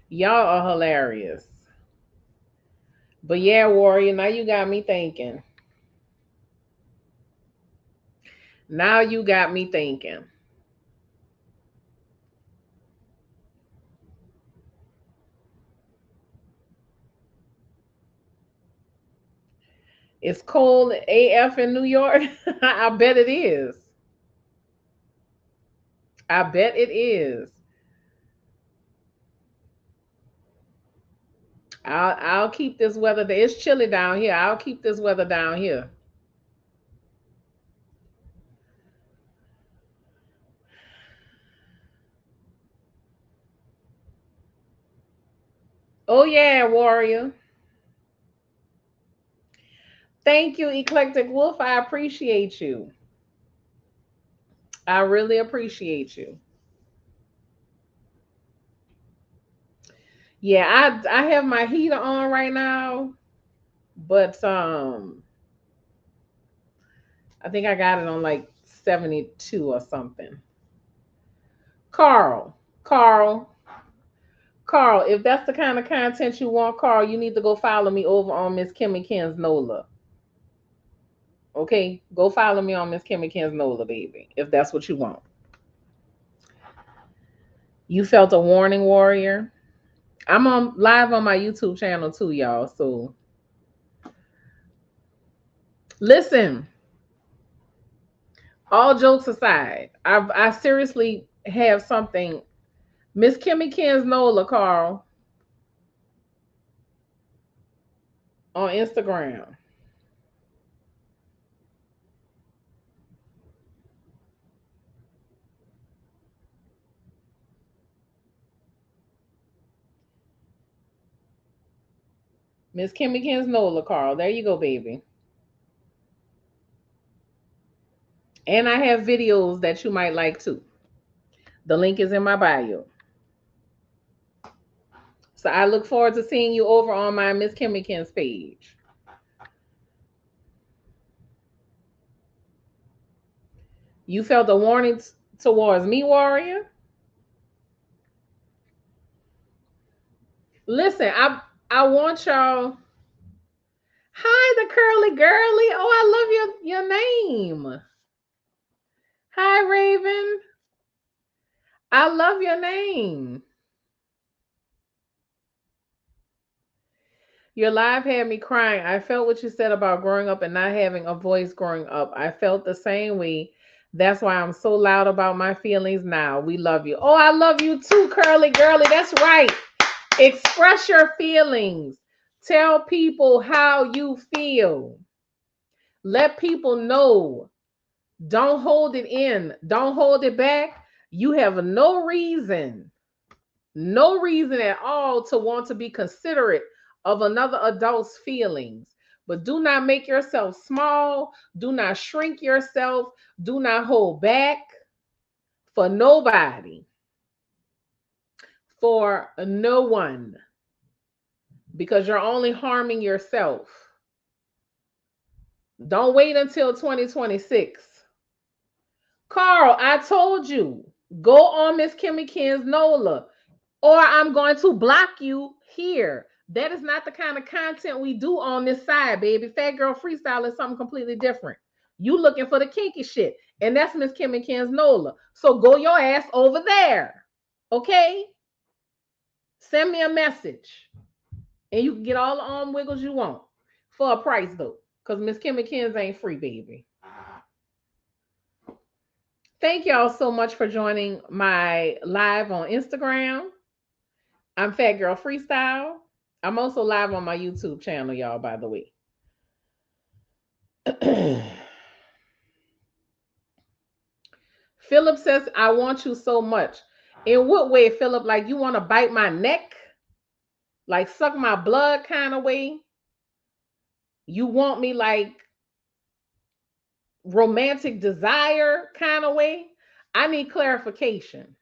[SPEAKER 1] Y'all are hilarious. But yeah, warrior, now you got me thinking. Now you got me thinking. It's cold AF in New York. I bet it is. I bet it is. I'll keep this weather. It's chilly down here. I'll keep this weather down here. Oh yeah, warrior. Thank you, Eclectic Wolf. I appreciate you. I really appreciate you. Yeah, I have my heater on right now, but I think I got it on like 72 or something. Carl, Carl, Carl, if that's the kind of content you want, Carl, you need to go follow me over on Miss Kimmy Ken's Nola. Okay? Go follow me on Miss Kimmy Ken's Nola, baby, if that's what you want. You felt a warning, warrior. I'm on live on my YouTube channel too, y'all. So listen, all jokes aside, I seriously have something. Miss Kimmy Ken's Nola, Carl, on Instagram. Miss Kimmy Ken's Nola, Carl. There you go, baby. And I have videos that you might like too. The link is in my bio. So I look forward to seeing you over on my Miss Kimmy Ken's page. You felt a warning towards me, warrior? Listen, I want y'all. Hi, the curly girly. Oh, I love your name. Hi, Raven. I love your name. Your live had me crying. I felt what you said about growing up and not having a voice growing up. I felt the same way. That's why I'm so loud about my feelings now. We love you. Oh, I love you too, curly girly. That's right. Express your feelings. Tell people how you feel. Let people know. Don't hold it in. Don't hold it back. You have no reason at all to want to be considerate of another adult's feelings. But do not make yourself small. Do not shrink yourself. Do not hold back for nobody, for no one, because you're only harming yourself. Don't wait until 2026. Carl, I told you, go on Miss Kimmy Ken's NOLA, or I'm going to block you here. That is not the kind of content we do on this side, baby. Fat Girl Freestyle is something completely different. You looking for the kinky shit, and that's Miss Kimmy Ken's NOLA. So go your ass over there, okay? Send me a message, and you can get all the arm wiggles you want for a price though, because Miss Kimmy Ken's ain't free, baby. Thank y'all so much for joining my live on Instagram. I'm Fat Girl Freestyle. I'm also live on my YouTube channel, y'all, by the way. Philip says, I want you so much. In what way, Philip? Like you want to bite my neck? Like suck my blood kind of way? You want me like romantic desire kind of way? I need clarification.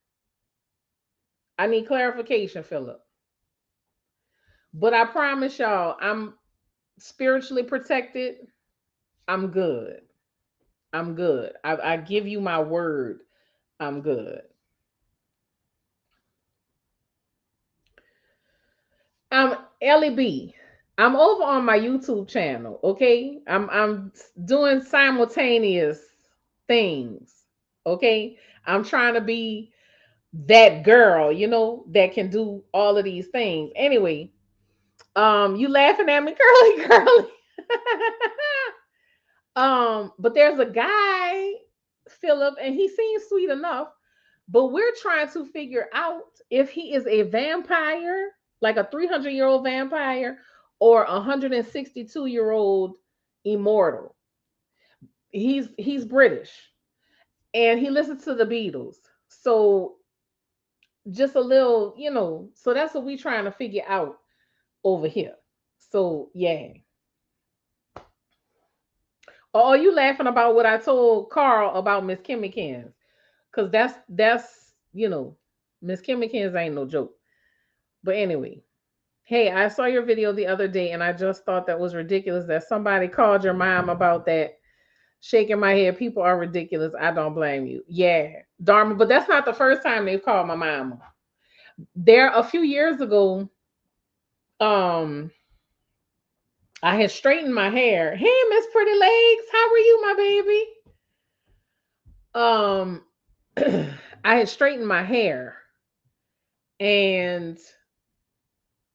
[SPEAKER 1] I need clarification, Philip. But I promise y'all, I'm spiritually protected. I'm good. I'm good. I give you my word. I'm good. Ellie B. I'm over on my YouTube channel. Okay, I'm doing simultaneous things. Okay, I'm trying to be that girl, that can do all of these things. Anyway, you laughing at me, curly, curly. But there's a guy, Philip, and he seems sweet enough. But we're trying to figure out if he is a vampire, like a 300-year-old vampire, or a 162-year-old immortal. He's British, and he listens to the Beatles. So just a little, So that's what we're trying to figure out over here. So yeah. Or are you laughing about what I told Carl about Miss Kimmy Kins? Because that's Miss Kimmy Kins ain't no joke. But anyway, hey, I saw your video the other day and I just thought that was ridiculous that somebody called your mom about that. Shaking my head, people are ridiculous. I don't blame you. Yeah, Dharma, but that's not the first time they've called my mama. There, a few years ago, um, I had straightened my hair. Hey, Miss Pretty Legs, how are you, my baby? I had straightened my hair and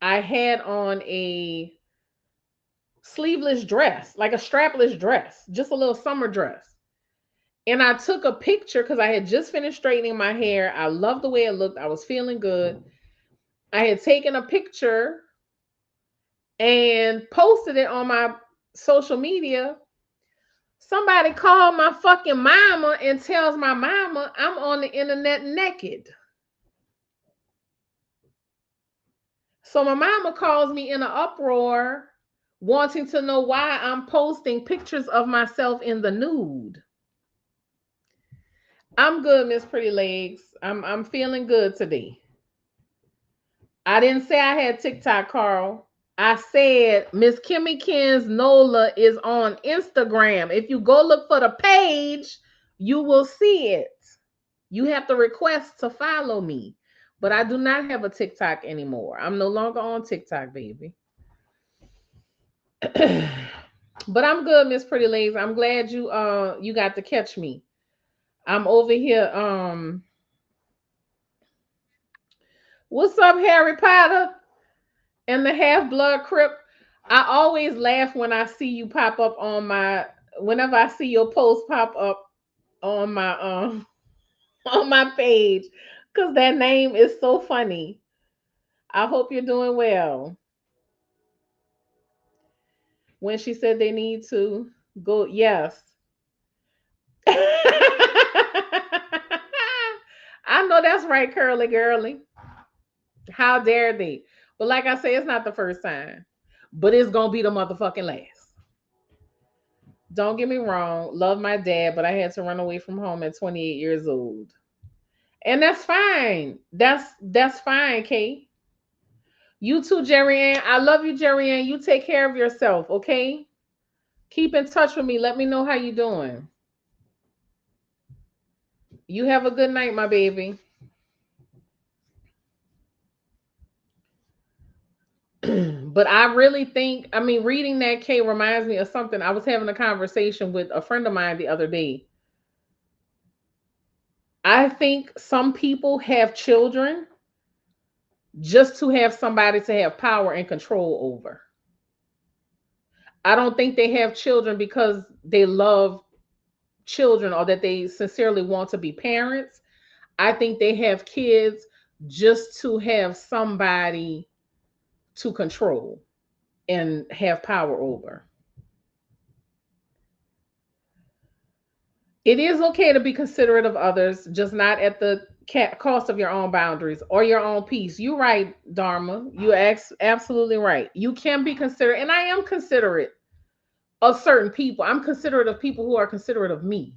[SPEAKER 1] I had on a sleeveless dress, like a strapless dress, just a little summer dress. And I took a picture because I had just finished straightening my hair. I loved the way it looked. I was feeling good. I had taken a picture and posted it on my social media. Somebody called my fucking mama and tells my mama I'm on the internet naked. So my mama calls me in an uproar, wanting to know why I'm posting pictures of myself in the nude. I'm good, Miss Pretty Legs. I'm feeling good today. I didn't say I had TikTok, Carl. I said Miss Kimmy Ken's NOLA is on Instagram. If you go look for the page, you will see it. You have to request to follow me. But I do not have a TikTok anymore. I'm no longer on TikTok, baby. But I'm good, Miss Pretty Legs. I'm glad you got to catch me. I'm over here. What's up, Harry Potter and the Half Blood Crip? I always laugh when I see you pop up on my. Whenever I see your post pop up on my on my page, because that name is so funny. I hope you're doing well. When she said they need to go, yes. I know that's right, Curly Girly. How dare they? But like I say, it's not the first time. But it's gonna be the motherfucking last. Don't get me wrong, love my dad, but I had to run away from home at 28 years old. And that's fine. That's fine, Kate. You too, Jerry Ann. I love you, Jerry Ann. You take care of yourself, okay? Keep in touch with me. Let me know how you doing. You have a good night, my baby. But I really think, I mean, reading that K reminds me of something. I was having a conversation with a friend of mine the other day. I think some people have children just to have somebody to have power and control over. I don't think they have children because they love children or that they sincerely want to be parents. I think they have kids just to have somebody to control and have power over. It is okay to be considerate of others, just not at the cost of your own boundaries or your own peace. You're right, Dharma. You're absolutely right. You can be considerate, and I am considerate of certain people. I'm considerate of people who are considerate of me.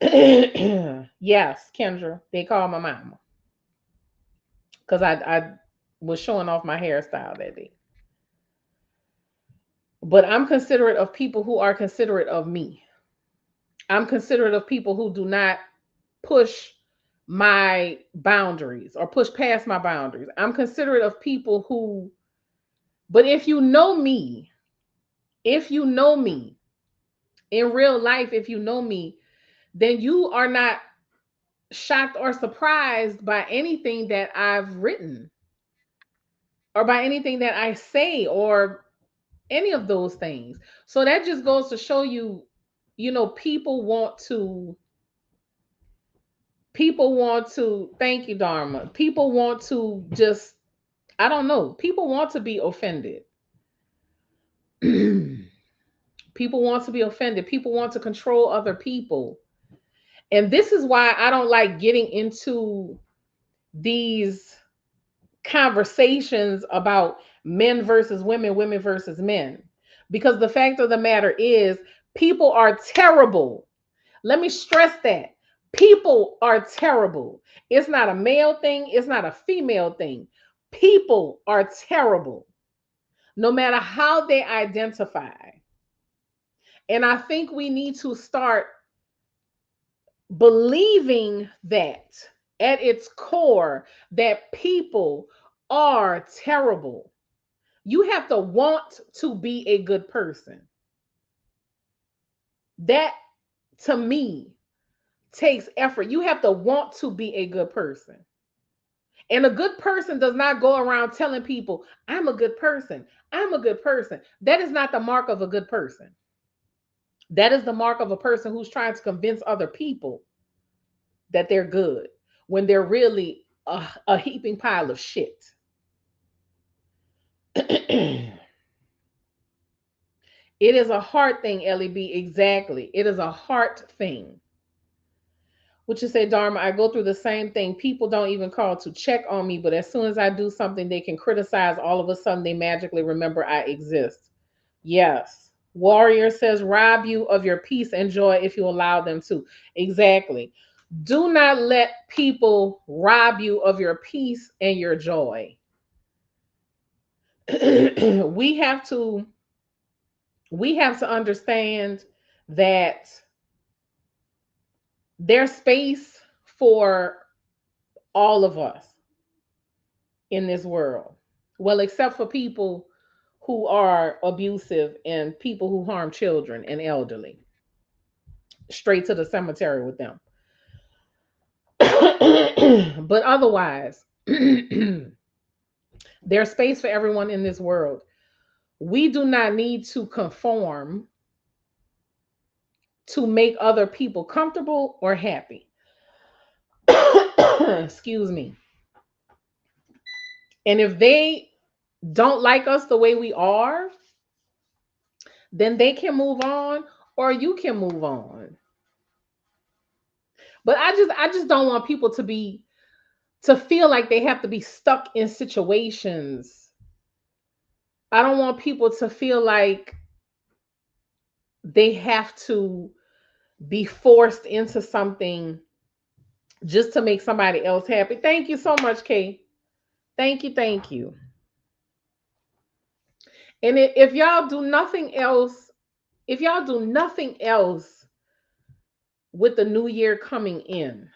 [SPEAKER 1] Yes, Kendra, they call my mama because I was showing off my hairstyle that day. But I'm considerate of people who are considerate of me. I'm considerate of people who do not push my boundaries or push past my boundaries. I'm considerate of people who, but if you know me in real life, if you know me, then you are not shocked or surprised by anything that I've written or by anything that I say or any of those things. So that just goes to show you, people want to thank you, Dharma. People want to just, I don't know, people want to be offended. People want to be offended. People want to control other people. And this is why I don't like getting into these conversations about men versus women, women versus men. Because the fact of the matter is, people are terrible. Let me stress that. People are terrible. It's not a male thing, it's not a female thing. People are terrible, no matter how they identify. And I think we need to start believing that at its core, that people are terrible. You have to want to be a good person. That, to me, takes effort. You have to want to be a good person. And a good person does not go around telling people, I'm a good person. I'm a good person. That is not the mark of a good person. That is the mark of a person who's trying to convince other people that they're good when they're really a heaping pile of shit. It is a heart thing, Ellie B. Exactly. It is a heart thing. What you say, Dharma, I go through the same thing. People don't even call to check on me, but as soon as I do something they can criticize, all of a sudden they magically remember I exist. Yes. Warrior says, rob you of your peace and joy if you allow them to. Exactly. Do not let people rob you of your peace and your joy. we have to we have to understand that there's space for all of us in this world. Well, except for people who are abusive and people who harm children and elderly. Straight to the cemetery with them. But otherwise, there's space for everyone in this world. We do not need to conform to make other people comfortable or happy. Excuse me. And if they don't like us the way we are, then they can move on or you can move on. But I just don't want people to feel like they have to be stuck in situations. I don't want people to feel like they have to be forced into something just to make somebody else happy. Thank you so much, Kay. Thank you, thank you. And if y'all do nothing else, if y'all do nothing else with the new year coming in,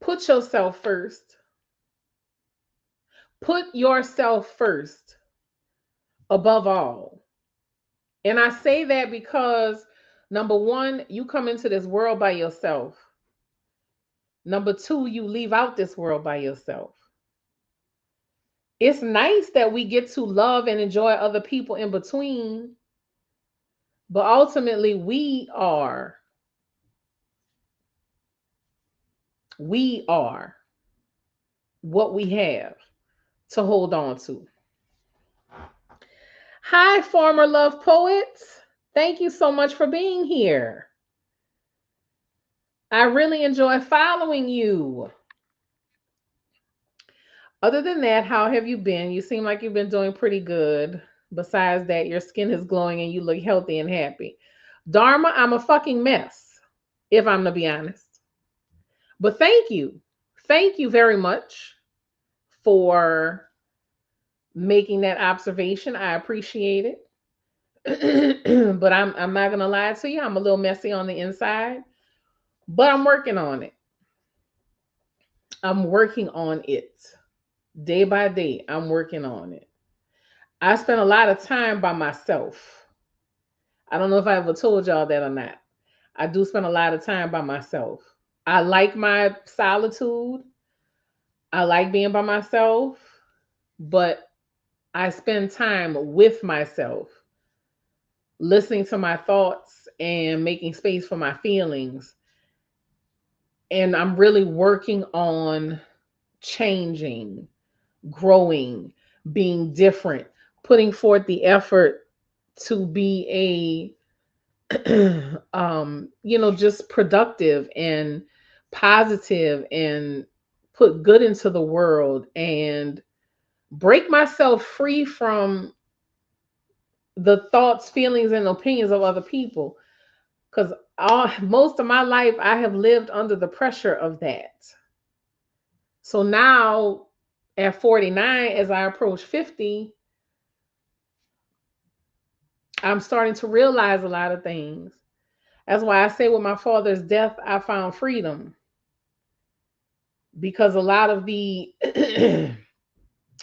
[SPEAKER 1] put yourself first. Put yourself first above all. And I say that because number one, you come into this world by yourself. Number two, you leave out this world by yourself. It's nice that we get to love and enjoy other people in between, but ultimately we are what we have to hold on to. Hi, former love poets. Thank you so much for being here. I really enjoy following you. Other than that, how have you been? You seem like you've been doing pretty good. Besides that, your skin is glowing and you look healthy and happy. Dharma, I'm a fucking mess, if I'm to be honest. But thank you. Thank you very much for making that observation. I appreciate it. But I'm not gonna lie to you. I'm a little messy on the inside, but I'm working on it. I'm working on it. Day by day, I'm working on it. I spend a lot of time by myself. I don't know if I ever told y'all that or not. I do spend a lot of time by myself. I like my solitude. I like being by myself, but I spend time with myself, listening to my thoughts and making space for my feelings. And I'm really working on changing, growing, being different, putting forth the effort to be just productive and positive and put good into the world and break myself free from the thoughts, feelings, and opinions of other people. Because most of my life, I have lived under the pressure of that. So now at 49, as I approach 50, I'm starting to realize a lot of things. That's why I say with my father's death, I found freedom because a lot of the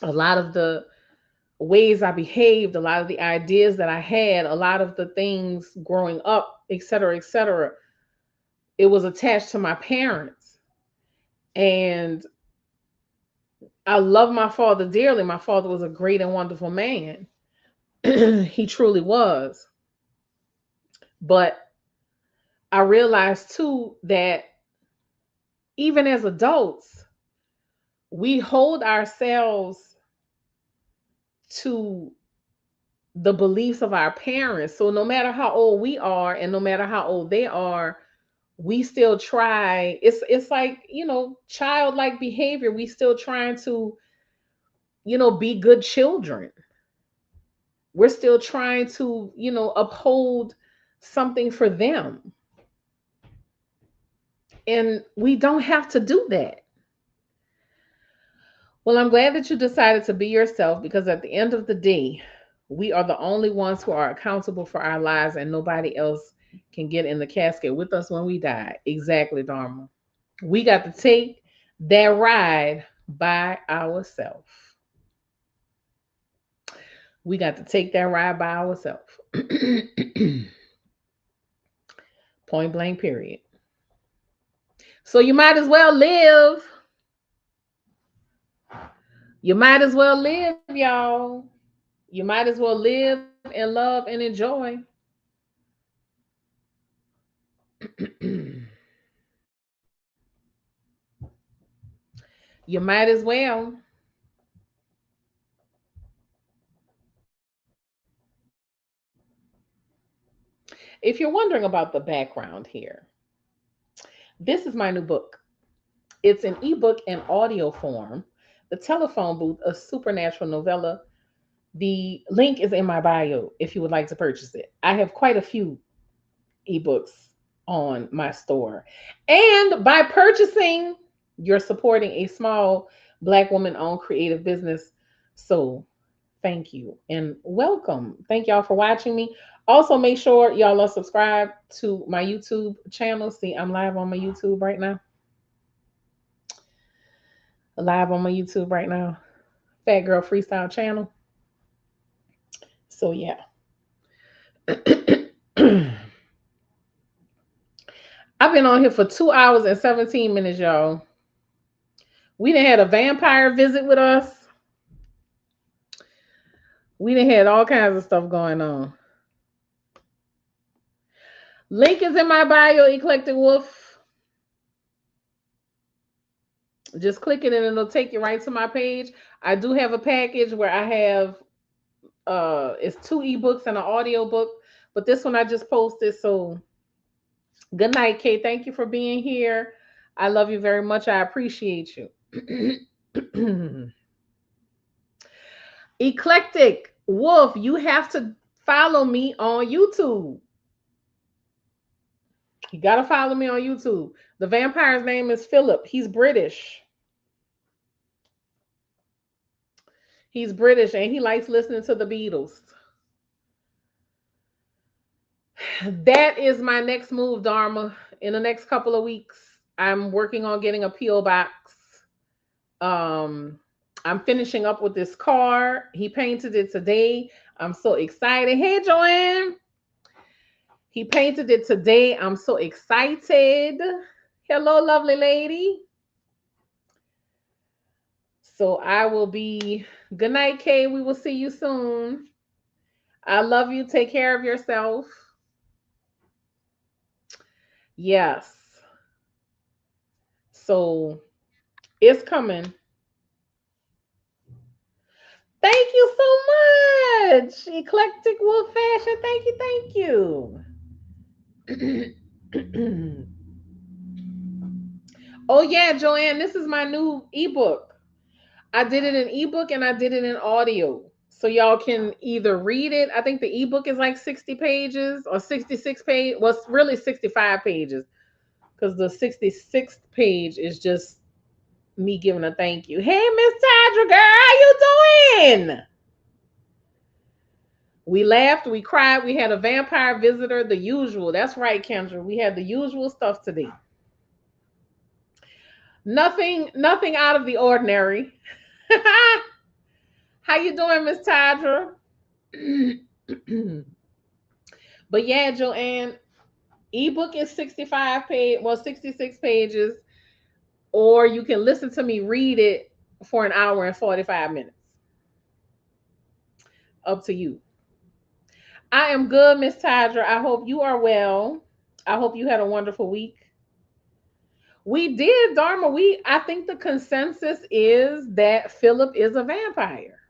[SPEAKER 1] a lot of the ways I behaved, a lot of the ideas that I had, a lot of the things growing up, et cetera, it was attached to my parents. And I love my father dearly. My father was a great and wonderful man. He truly was. But I realized too that even as adults, we hold ourselves to the beliefs of our parents. So no matter how old we are and no matter how old they are, we still try. It's like, childlike behavior. We still trying to, be good children. We're still trying to, uphold something for them. And we don't have to do that. Well, I'm glad that you decided to be yourself because at the end of the day, we are the only ones who are accountable for our lives and nobody else can get in the casket with us when we die. Exactly, Dharma. We got to take that ride by ourselves. We got to take that ride by ourselves. Point blank, period. So you might as well live. You might as well live, y'all. You might as well live and love and enjoy. You might as well. if you're wondering about the background here, this is my new book. It's an ebook and audio form. The Telephone Booth, a supernatural novella. The link is in my bio if you would like to purchase it. I have quite a few ebooks on my store. And by purchasing, you're supporting a small Black woman owned creative business. So thank you and welcome. Thank y'all for watching me. Also, make sure y'all are subscribed to my YouTube channel. See, I'm live on my YouTube right now. Live on my YouTube right now. Fat Girl Freestyle channel. So, yeah. I've been on here for 2 hours and 17 minutes, y'all. We done had a vampire visit with us. We done had all kinds of stuff going on. Link is in my bio, Eclectic Wolf. Just click it and it'll take you right to my page. I do have a package where I have it's 2 ebooks and an audio book, but this one I just posted. So good night, Kay. Thank you for being here. I love you very much. I appreciate you. Eclectic Wolf, you have to follow me on YouTube. You gotta follow me on YouTube. The vampire's name is Philip. He's British. He's British and he likes listening to the Beatles. That is my next move, Dharma. In the next couple of weeks, I'm working on getting a P.O. box. Um, I'm finishing up with this car. He painted it today. I'm so excited. Hey, Joanne. He painted it today. I'm so excited. Hello, lovely lady. So I will be. Good night, Kay. We will see you soon. I love you. Take care of yourself. Yes. So it's coming. Thank you so much. Eclectic Wolf Fashion. Thank you. Thank you. Oh yeah, Joanne, this is my new ebook. I did it in ebook and I did it in audio. So y'all can either read it. I think the ebook is like 60 pages or 66 pages. Well, it's really 65 pages because the 66th page is just me giving a thank you. Hey, Miss Tadra, girl, how you doing? We laughed, we cried, we had a vampire visitor, the usual. That's right, Kendra. We had the usual stuff today. Nothing out of the ordinary. How you doing, Miss Tadra? But yeah, Joanne, ebook is 66 pages, or you can listen to me read it for an hour and 45 minutes. Up to you. I am good, Miss Tadra. I hope you are well. I hope you had a wonderful week. We did, Dharma. I think the consensus is that Philip is a vampire.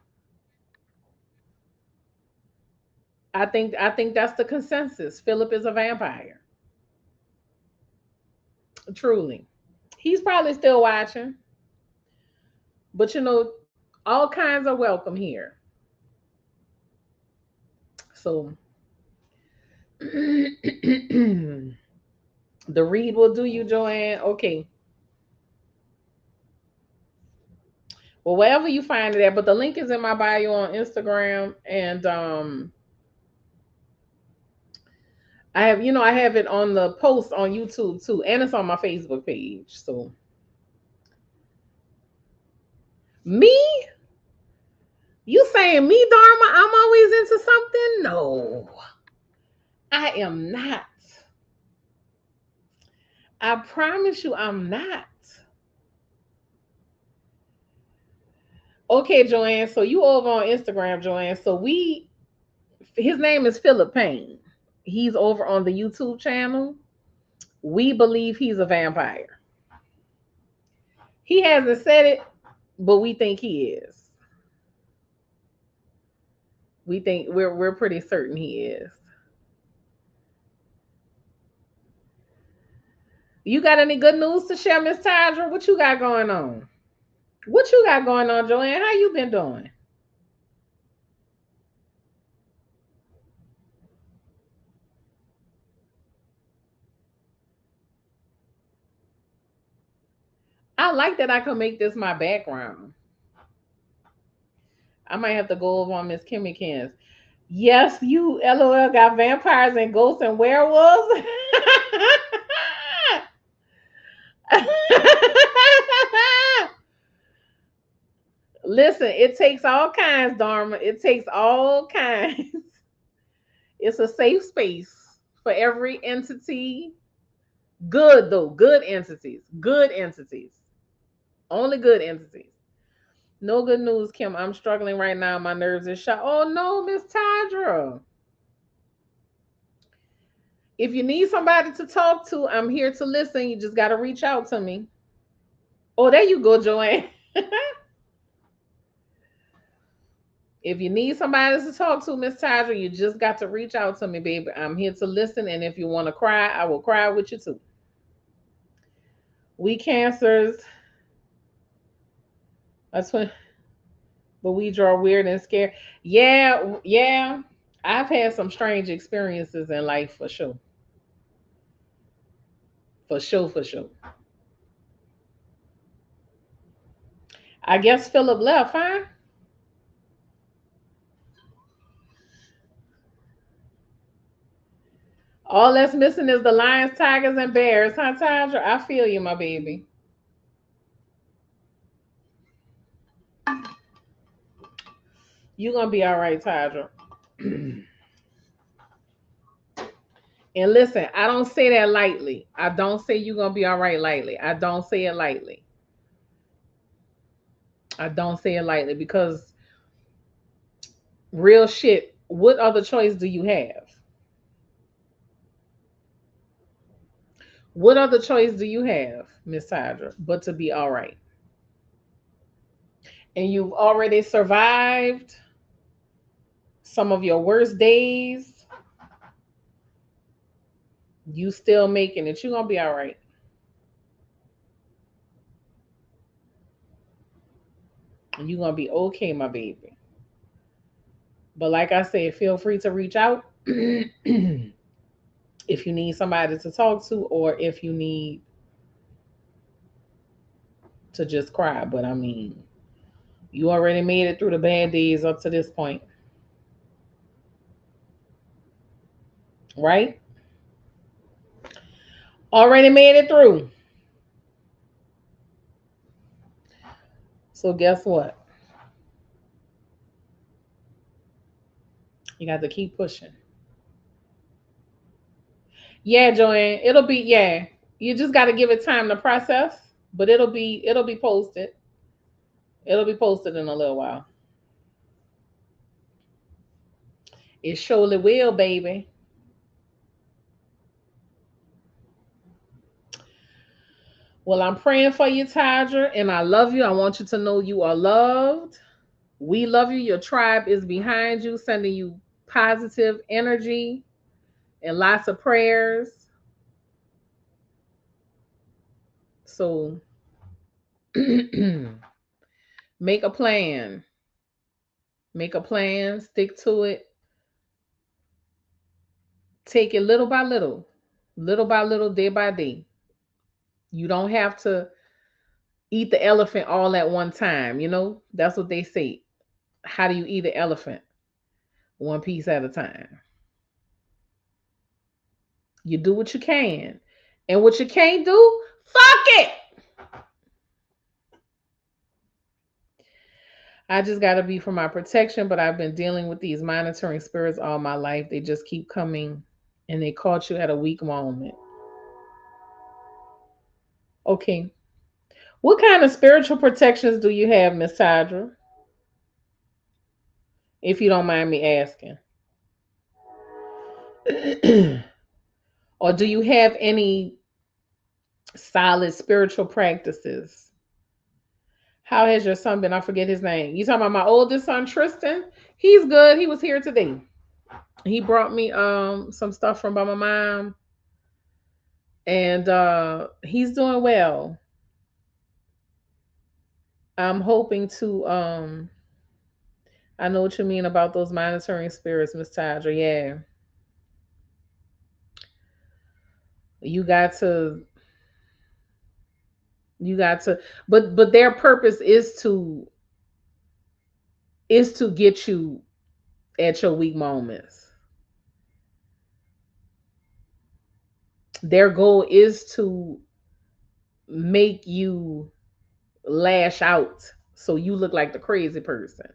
[SPEAKER 1] I think that's the consensus. Philip is a vampire. Truly. He's probably still watching. But all kinds are welcome here. So the read will do you, Joanne. Okay. Well, wherever you find it at, but the link is in my bio on Instagram, and I have it on the post on YouTube too, and it's on my Facebook page. So me, you saying me, Dharma? I'm always into something? No, I am not. I promise you, I'm not. Okay, Joanne. So you over on Instagram, Joanne. So his name is Philip Payne. He's over on the YouTube channel. We believe he's a vampire. He hasn't said it, but we think he is. We think we're pretty certain he is. You got any good news to share, Miss Tydra? What you got going on? What you got going on, Joanne? How you been doing? I like that I can make this my background. I might have to go over on Miss Kimmy Kins. Yes, you LOL got vampires and ghosts and werewolves. Listen, it takes all kinds, Dharma. It takes all kinds. It's a safe space for every entity. Good though, good entities. Good entities. Only good entities. No good news, Kim. I'm struggling right now. My nerves are shot. Oh no, Miss Tydra. If you need somebody to talk to, I'm here to listen. You just got to reach out to me. Oh, there you go, Joanne. If you need somebody to talk to, Miss Tydra, you just got to reach out to me, baby. I'm here to listen. And if you want to cry, I will cry with you too. We cancers, that's when, but we draw weird and scared. Yeah, yeah. I've had some strange experiences in life for sure. For sure, for sure. I guess Philip left, huh? All that's missing is the lions, tigers, and bears, huh, Tydra? I feel you, my baby. You're gonna be all right, Tydra. And listen, I don't say that lightly. I don't say you're gonna be all right lightly. I don't say it lightly. I don't say it lightly because real shit, what other choice do you have? What other choice do you have, Miss Tydra, but to be all right? And you've already survived some of your worst days. You still making it. You're gonna be all right. You're gonna be okay, my baby. But like I said, feel free to reach out if you need somebody to talk to or if you need to just cry. But I mean, you already made it through the bad days up to this point, right? Already made it through. So guess what? You got to keep pushing. Yeah, Joanne, it'll be yeah. You just got to give it time to process, but it'll be posted. It'll be posted in a little while. It surely will, baby. Well, I'm praying for you, Tydra, and I love you. I want you to know you are loved. We love you. Your tribe is behind you, sending you positive energy and lots of prayers. So make a plan. Make a plan, stick to it, take it little by little, day by day. You don't have to eat the elephant all at one time. That's what they say. How do you eat an elephant? One piece at a time. You do what you can. And what you can't do, fuck it. I just got to be for my protection, but I've been dealing with these monitoring spirits all my life. They just keep coming and they caught you at a weak moment. Okay. What kind of spiritual protections do you have, Miss Tydra? If you don't mind me asking. Or do you have any solid spiritual practices? How has your son been? I forget his name. You talking about my oldest son, Tristan? He's good. He was here today. He brought me some stuff from by my mom, And he's doing well. I'm hoping to I know what you mean about those monitoring spirits, Miss Tadra. Yeah. You got to you got to but their purpose is to get you at your weak moments. Their goal is to make you lash out so you look like the crazy person.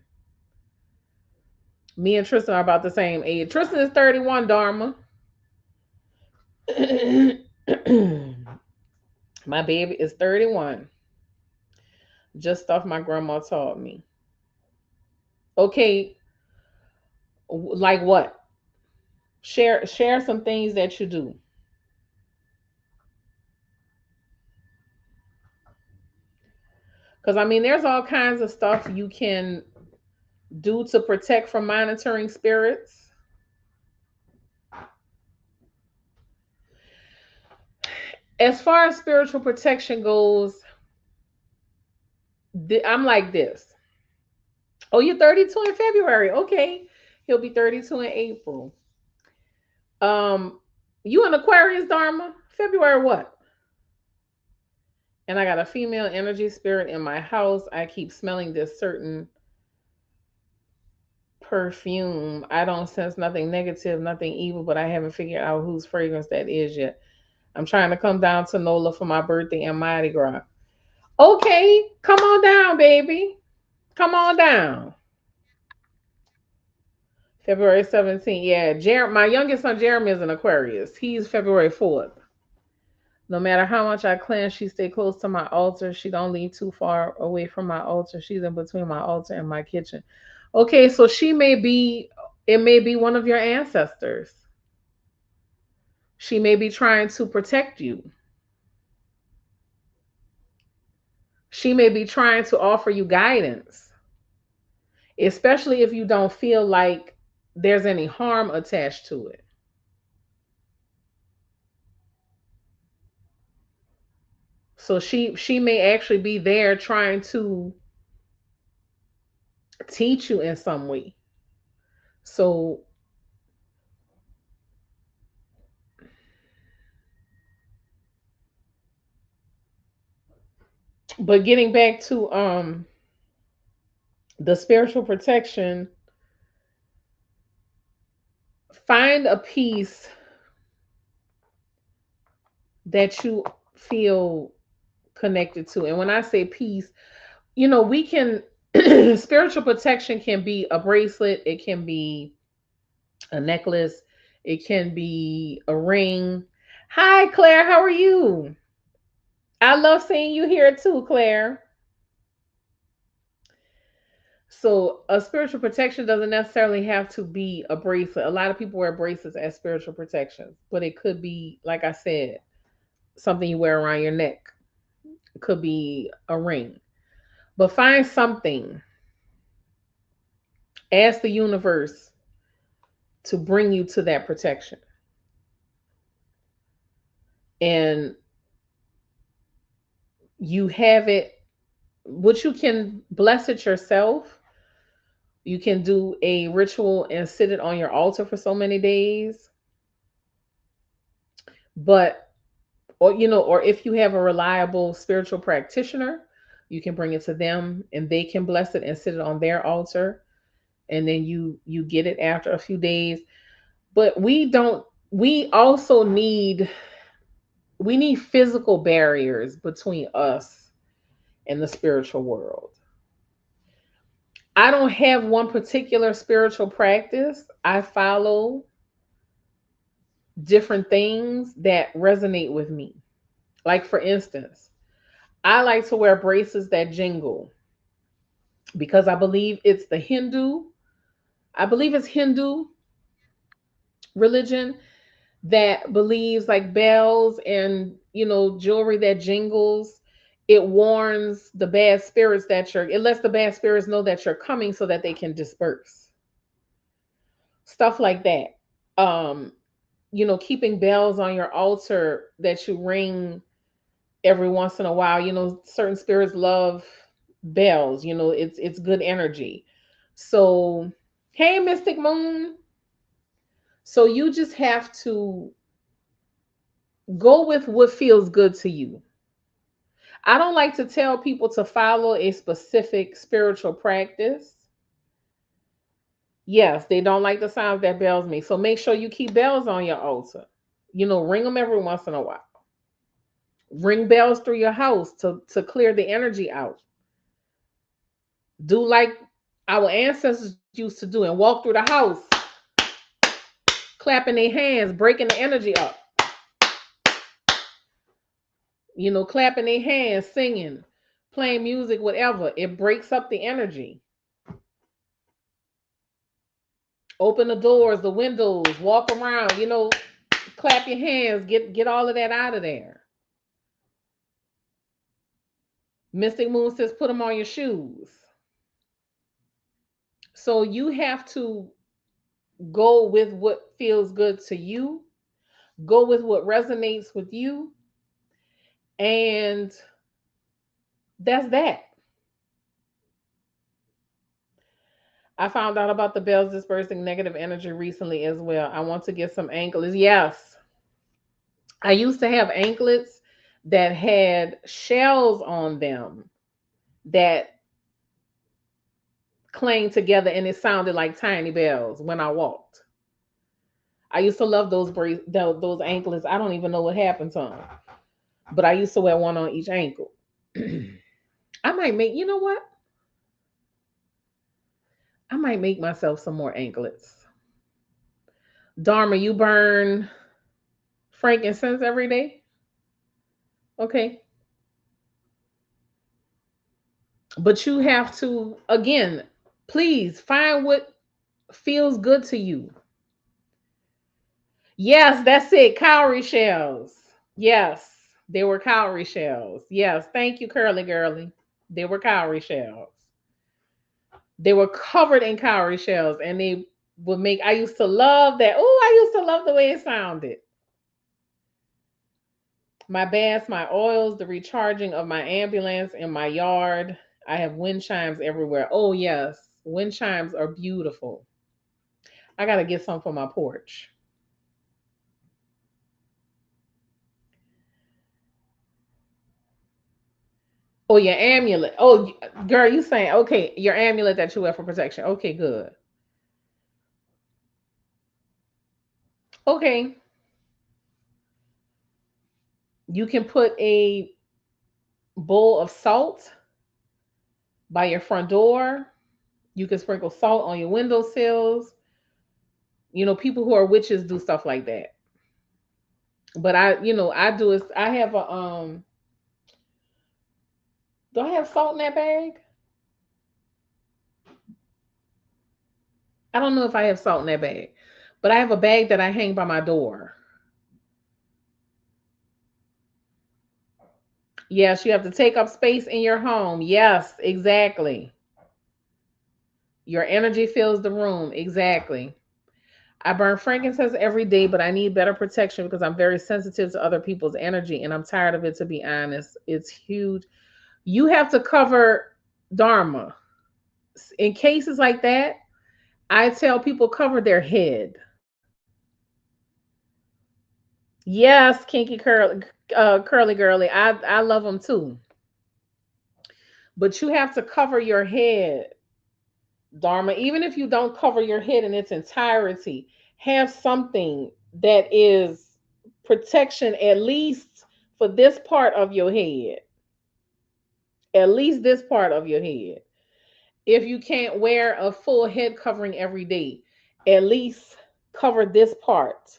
[SPEAKER 1] Me and Tristan are about the same age. Tristan is 31, Dharma. My baby is 31. Just stuff my grandma taught me. Okay, like what? Share some things that you do. Because I mean, there's all kinds of stuff you can do to protect from monitoring spirits. As far as spiritual protection goes, I'm like this. Oh, you're 32 in February. Okay. He'll be 32 in April. Um, you an Aquarius, Dharma? February what? And I got a female energy spirit in my house. I keep smelling this certain perfume. I don't sense nothing negative, nothing evil, but I haven't figured out whose fragrance that is yet. I'm trying to come down to NOLA for my birthday and Mardi Gras. Okay, come on down, baby. Come on down. February 17th. Yeah, my youngest son Jeremy is an Aquarius. He's February 4th. No matter how much I cleanse, she stay close to my altar. She don't leave too far away from my altar. She's in between my altar and my kitchen. Okay, so it may be one of your ancestors. She may be trying to protect you. She may be trying to offer you guidance, especially if you don't feel like there's any harm attached to it. So she may actually be there trying to teach you in some way. So, but getting back to the spiritual protection, find a piece that you feel connected to. And when I say peace, we can spiritual protection can be a bracelet, it can be a necklace, it can be a ring. Hi Claire, how are you? I love seeing you here too, Claire. So a spiritual protection doesn't necessarily have to be a bracelet. A lot of people wear bracelets as spiritual protections, but it could be, like I said, something you wear around your neck. It could be a ring. But find something. Ask the universe to bring you to that protection. And you have it, which you can bless it yourself. You can do a ritual and sit it on your altar for so many days. But or if you have a reliable spiritual practitioner, you can bring it to them and they can bless it and sit it on their altar, and then you get it after a few days. But we also need physical barriers between us and the spiritual world. I don't have one particular spiritual practice. I follow different things that resonate with me. Like, for instance, I like to wear bracelets that jingle because I believe it's Hindu religion that believes like bells and, jewelry that jingles. It warns the bad spirits it lets the bad spirits know that you're coming so that they can disperse. Stuff like that. Um, keeping bells on your altar that you ring every once in a while. Certain spirits love bells. It's good energy. So, hey, Mystic Moon. So you just have to go with what feels good to you. I don't like to tell people to follow a specific spiritual practice. Yes, they don't like the sounds that bells make. So make sure you keep bells on your altar. Ring them every once in a while. Ring bells through your house to clear the energy out. Do like our ancestors used to do and walk through the house, clapping their hands, breaking the energy up. Clapping their hands, singing, playing music, whatever. It breaks up the energy. Open the doors, the windows, walk around, clap your hands, get all of that out of there. Mystic Moon says put them on your shoes. So you have to go with what feels good to you, go with what resonates with you, and that's that. I found out about the bells dispersing negative energy recently as well. I want to get some anklets. Yes. I used to have anklets that had shells on them that clanged together and it sounded like tiny bells when I walked. I used to love those anklets. I don't even know what happened to them, but I used to wear one on each ankle. I might make, you know what? I might make myself some more anklets. Dharma, you burn frankincense every day? Okay. But you have to, again, please find what feels good to you. Yes, that's it. Cowrie shells. Yes, they were cowrie shells. Yes, thank you, Curly Girly. They were cowrie shells. They were covered in cowrie shells, and they would make. I used to love that. Oh, I used to love the way it sounded. My baths, my oils, the recharging of my ambulance in my yard. I have wind chimes everywhere. Oh, yes. Wind chimes are beautiful. I got to get some for my porch. Oh, your amulet. Oh, girl, you saying, okay, your amulet that you wear for protection. Okay, good. Okay. You can put a bowl of salt by your front door. You can sprinkle salt on your windowsills. People who are witches do stuff like that. But I do is I have a do I have salt in that bag? I don't know if I have salt in that bag. But I have a bag that I hang by my door. Yes, you have to take up space in your home. Yes, exactly. Your energy fills the room. Exactly. I burn frankincense every day, but I need better protection because I'm very sensitive to other people's energy and I'm tired of it, to be honest. It's huge. You have to cover Dharma. In cases like that, I tell people cover their head. Yes, kinky curly girly. I love them too. But you have to cover your head, Dharma. Even if you don't cover your head in its entirety, have something that is protection at least for this part of your head. At least this part of your head. If you can't wear a full head covering every day, at least cover this part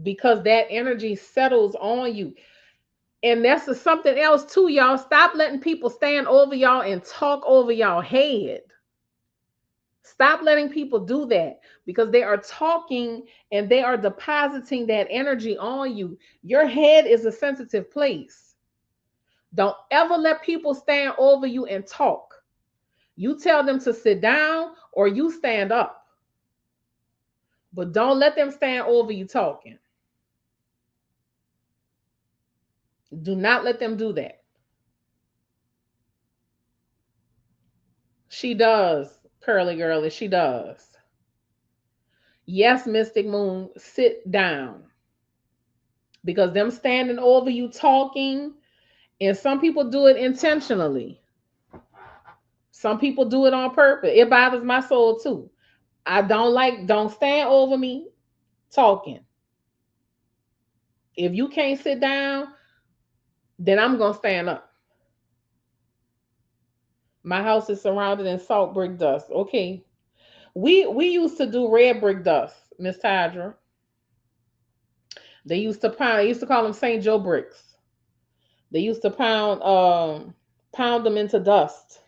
[SPEAKER 1] because that energy settles on you. And something else too, y'all. Stop letting people stand over y'all and talk over y'all head. Stop letting people do that because they are talking and they are depositing that energy on you. Your head is a sensitive place. Don't ever let people stand over you and talk. You tell them to sit down or you stand up. But don't let them stand over you talking. Do not let them do that. She does, curly girly. She does. Yes, Mystic Moon, sit down. Because them standing over you talking, and some people do it intentionally. Some people do it on purpose. It bothers my soul too. Don't stand over me talking. If you can't sit down, then I'm gonna stand up. My house is surrounded in salt brick dust. Okay. We used to do red brick dust, Miss Tydra. They used to call them St. Joe bricks. They used to pound them into dust.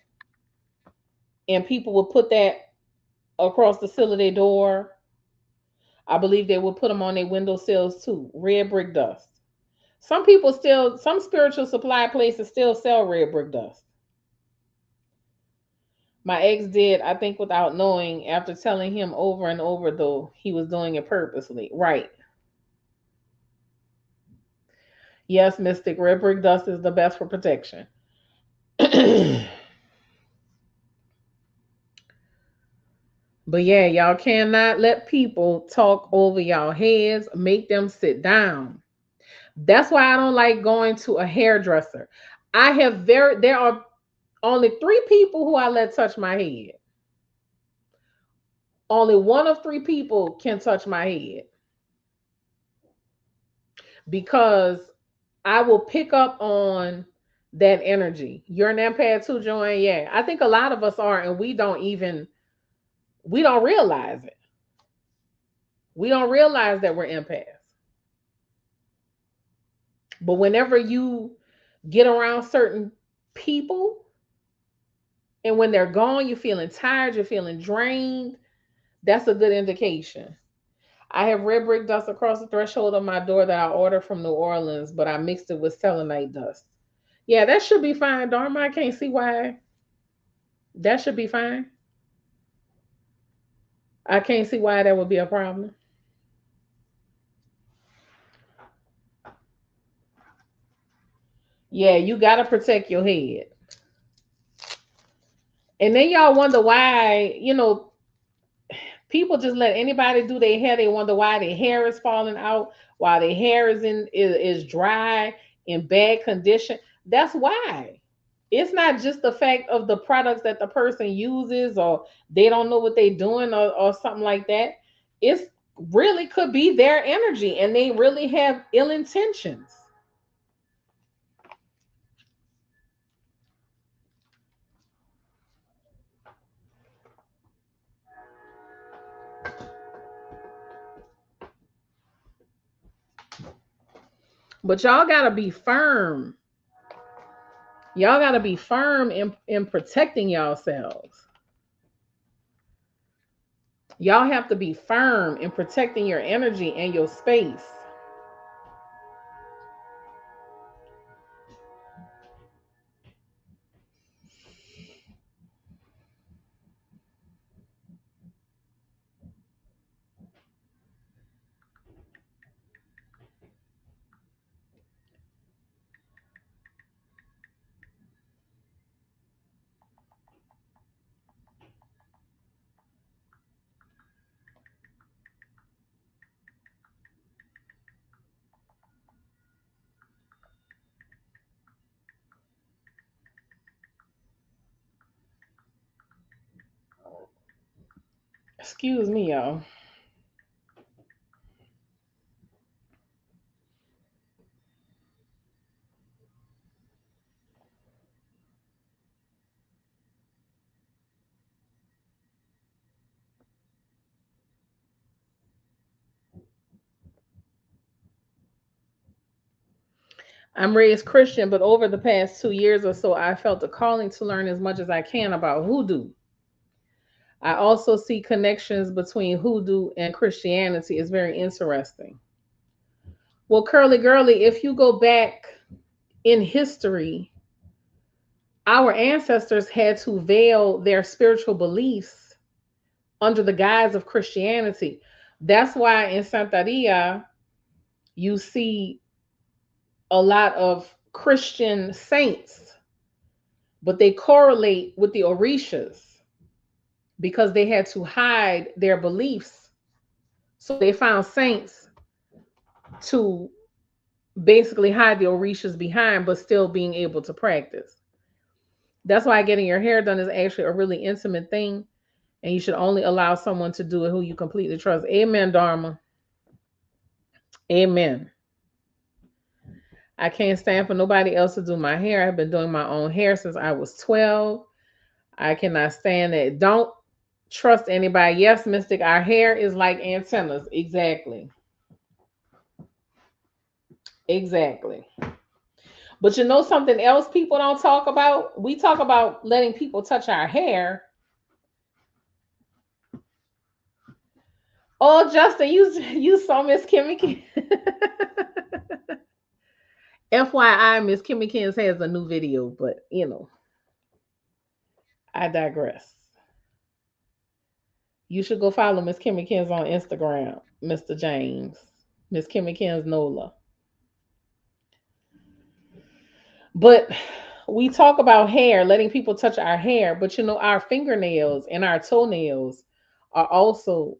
[SPEAKER 1] And people would put that across the sill of their door. I believe they would put them on their windowsills too. Red brick dust. Some spiritual supply places still sell red brick dust. My ex did, I think, without knowing, after telling him over and over, though he was doing it purposely. Right. Yes, Mystic, red brick dust is the best for protection. But yeah, y'all cannot let people talk over y'all heads, make them sit down. That's why I don't like going to a hairdresser. There are only 3 people who I let touch my head. Only one of 3 people can touch my head because I will pick up on that energy. You're an empath too, Joanne. Yeah. I think a lot of us are, and we don't realize it. We don't realize that we're empaths. But whenever you get around certain people and when they're gone, you're feeling tired, you're feeling drained, that's a good indication. I have red brick dust across the threshold of my door that I ordered from New Orleans, but I mixed it with selenite dust. Yeah, that should be fine, Dharma. I can't see why that should be fine. I can't see why that would be a problem. Yeah, you got to protect your head. And then y'all wonder why, people just let anybody do their hair. They wonder why their hair is falling out, why their hair is dry in bad condition. That's why. It's not just the fact of the products that the person uses or they don't know what they're doing or something like that. It's really could be their energy and they really have ill intentions. But y'all gotta be firm. Y'all gotta be firm in protecting yourselves. Y'all have to be firm in protecting your energy and your space. Excuse me, y'all. I'm raised Christian, but over the past 2 years or so, I felt a calling to learn as much as I can about hoodoo. I also see connections between hoodoo and Christianity. It's very interesting. Well, Curly Girly, if you go back in history, our ancestors had to veil their spiritual beliefs under the guise of Christianity. That's why in Santeria you see a lot of Christian saints, but they correlate with the Orishas because they had to hide their beliefs. So they found saints to basically hide the Orishas behind, but still being able to practice. That's why getting your hair done is actually a really intimate thing, and you should only allow someone to do it who you completely trust. Amen, Dharma. Amen. I can't stand for nobody else to do my hair. I've been doing my own hair since I was 12. I cannot stand it. Don't trust anybody. Yes, Mystic, our hair is like antennas. Exactly. Exactly. But you know something else people don't talk about? We talk about letting people touch our hair. Oh, Justin, you saw Miss Kimmy. FYI, Miss Kimmy Kins has a new video, but I digress. You should go follow Miss Kimmy Kins on Instagram, Mr. James. Miss Kimmy Kins Nola. But we talk about hair, letting people touch our hair, but our fingernails and our toenails are also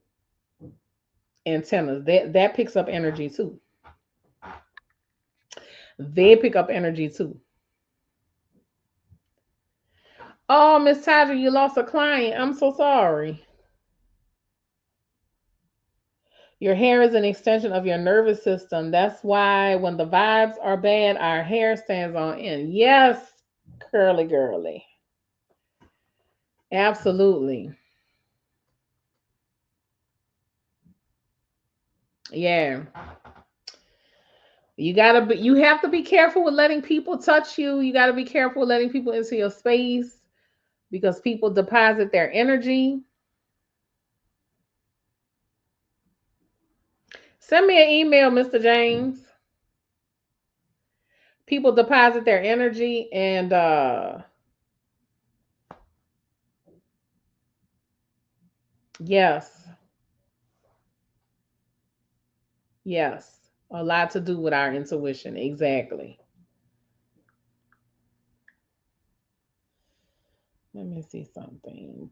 [SPEAKER 1] antennas. That picks up energy too. They pick up energy too. Oh, Miss Tadra, you lost a client. I'm so sorry. Your hair is an extension of your nervous system. That's why when the vibes are bad, our hair stands on end. Yes, curly girly. Absolutely. Yeah. You have to be careful with letting people touch you. You got to be careful with letting people into your space because people deposit their energy. Send me an email, Mr. James. People deposit their energy and yes. Yes. A lot to do with our intuition. Exactly. Let me see something.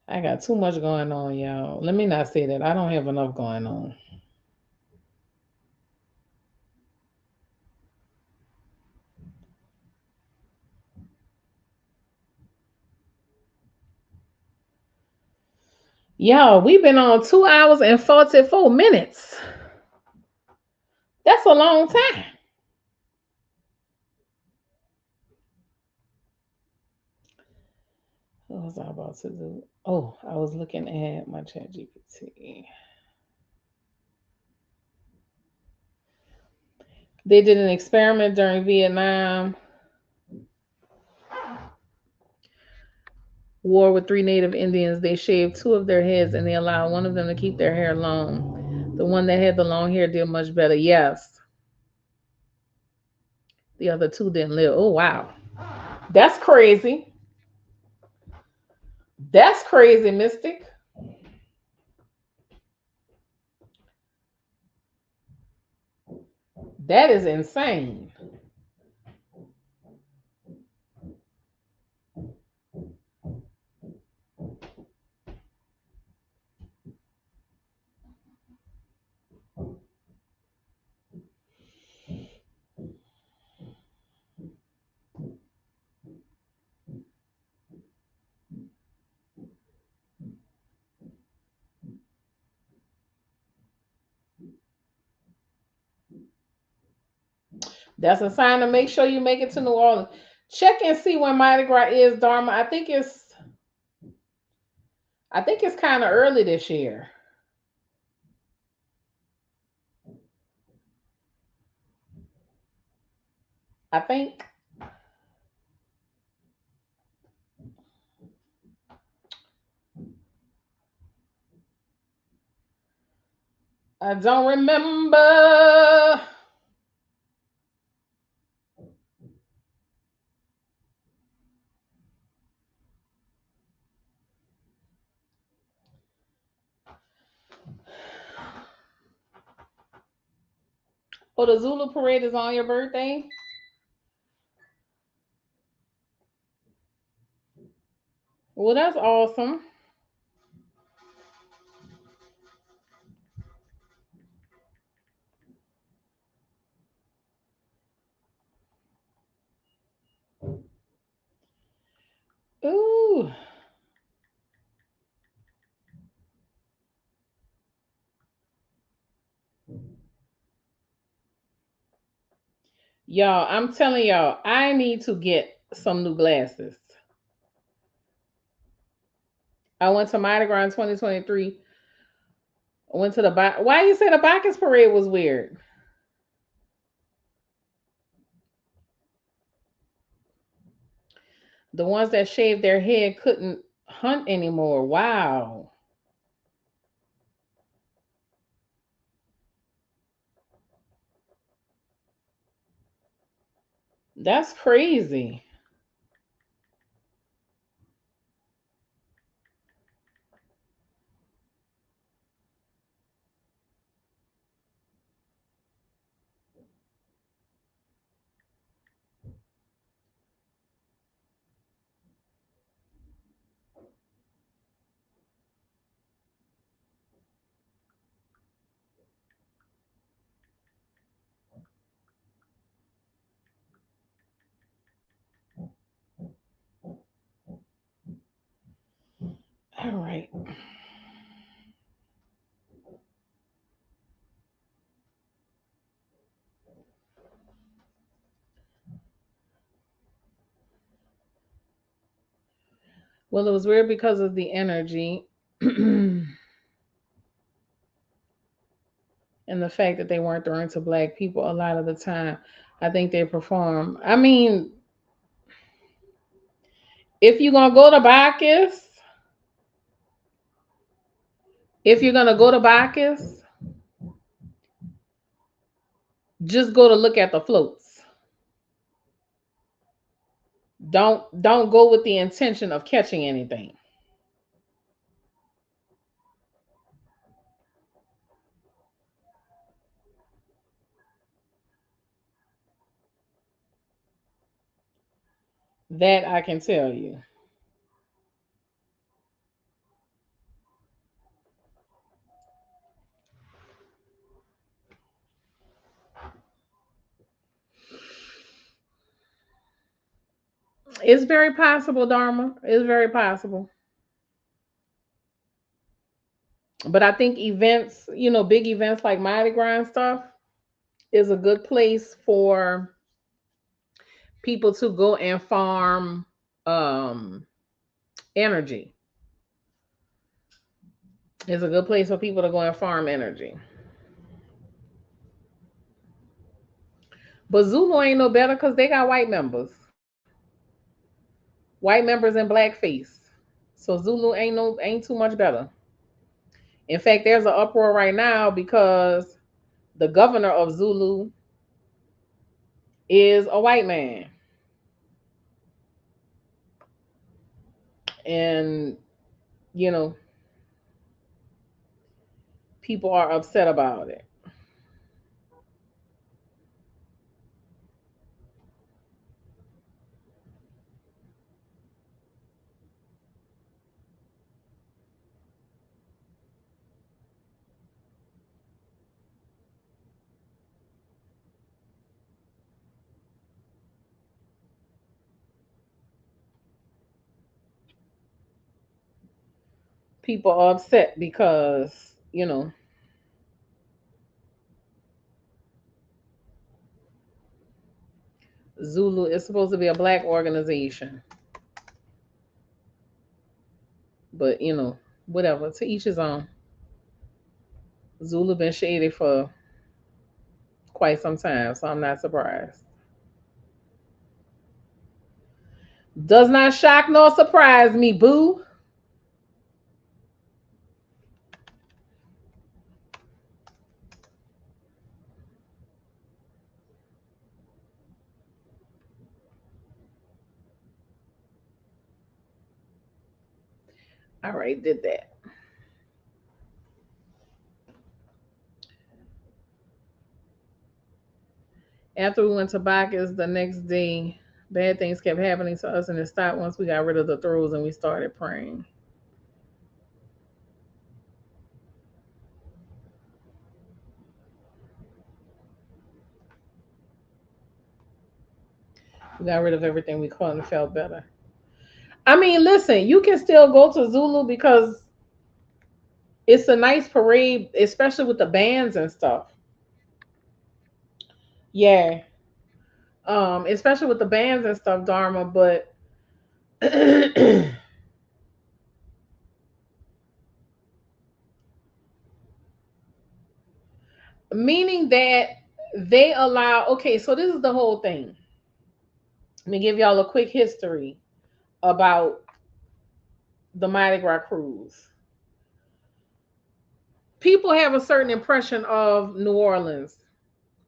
[SPEAKER 1] I got too much going on, y'all. Let me not say that. I don't have enough going on. Y'all, we've been on 2 hours and 44 minutes. That's a long time. What was I about to do? Oh, I was looking at my chat GPT. They did an experiment during Vietnam War with 3 Native Indians. They shaved two of their heads and they allowed one of them to keep their hair long. The one that had the long hair did much better. Yes. The other two didn't live. Oh, wow. That's crazy. That's crazy, Mystic. That is insane. That's a sign to make sure you make it to New Orleans. Check and see when Mardi Gras is, Dharma. I think it's kind of early this year. I think. I don't remember. Oh, the Zulu parade is on your birthday? Well, that's awesome. Ooh. Y'all, I'm telling y'all, I need to get some new glasses. I went to Mardi Gras in 2023. I went to the Why you say the Bacchus parade was weird? The ones that shaved their head couldn't hunt anymore. Wow. That's crazy. All right. Well, it was weird because of the energy and the fact that they weren't throwing to black people a lot of the time. I think they perform. I mean, if you're gonna go to Bacchus, if you're gonna go to Bacchus, just go to look at the floats. Don't go with the intention of catching anything. That I can tell you. It's very possible, Dharma. It's very possible. But I think events, big events like Mardi Gras and stuff, is a good place for people to go and farm um energy. It's a good place for people to go and farm energy. But Zulu ain't no better because they got white members. White members in blackface. So Zulu ain't too much better. In fact, there's an uproar right now because the governor of Zulu is a white man. And, you know, people are upset about it. People are upset because, Zulu is supposed to be a black organization. But, whatever, to each his own. Zulu been shady for quite some time, so I'm not surprised. Does not shock nor surprise me, boo. All right, did that. After we went to Bacchus the next day, bad things kept happening to us, and it stopped once we got rid of the throws and we started praying. We got rid of everything we caught and felt better. I mean, listen, you can still go to Zulu because it's a nice parade, especially with the bands and stuff. Yeah. Especially with the bands and stuff, Dharma, but meaning that they allow, okay, so this is the whole thing. Let me give y'all a quick history about the Mardi Gras cruise. People have a certain impression of New Orleans,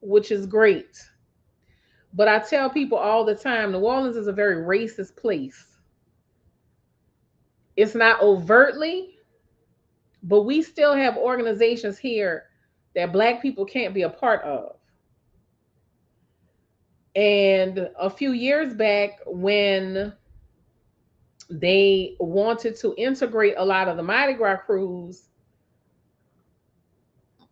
[SPEAKER 1] which is great. But I tell people all the time, New Orleans is a very racist place. It's not overtly, but we still have organizations here that black people can't be a part of. And a few years back, when they wanted to integrate a lot of the Mardi Gras crews,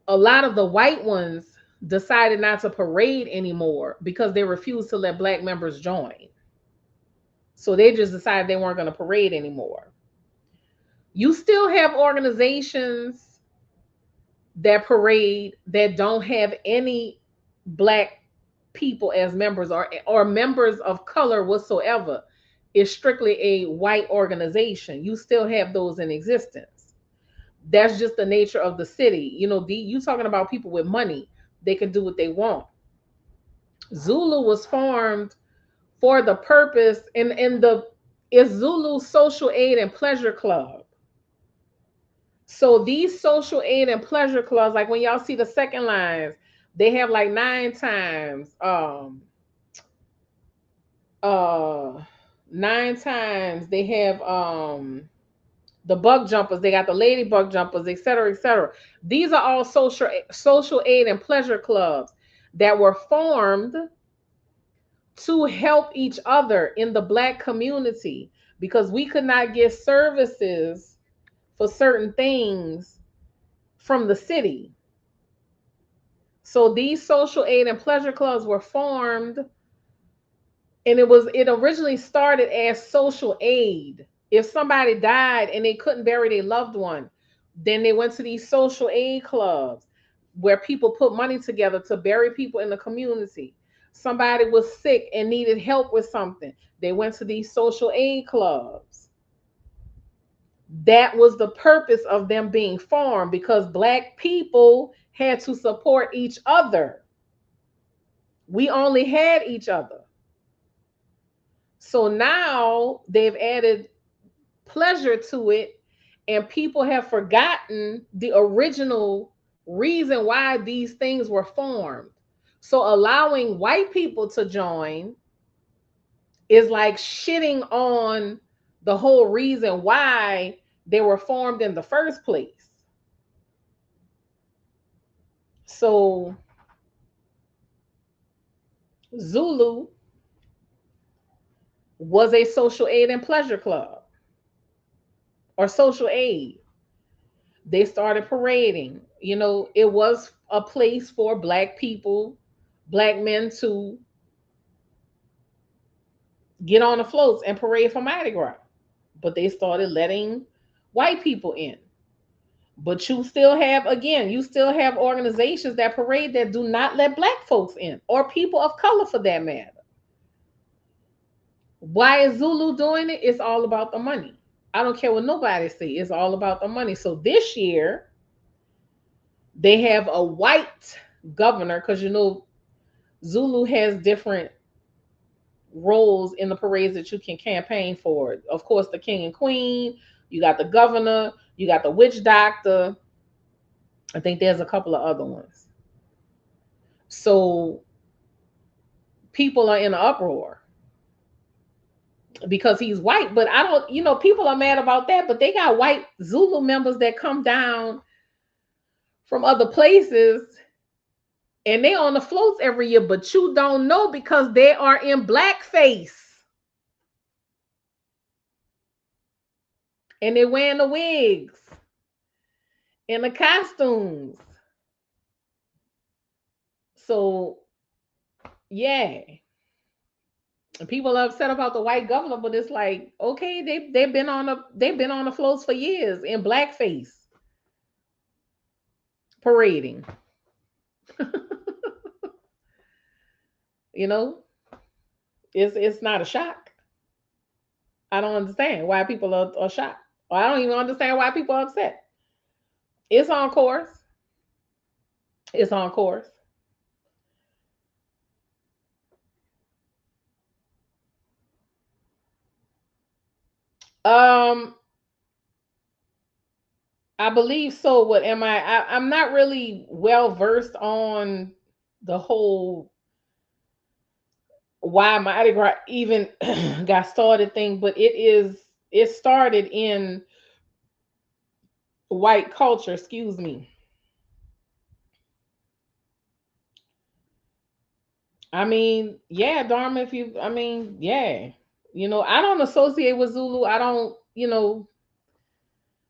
[SPEAKER 1] a lot of the white ones decided not to parade anymore because they refused to let black members join. So they just decided they weren't going to parade anymore. You still have organizations that parade that don't have any black people as members, or members of color whatsoever. It's strictly a white organization. You still have those in existence. That's just the nature of the city. You know, you talking about people with money, they can do what they want. Zulu was formed for the purpose, and the is Zulu Social Aid and Pleasure Club. So these social aid and pleasure clubs, like when y'all see the second lines, they have like 9 times, uh 9 times they have the bug jumpers, they got the ladybug jumpers, etc., etc. These are all social aid and pleasure clubs that were formed to help each other in the black community, because we could not get services for certain things from the city. So these social aid and pleasure clubs were formed, and it originally started as social aid. If somebody died and they couldn't bury their loved one, then they went to these social aid clubs where people put money together to bury people in the community. Somebody was sick and needed help with something, they went to these social aid clubs. That was the purpose of them being formed, because black people had to support each other. We only had each other. So now they've added pleasure to it, and people have forgotten the original reason why these things were formed. So allowing white people to join is like shitting on the whole reason why they were formed in the first place. So Zulu was a social aid and pleasure club, or social aid. They started parading. You know, it was a place for black people, black men, to get on the floats and parade for Mardi Gras. But they started letting white people in. But you still have, again, you still have organizations that parade that do not let black folks in, or people of color for that matter. Why is Zulu doing it? It's all about the money. I don't care what nobody say. It's all about the money. So this year, they have a white governor, because you know Zulu has different roles in the parades that you can campaign for. Of course, the king and queen, you got the governor, you got the witch doctor. I think there's a couple of other ones. So people are in an uproar because he's white. But I don't, people are mad about that, but they got white Zulu members that come down from other places And they on the floats every year, but you don't know because they are in blackface and they're wearing the wigs and the costumes. So yeah, and people are upset about the white governor, but it's like, okay, they've been on the floats for years in blackface parading. You know, it's not a shock. I don't understand why people are shocked. Or I don't even understand why people are upset. It's on course. It's on course. Um, I believe so. What am I'm not really well versed on the whole why Mardi Gras even got started thing, but it started in white culture. Excuse me. I mean, yeah, Dharma. If you, I mean, yeah. I don't associate with Zulu. I don't.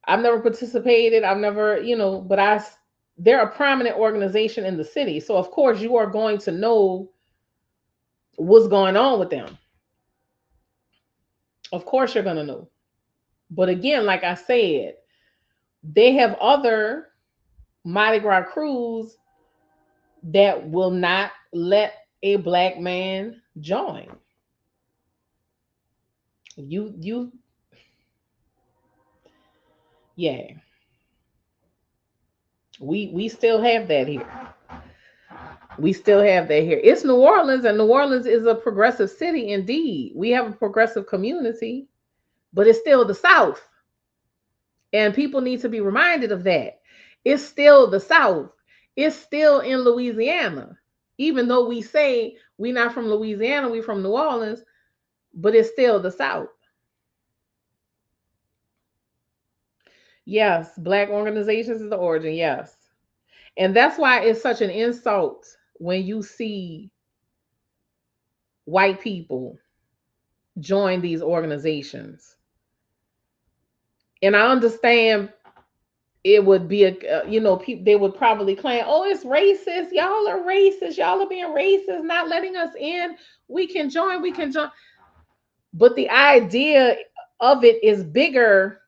[SPEAKER 1] I've never participated. I've never. But they're a prominent organization in the city, so of course you are going to know what's going on with them. Of course you're going to know. But again, like I said, they have other Mardi Gras crews that will not let a black man join. You yeah. We still have that here. We still have that here. It's New Orleans, and New Orleans is a progressive city indeed. We have a progressive community, but it's still the South. And people need to be reminded of that. It's still the South. It's still in Louisiana. Even though we say we're not from Louisiana, we're from New Orleans, but it's still the South. Yes, black organizations is the origin. Yes. And that's why it's such an insult when you see white people join these organizations. And I understand it would be people they would probably claim, oh, it's racist. Y'all are racist. Y'all are being racist, not letting us in. We can join. But the idea of it is bigger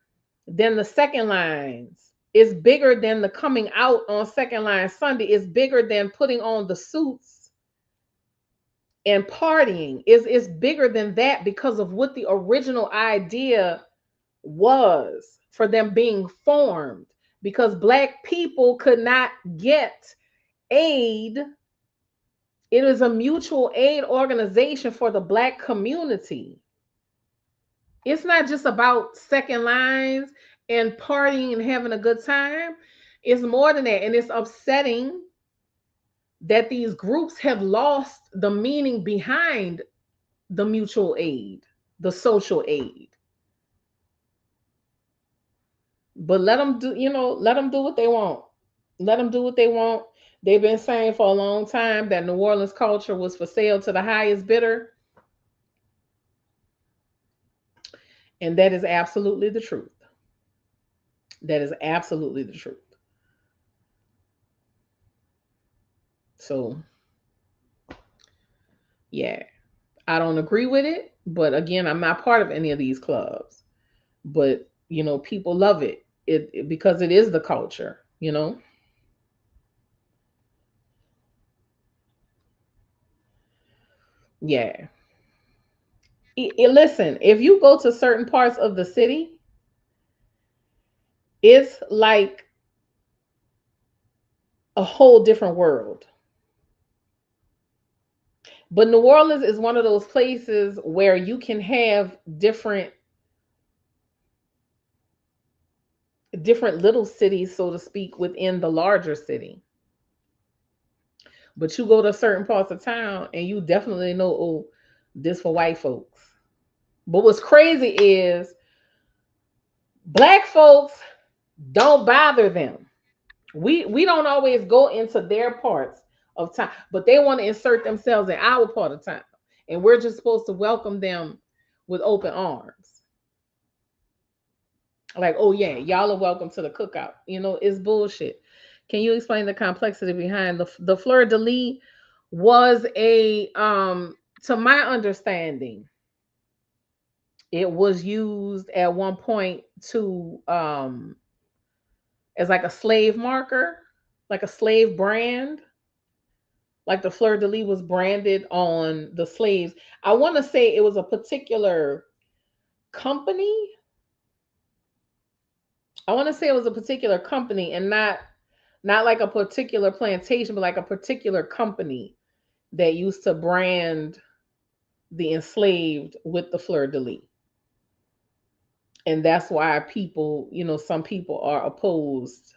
[SPEAKER 1] than the second lines. It's bigger than the coming out on second line Sunday. It's bigger than putting on the suits and partying. It's bigger than that because of what the original idea was for them being formed. Because black people could not get aid. It is a mutual aid organization for the black community. It's not just about second lines and partying and having a good time. It's more than that. And it's upsetting that these groups have lost the meaning behind the mutual aid, the social aid. But let them do what they want. Let them do what they want. They've been saying for a long time that New Orleans culture was for sale to the highest bidder. And that is absolutely the truth. That is absolutely the truth. So, yeah, I don't agree with it. But again, I'm not part of any of these clubs. But, people love because it is the culture. Yeah. Listen, if you go to certain parts of the city, it's like a whole different world. But New Orleans is one of those places where you can have different little cities, so to speak, within the larger city. But you go to certain parts of town and you definitely know, oh, this for white folks. But what's crazy is black folks don't bother them. We don't always go into their parts of time. But they want to insert themselves in our part of time. And we're just supposed to welcome them with open arms. Like, oh yeah, y'all are welcome to the cookout. It's bullshit. Can you explain the complexity behind the fleur de lis? Was a to my understanding, it was used at one point to as like a slave marker, like a slave brand. Like the fleur de lis was branded on the slaves. I want to say it was a particular company. I want to say it was a particular company, and not like a particular plantation, but like a particular company that used to brand the enslaved with the fleur de lis. And that's why some people are opposed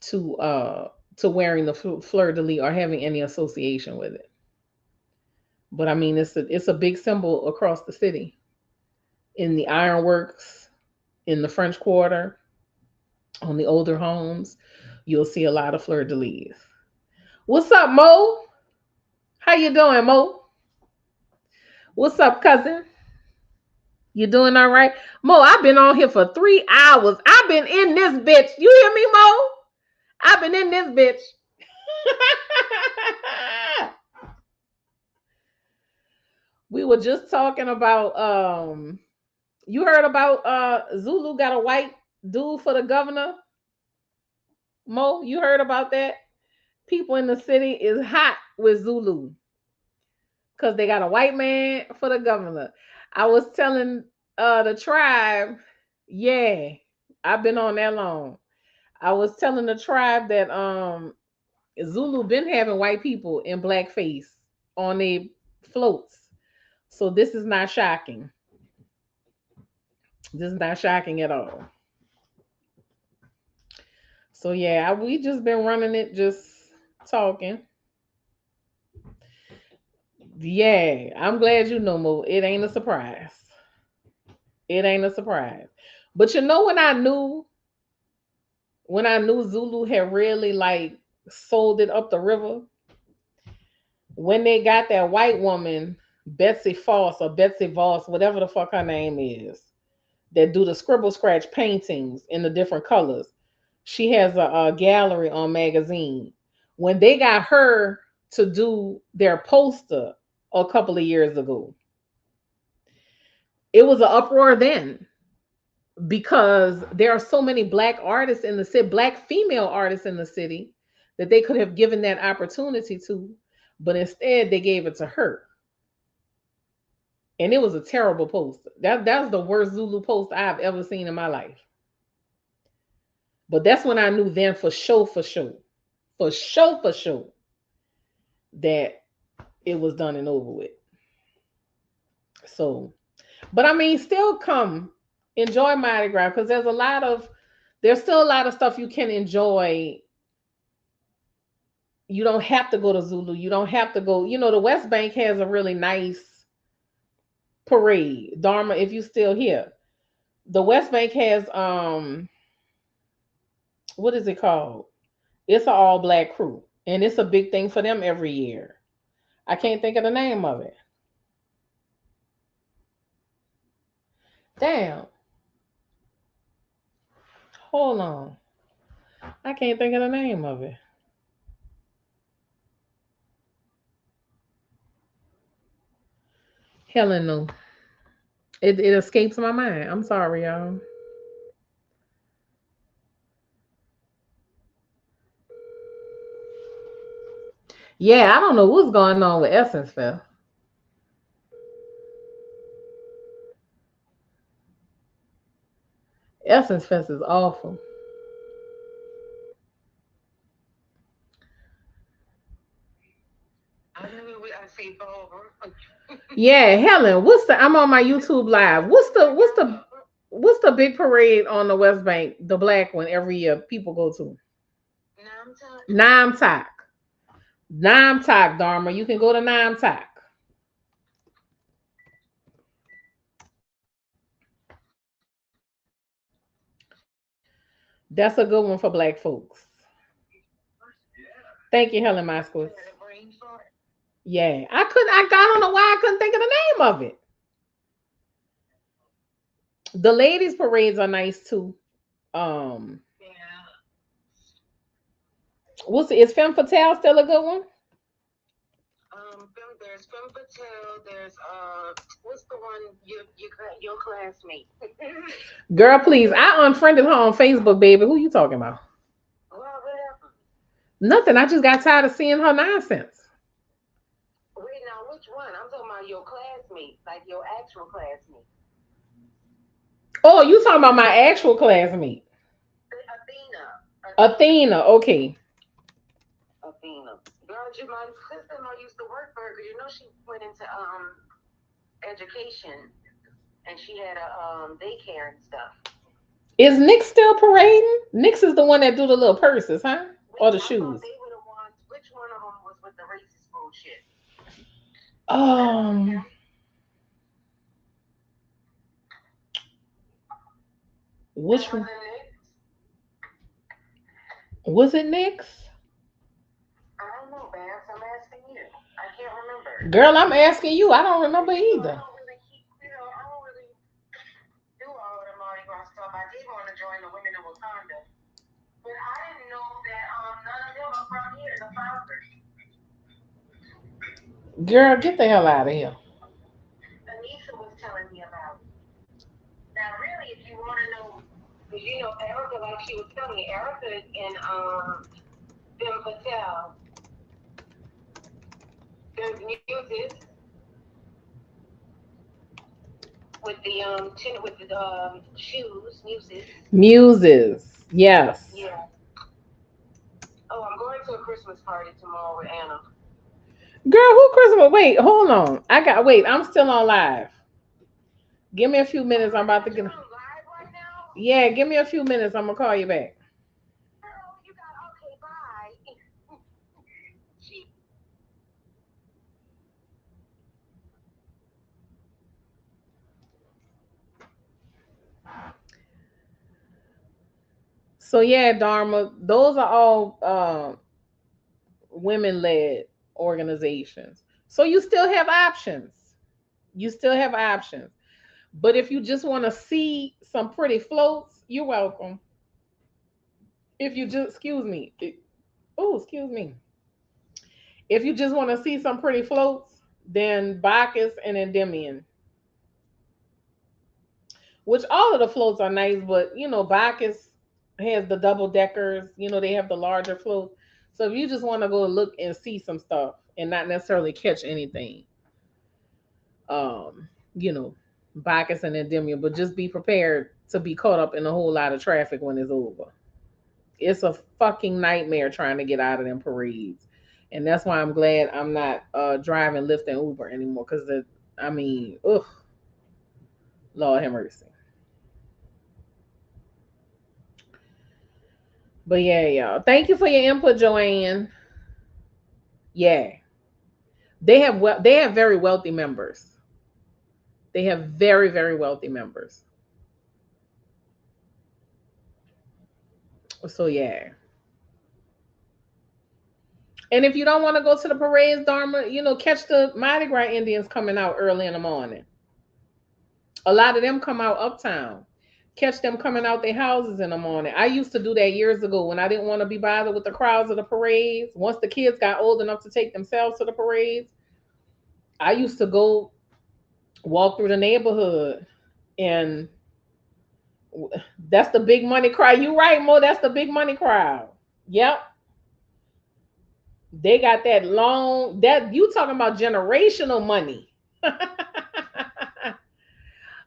[SPEAKER 1] to wearing the fleur de lis or having any association with it. But I mean, it's a big symbol across the city, in the ironworks, in the French Quarter, on the older homes. You'll see a lot of fleur de lis. What's up, Mo? How you doing, Mo? What's up, cousin? You doing all right? Mo, I've been on here for 3 hours. I've been in this bitch. You hear me, Mo? I've been in this bitch. We were just talking about you heard about Zulu got a white dude for the governor? Mo, you heard about that? People in the city is hot with Zulu because they got a white man for the governor. I was telling the tribe, yeah, I've been on that long. I was telling the tribe that Zulu been having white people in blackface on their floats. So this is not shocking. This is not shocking at all. So yeah, we just been running it, just talking. Yeah, I'm glad you know, Mo. It ain't a surprise. It ain't a surprise. But when I knew Zulu had really like sold it up the river, when they got that white woman, Betsy Foss or Betsy Voss, whatever the fuck her name is, that do the scribble scratch paintings in the different colors. She has a gallery on magazine. When they got her to do their poster a couple of years ago, it was an uproar then because there are so many black artists in the city, black female artists in the city, that they could have given that opportunity to, but instead they gave it to her. And it was a terrible poster. That was the worst Zulu poster I've ever seen in my life. But that's when I knew then for sure, that it was done and over with. So, but I mean, still come enjoy Mardi Gras because there's still a lot of stuff you can enjoy. You don't have to go to Zulu. You don't have to go. The West Bank has a really nice parade. Dharma, if you still here, the West Bank has what is it called? It's an all black crew, and it's a big thing for them every year. I can't think of the name of it. Damn, hold on. I can't think of the name of it. Helen, no, it escapes my mind. I'm sorry, y'all. Yeah, I don't know what's going on with Essence Fest. Essence Fest is awful. Yeah, Helen, I'm on my YouTube live. What's the big parade on the West Bank, the black one every year people go to? Namtak. Namtak, Dharma. You can go to Namtak. That's a good one for black folks. Thank you, Helen Moskowitz. Yeah, I don't know why I couldn't think of the name of it. The ladies' parades are nice too. Um, what's is Femme Fatale still a good one?
[SPEAKER 2] There's Femme Patel. There's what's the one your classmate?
[SPEAKER 1] Girl, please, I unfriended her on Facebook, baby. Who you talking about?
[SPEAKER 2] Well, whatever.
[SPEAKER 1] Nothing. I just got tired of seeing her nonsense.
[SPEAKER 2] Wait, now which one? I'm talking about your classmate, like your actual classmate.
[SPEAKER 1] Oh, you talking about my actual classmate,
[SPEAKER 2] Athena.
[SPEAKER 1] Athena? Okay.
[SPEAKER 2] Athena. Girl, my sister-in-law used to work for her because she went into education and she had a daycare and stuff.
[SPEAKER 1] Is Nick still parading? Nick's is the one that do the little purses, huh? Or
[SPEAKER 2] Wait,
[SPEAKER 1] the
[SPEAKER 2] I thought
[SPEAKER 1] shoes?
[SPEAKER 2] they were the ones. Which one of them was with the racist bullshit?
[SPEAKER 1] Um,
[SPEAKER 2] That
[SPEAKER 1] which one
[SPEAKER 2] wasn't it.
[SPEAKER 1] was it? Nick's?
[SPEAKER 2] I don't know, Babs. I'm asking you. I can't remember.
[SPEAKER 1] Girl, I'm asking you. I don't remember
[SPEAKER 2] Cause I
[SPEAKER 1] either.
[SPEAKER 2] don't really keep. I don't really do all the Mardi Gras stuff. I did want to join the Women of Wakanda, but I didn't know that none of them are from here. The founders.
[SPEAKER 1] Girl, get the hell out of here.
[SPEAKER 2] Anisha was telling me about it. Now, really, if you want to know, because Erica, like she was telling me, Erica and Bill Patel, there's muses with the with the shoes, muses.
[SPEAKER 1] Muses. Yes.
[SPEAKER 2] Yeah. Oh, I'm going to a Christmas party tomorrow with Anna.
[SPEAKER 1] Girl, who Christmas? Wait, hold on. Wait, I'm still on live. Give me a few
[SPEAKER 2] Oh
[SPEAKER 1] minutes. I'm
[SPEAKER 2] my
[SPEAKER 1] about to
[SPEAKER 2] God,
[SPEAKER 1] get.
[SPEAKER 2] you're on live right now?
[SPEAKER 1] Yeah, give me a few minutes. I'm gonna call you back.
[SPEAKER 2] Girl, you got okay, bye. She
[SPEAKER 1] So yeah, Dharma, those are all women led organizations. So you still have options. You still have options. But if you just want to see some pretty floats, you're welcome. If you just, excuse me, oh, excuse me. If you just want to see some pretty floats, then Bacchus and Endymion, which all of the floats are nice, but Bacchus has the double deckers, they have the larger floats. So if you just want to go look and see some stuff and not necessarily catch anything, um, you know, Bacchus and Endymion, but just be prepared to be caught up in a whole lot of traffic when it's over. It's a fucking nightmare trying to get out of them parades. And that's why I'm glad I'm not driving Lyft and Uber anymore. Cause I mean, ugh, Lord have mercy. But yeah, y'all. Thank you for your input, Joanne. Yeah. They have very wealthy members. They have very, very wealthy members. So yeah. And if you don't want to go to the parades, Dharma, catch the Mardi Gras Indians coming out early in the morning. A lot of them come out uptown. Catch them coming out their houses in the morning. I used to do that years ago when I didn't want to be bothered with the crowds of the parades. Once the kids got old enough to take themselves to the parades, I used to go walk through the neighborhood, and that's the big money crowd. You right, Mo. That's the big money crowd. Yep. They got that long, that you talking about generational money.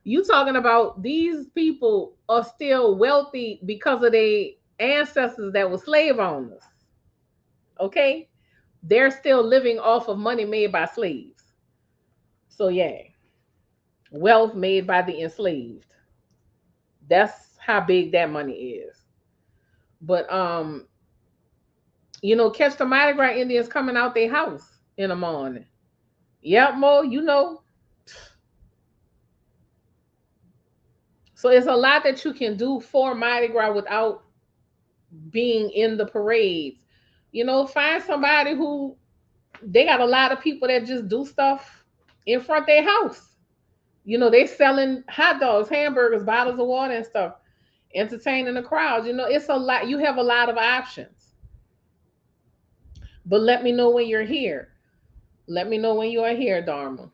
[SPEAKER 1] You talking about these people are still wealthy because of their ancestors that were slave owners. Okay? They're still living off of money made by slaves. So yeah, wealth made by the enslaved. That's how big that money is. But catch the Mardi Gras Indians coming out their house in the morning. Yep, Mo, So it's a lot that you can do for Mardi Gras without being in the parades. Find somebody who they got a lot of people that just do stuff in front of their house. They selling hot dogs, hamburgers, bottles of water and stuff, entertaining the crowd. It's a lot. You have a lot of options. But let me know when you're here. Let me know when you are here, Dharma.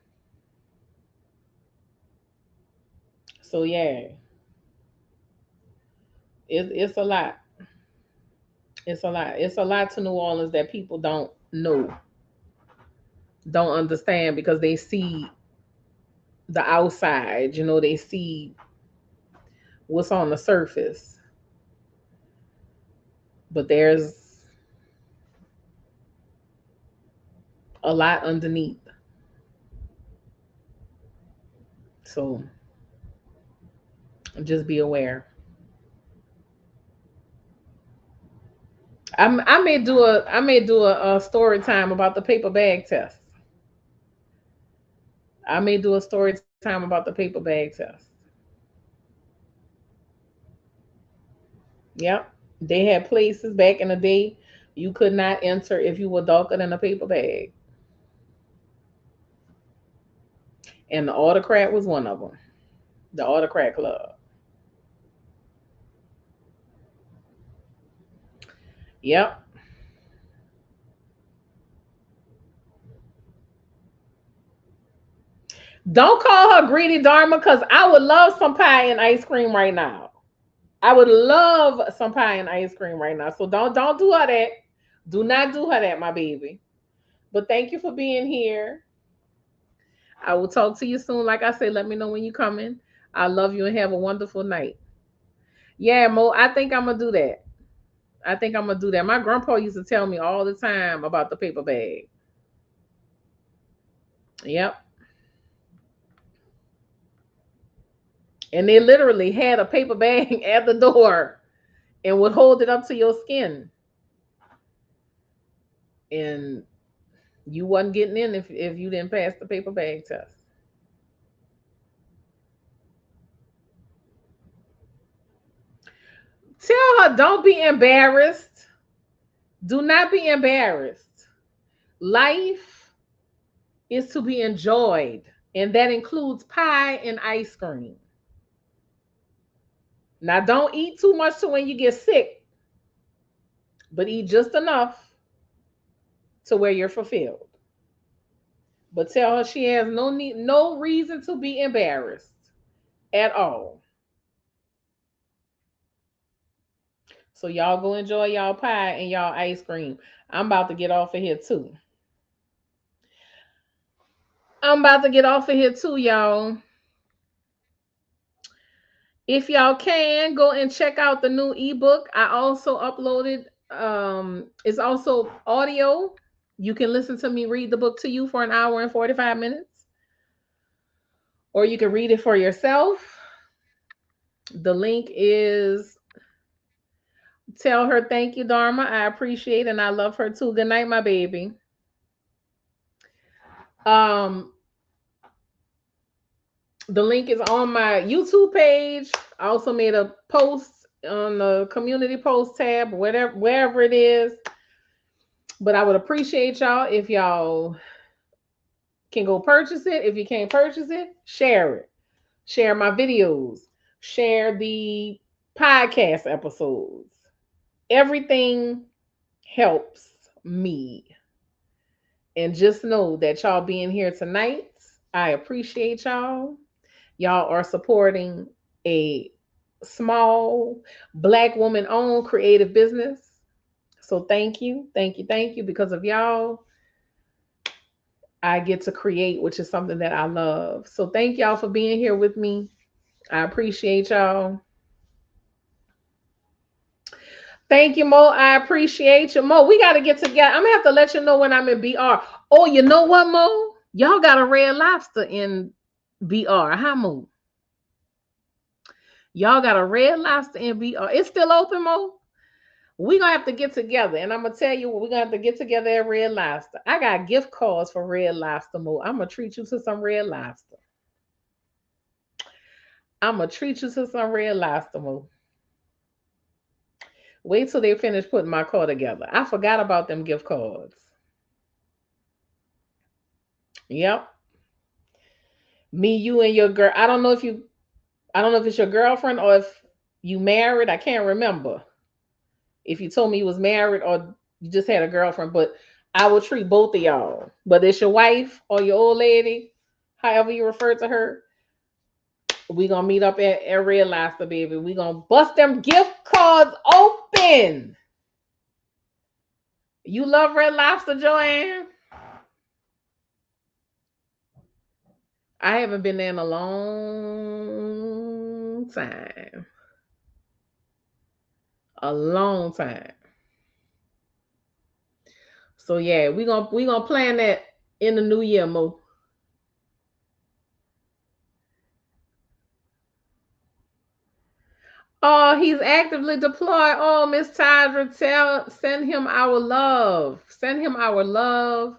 [SPEAKER 1] So yeah, it's a lot. It's a lot. It's a lot to New Orleans that people don't know, don't understand because they see the outside. They see what's on the surface, but there's a lot underneath. So just be aware. I may do a story time about the paper bag test. I may do a story time about the paper bag test. Yep. They had places back in the day you could not enter if you were darker than a paper bag. And the autocrat was one of them. The autocrat club. Yep. Don't call her greedy Dharma because I would love some pie and ice cream right now. I would love some pie and ice cream right now. So don't do her that. Do not do her that, my baby. But thank you for being here. I will talk to you soon. Like I said, let me know when you're coming. I love you and have a wonderful night. Yeah, Mo, I think I'm gonna do that. I think I'm gonna do that. My grandpa used to tell me all the time about the paper bag. Yep. And they literally had a paper bag at the door and would hold it up to your skin. And you wasn't getting in if you didn't pass the paper bag test. Tell her don't be embarrassed. Do not be embarrassed. Life is to be enjoyed, and that includes pie and ice cream. Now, don't eat too much to when you get sick, but eat just enough to where you're fulfilled. But tell her she has no need, no reason to be embarrassed at all. So y'all go enjoy y'all pie and y'all ice cream. I'm about to get off of here too. I'm about to get off of here too, y'all. If y'all can go and check out the new ebook, I also uploaded. It's also audio. You can listen to me read the book to you for an hour and 45 minutes, or you can read it for yourself. The link is tell her thank you, Dharma. I appreciate and I love her too. Good night, my baby. Um, the link is on my YouTube page. I also made a post on the community post tab, whatever wherever it is. But I would appreciate y'all if y'all can go purchase it. If you can't purchase it, share it. Share my videos. Share the podcast episodes. Everything helps me. And just know that y'all being here tonight, I appreciate y'all. Y'all are supporting a small Black woman owned creative business. So thank you, thank you, thank you. Because of y'all, I get to create, which is something that I love. So thank y'all for being here with me. I appreciate y'all. Thank you, Mo. I appreciate you. Mo, we got to get together. I'm going to have to let you know when I'm in BR. Oh, you know what, Mo? Y'all got a red lobster in BR. Huh, Mo? Y'all got a red lobster in BR. It's still open, Mo? We gonna have to get together, and I'm gonna tell you what we're gonna have to get together at Red Lobster. I got gift cards for Red Lobster, Mo. I'm gonna treat you to some Red Lobster. I'm gonna treat you to some Red Lobster, Mo. Wait till they finish putting my car together. I forgot about them gift cards. Yep. Me, you, and your girl. I don't know if it's your girlfriend or if you married. I can't remember if you told me you was married or you just had a girlfriend, but I will treat both of y'all. Whether it's your wife or your old lady, however you refer to her, we gonna meet up at Red Lobster, baby. We gonna bust them gift cards open. You love Red Lobster, Joanne? I haven't been there in a long time. A long time. So yeah, we gonna plan that in the new year, Mo. Oh, he's actively deployed. Oh, Miss Tydra, send him our love. Send him our love.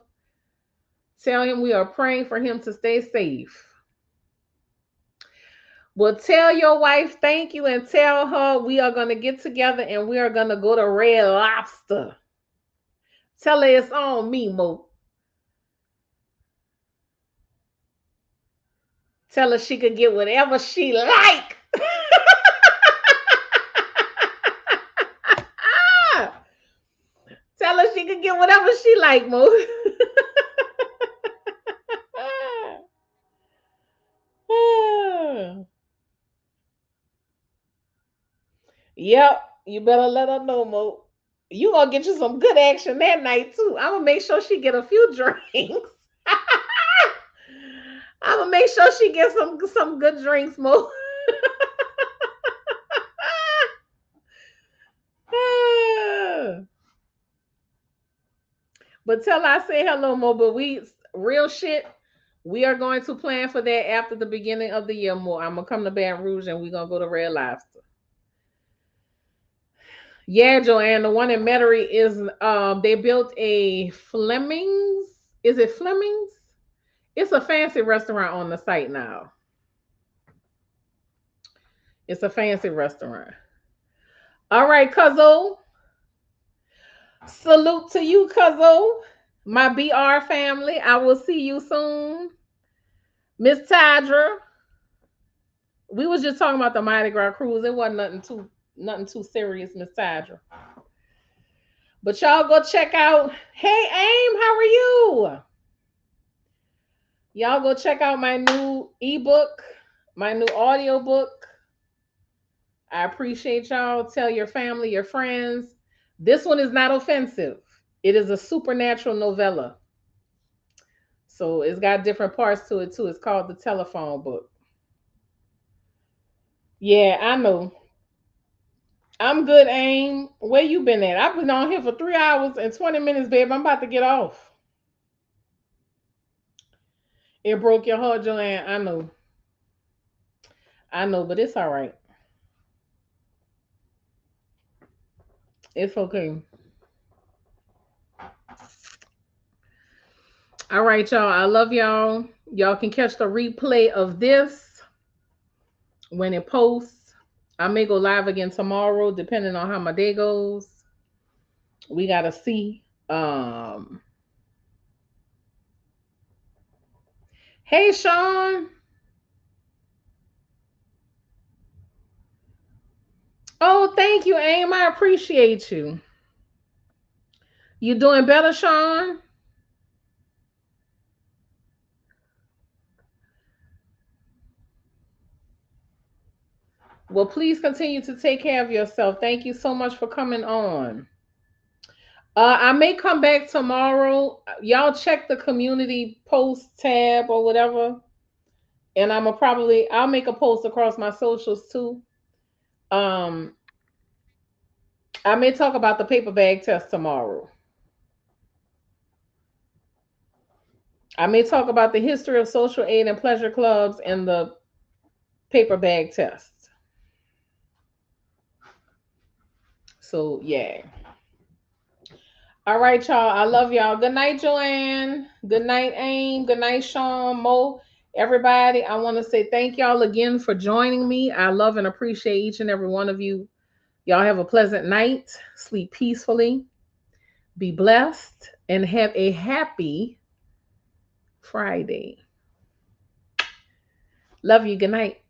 [SPEAKER 1] Tell him we are praying for him to stay safe. Well, tell your wife thank you and tell her we are gonna get together and we are gonna go to Red Lobster. Tell her it's on me, Mo. Tell her she could get whatever she like. Tell her she could get whatever she like, Mo. Yep, you better let her know, Mo. You gonna get you some good action that night too. I'm gonna make sure she get a few drinks. I'm gonna make sure she gets some good drinks, Mo. But tell her I say hello, Mo. But we real shit. We are going to plan for that after the beginning of the year, Mo. I'm gonna come to Baton Rouge and we're gonna go to Red Lobster. Yeah, Joanne, the one in Metairie is they built a Fleming's. Is it Fleming's? It's a fancy restaurant on the site now. It's a fancy restaurant. All right, Cuzzo. Salute to you, Cuzzo. My BR family. I will see you soon. Miss Tydra. We was just talking about the Mardi Gras cruise. It wasn't nothing too serious, Miss Tydra. But y'all go check out. Hey Aim, how are you? Y'all go check out my new ebook, my new audiobook. I appreciate y'all. Tell your family, your friends. This one is not offensive. It is a supernatural novella. So it's got different parts to it too. It's called the telephone book. Yeah, I know. I'm good, Aim. Where you been at? I've been on here for 3 hours and 20 minutes, babe. I'm about to get off. It broke your heart, Joanne. I know. I know, but it's all right. It's okay. All right, y'all. I love y'all. Y'all can catch the replay of this when it posts. I may go live again tomorrow, depending on how my day goes. We gotta see. Hey, Sean. Oh, thank you, Aim. I appreciate you. You doing better, Sean? Well, please continue to take care of yourself. Thank you so much for coming on. I may come back tomorrow. Y'all check the community post tab or whatever, and I'll make a post across my socials too. Um, I may talk about the paper bag test tomorrow. I may talk about the history of social aid and pleasure clubs and the paper bag test. So yeah. All right, y'all. I love y'all. Good night, Joanne. Good night, Aim. Good night, Sean, Mo. Everybody, I want to say thank y'all again for joining me. I love and appreciate each and every one of you. Y'all have a pleasant night. Sleep peacefully. Be blessed and have a happy Friday. Love you. Good night.